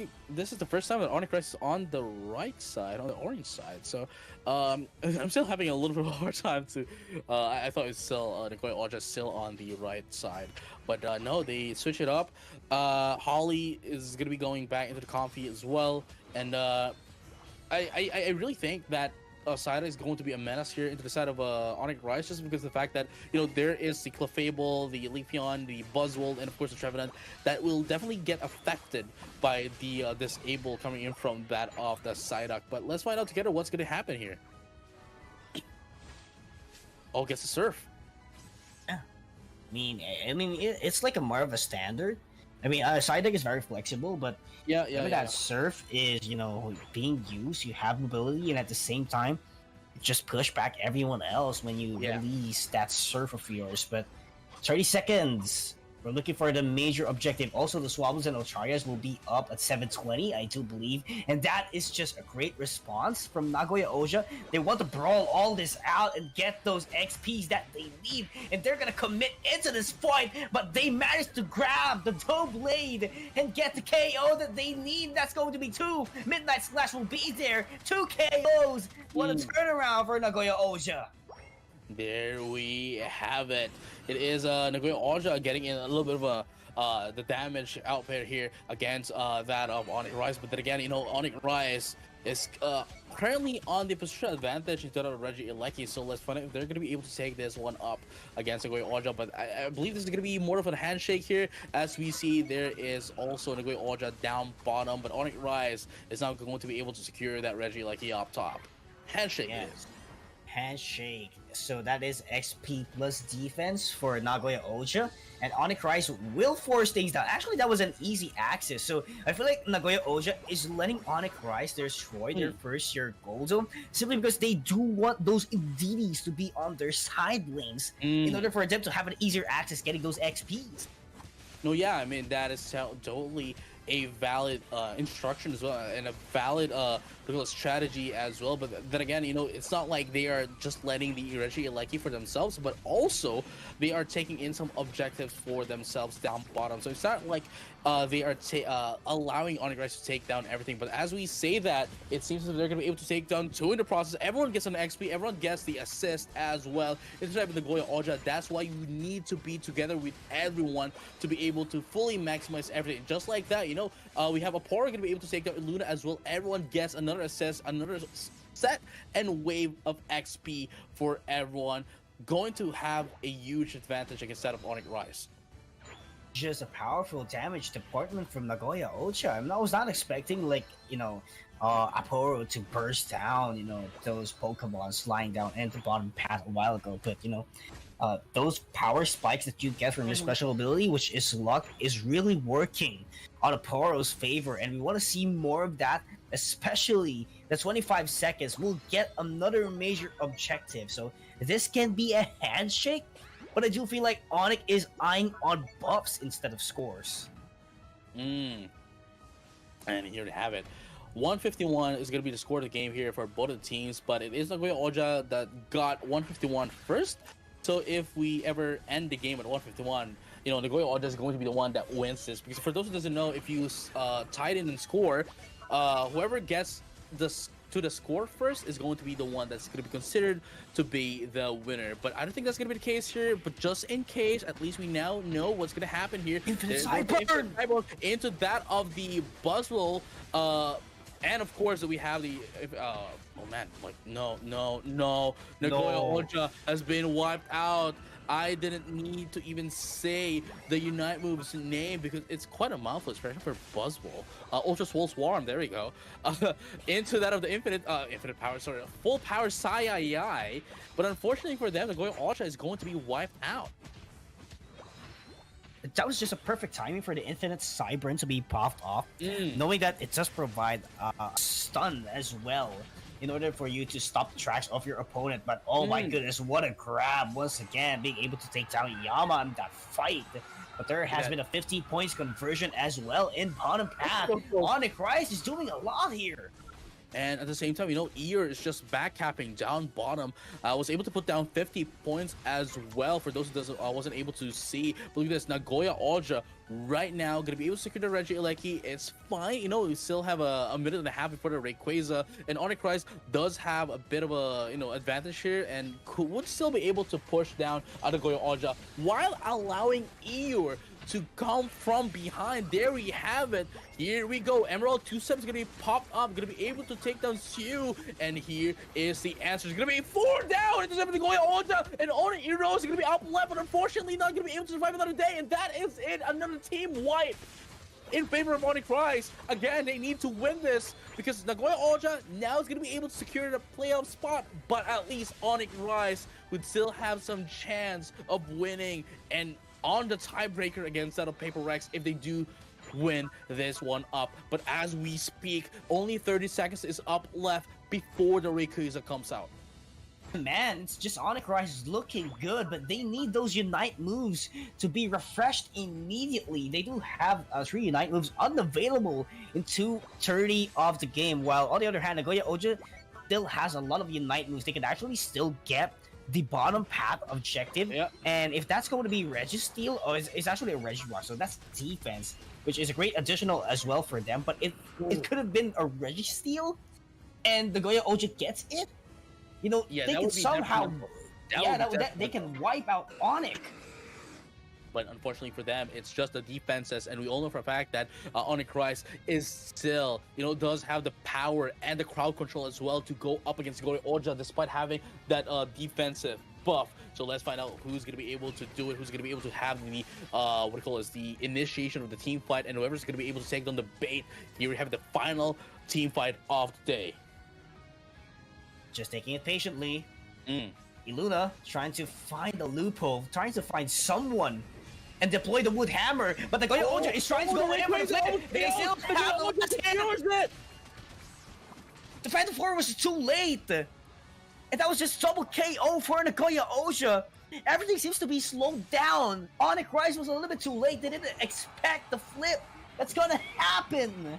is the first time that Onic Rice is on the right side, on the orange side. So I'm still having a little bit of a hard time to. I thought it's still Nagoya Oja still on the right side, but no, they switch it up. Holly is gonna be going back into the confy as well, and I really think that ZETA is going to be a menace here into the side of Onic Rice, just because of the fact that there is the Clefable, the Leafeon, the Buzzwole, and of course the Revenant that will definitely get affected by the disable coming in from that of the ZETA. But let's find out together what's going to happen here. Oh, gets the surf. Yeah, I mean, it's like a more of a standard. I mean, ZETA is very flexible, but that surf is, being used. You have mobility, and at the same time, just push back everyone else when you release that surf of yours. But 30 seconds. We're looking for the major objective. Also, the Swabbles and Ocharias will be up at 720, I do believe. And that is just a great response from Nagoya Oja. They want to brawl all this out and get those XPs that they need. And they're going to commit into this fight. But they managed to grab the Toe Blade and get the KO that they need. That's going to be 2. Midnight Slash will be there. 2 KOs. What a turnaround for Nagoya Oja. There we have it. It is Nagoya Oja getting in a little bit of the damage output here against that of Onic Rice. But then again, Onic Rice is currently on the position advantage instead of Igis. So let's find out if they're going to be able to take this one up against Nagoya Oja. But I believe this is going to be more of a handshake here. As we see, there is also Nagoya Oja down bottom, but Onic Rice is now going to be able to secure that Igis up top. Handshake it is. Handshake. So that is XP plus defense for Nagoya Oja, and Onic Rice will force things down. Actually, that was an easy access. So I feel like Nagoya Oja is letting Onic Rice destroy their first year gold zone simply because they do want those Igis to be on their side lanes in order for them to have an easier access getting those XPs. No, yeah, I mean, that is totally a valid instruction as well, and a valid strategy as well. But then again, it's not like they are just letting the Igis for themselves, but also they are taking in some objectives for themselves down bottom. So it's not like they are allowing Onic Rice to take down everything. But as we say that, it seems that they're going to be able to take down 2 in the process. Everyone gets an XP, everyone gets the assist as well. It's like the Nagoya Oja. That's why you need to be together with everyone to be able to fully maximize everything. Just like that, we have a Poro going to be able to take down Luna as well. Everyone gets another assist, another set and wave of XP for everyone. Going to have a huge advantage against that of Onic Rice. Just a powerful damage department from Nagoya Oja. I was not expecting Aporo to burst down, those Pokemon flying down into bottom path a while ago. But those power spikes that you get from your special ability, which is luck, is really working on Aporo's favor, and we want to see more of that. Especially the 25 seconds will get another major objective. So this can be a handshake. but I do feel like Onic is eyeing on buffs instead of scores. And here we have it. 151 is going to be the score of the game here for both of the teams, but it is Nagoya Oja that got 151 first. So if we ever end the game at 151, you know, Nagoya Oja is going to be the one that wins this. Because for those who doesn't know, if you tied in and score, whoever gets to the score first is going to be the one that's going to be considered to be the winner. But I don't think that's going to be the case here. But just in case, at least we now know what's going to happen here. Infinite Cyber into that of the Buzzwell. And of course, we have the oh man, like no, Nagoya Oja has been wiped out. I didn't need to even say the Unite move's name because it's quite a mouthful, especially for Buzzwell. Ultra Swole Swarm, there we go. Into that of the infinite power, sorry, full power Sai. But unfortunately for them, Nagoya Oja is going to be wiped out. That was just a perfect timing for the infinite Cybern to be popped off, knowing that it does provide a stun as well in order for you to stop the tracks of your opponent. But oh my goodness, what a grab once again, being able to take down Yama in that fight. But there has been a 50 points conversion as well in bottom path. Onic Rise is doing a lot here. And at the same time, you know, Ear is just backcapping down bottom. Was able to put down 50 points as well for those who wasn't able to see. But look at this, Nagoya Oja right now going to be able to secure the Reggie Aleki. It's fine. You know, we still have a minute and a half before the Rayquaza. And Onic Rise does have a bit of a, you know, advantage here and would still be able to push down Nagoya Oja while allowing Ear to come from behind. There we have it. Here we go. Emerald 2-7 is going to be popped up. Going to be able to take down Siu. And here is the answer. It's going to be 4 down. It's going to go Oja. And Onic Euro is going to be up left. But unfortunately not going to be able to survive another day. And that is it. Another team wipe in favor of Onic Rise. Again, they need to win this because Nagoya Oja now is going to be able to secure the playoff spot. But at least Onic Rise would still have some chance of winning and on the tiebreaker against that of Paper Rex if they do win this one up. But as we speak, only 30 seconds is up left before the Rayquaza comes out. Man, it's just Onic Rise is looking good, but they need those Unite moves to be refreshed immediately. They do have 3 Unite moves unavailable in 2:30 of the game, while on the other hand, Nagoya Oja still has a lot of Unite moves. They can actually still get the bottom path objective, and if that's going to be Registeel, or it's actually a Regirock, so that's defense, which is a great additional as well for them. But it could have been a Registeel, and the Nagoya Oja gets it. You know, they can somehow, they can wipe out Onic. But unfortunately for them, it's just the defenses, and we all know for a fact that Onic Rise is still, you know, does have the power and the crowd control as well to go up against Nagoya Oja despite having that defensive buff. So let's find out who's going to be able to do it, who's going to be able to have the, the initiation of the team fight, and whoever's going to be able to take down the bait. Here we have the final team fight of the day. Just taking it patiently. Iluna trying to find a loophole, trying to find someone and deploy the wood hammer, but the Nagoya Oja is trying to go in for the they still have it. The Phantom 4 was too late, and that was just double KO for Nagoya Oja. Everything seems to be slowed down. Onic Rise was a little bit too late. They didn't expect the flip that's gonna happen.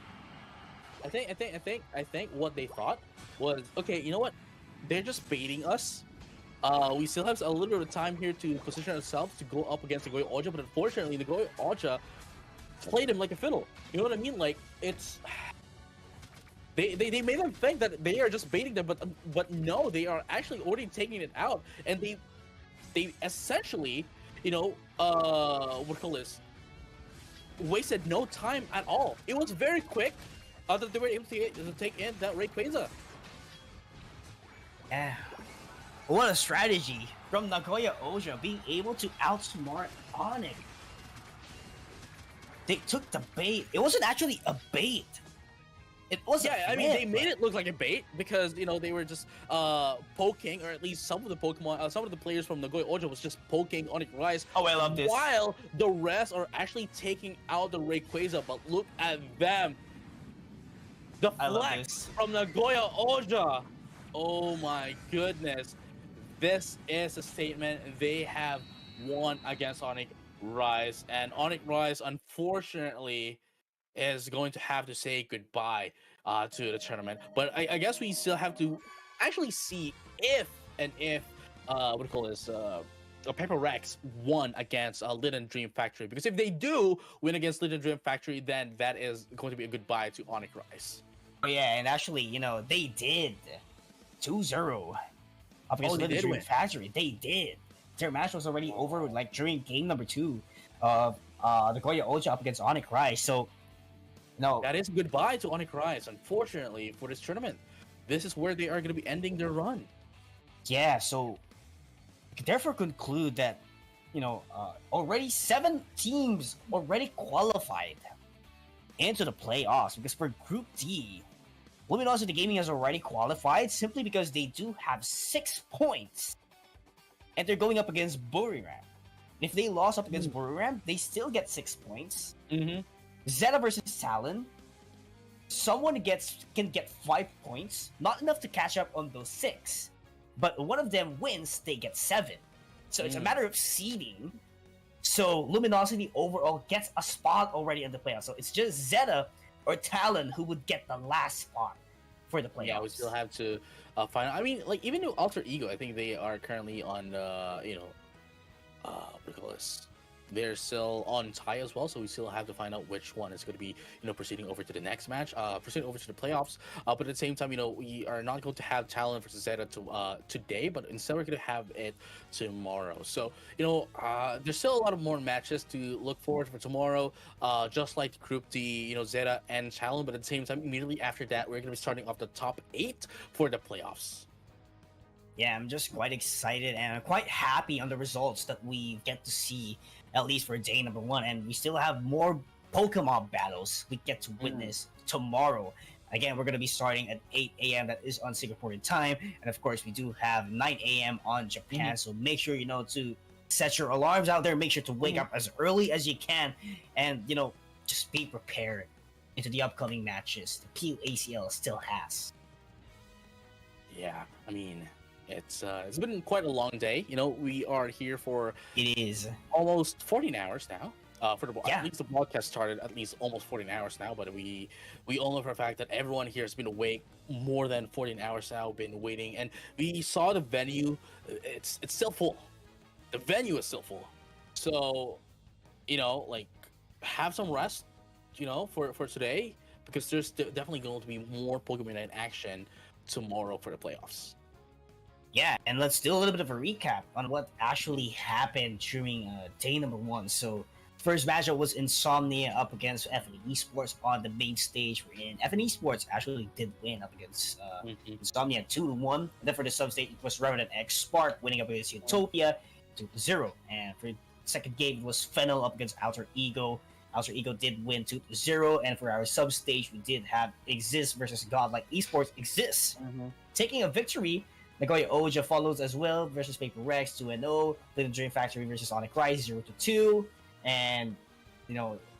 I think what they thought was, okay, you know what? They're just baiting us. We still have a little bit of time here to position ourselves to go up against Nagoya Oja, but unfortunately, Nagoya Oja played him like a fiddle. You know what I mean? Like, it's... They made them think that they are just baiting them, but no, they are actually already taking it out, and they essentially, you know, wasted no time at all. It was very quick that they were able to take in that Rayquaza. Yeah. What a strategy from Nagoya Oja, being able to outsmart Onic. They took the bait. It wasn't actually a bait. It wasn't. Yeah, I mean, they made it look like a bait because, you know, they were just poking, or at least some of the Pokemon, some of the players from Nagoya Oja was just poking Onic Rise. Oh, I love this. While the rest are actually taking out the Rayquaza, but look at them. The flex from Nagoya Oja. Oh my goodness. This is a statement. They have 2-1 against Onic Rise, and Onic Rise unfortunately is going to have to say goodbye to the tournament. But I guess we still have to actually see if what do you call this? Paper Rex won against Liten Dream Factory, because if they do win against Liten Dream Factory, then that is going to be a goodbye to Onic Rise. Oh yeah, and actually, they did 2-0 up against Liten Dream Factory. They did. Their match was already over like during game number 2 of Nagoya Oja up against Onic Rise. So no, that is a goodbye to Onic Rise, unfortunately, for this tournament. This is where they are going to be ending their run. Yeah, so we can therefore conclude that, already 7 teams already qualified into the playoffs, because for Group D, Luminosity Gaming has already qualified simply because they do have 6 points, and they're going up against Buriram. If they lost up against Buriram, they still get 6 points. ZETA versus Talon, someone can get 5 points, not enough to catch up on those 6, but one of them wins, they get 7. So it's a matter of seeding. So Luminosity overall gets a spot already in the playoffs. So it's just ZETA or Talon who would get the last spot for the playoffs. Yeah, we still have to find. I mean, like even Alter Ego, I think they are currently on what do you call this? They're still on tie as well, so we still have to find out which one is going to be, proceeding over to the next match, proceeding over to the playoffs. But at the same time, we are not going to have Talon versus ZETA today, but instead we're going to have it tomorrow. So, there's still a lot of more matches to look forward for tomorrow, just like Group D, ZETA and Talon. But at the same time, immediately after that, we're going to be starting off the top 8 for the playoffs. Yeah, I'm just quite excited and I'm quite happy on the results that we get to see, at least for day number 1. And we still have more Pokemon battles we get to witness tomorrow. Again, we're going to be starting at 8 a.m. That is on Singaporean time. And of course, we do have 9 a.m. on Japan. So make sure, to set your alarms out there. Make sure to wake up as early as you can. And, just be prepared into the upcoming matches the PUACL still has. Yeah, I mean, it's been quite a long day. We are here for almost 14 hours now. At least the broadcast started at least almost 14 hours now, but we all know for a fact that everyone here has been awake more than 14 hours now, been waiting, and we saw the venue. It's still full. The venue is still full. So, have some rest, for today, because there's definitely going to be more Pokemon Night action tomorrow for the playoffs. Yeah, and let's do a little bit of a recap on what actually happened during day number 1. So, first matchup was Insomnia up against Fennel Esports on the main stage, wherein Fennel Esports actually did win up against Insomnia 2-1. And then for the sub-stage, it was Revenant XSpark winning up against Utopia 2-0. And for the second game, it was Fennel up against Alter Ego. Alter Ego did win 2-0. And for our sub-stage, we did have IGZIST versus Godlike Esports. IGZIST taking a victory. Nagoya Oja follows as well versus Paper Rex 2-0. Liten Dream Factory versus Onic Rise 0-2. And,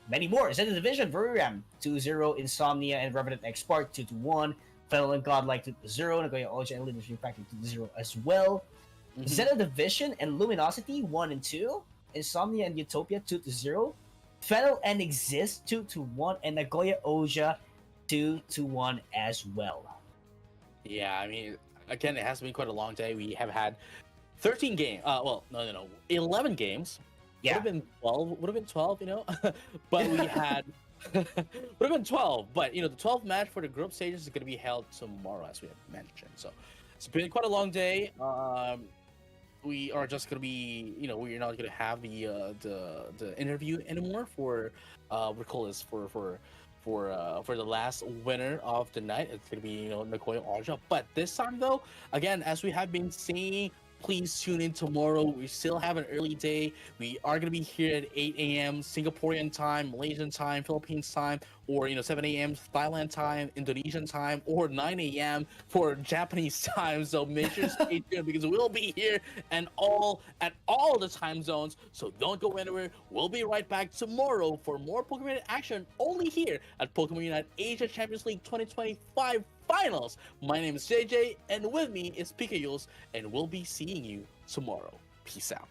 many more. ZETA Division, Buriram 2-0. Insomnia and Revenant XSpark 2-1. Fennel and Godlike 2-0. Nagoya Oja and Liten Dream Factory 2-0 as well. ZETA Division and Luminosity 1-2. Insomnia and Utopia 2-0. Fennel and IGZIST 2-1. And Nagoya Oja 2-1 as well. Yeah, I mean, again, it has been quite a long day. We have had 13 games. 11 games. Yeah. Would have been 12, but we had would have been 12. But the 12th match for the group stages is going to be held tomorrow, as we have mentioned. So it's been quite a long day. We are just going to be, we're not going to have the interview anymore for for the last winner of the night. It's going to be, Nagoya Oja. But this time, though, again, as we have been saying, please tune in tomorrow. We still have an early day. We are going to be here at 8 a.m. Singaporean time, Malaysian time, Philippines time, or 7 a.m. Thailand time, Indonesian time, or 9 a.m. for Japanese time. So make sure to stay tuned, because we'll be here at all the time zones. So don't go anywhere. We'll be right back tomorrow for more Pokemon action only here at Pokemon Unite Asia Champions League 2025 Finals. My name is JJ, and with me is PKUs, and we'll be seeing you tomorrow. Peace out.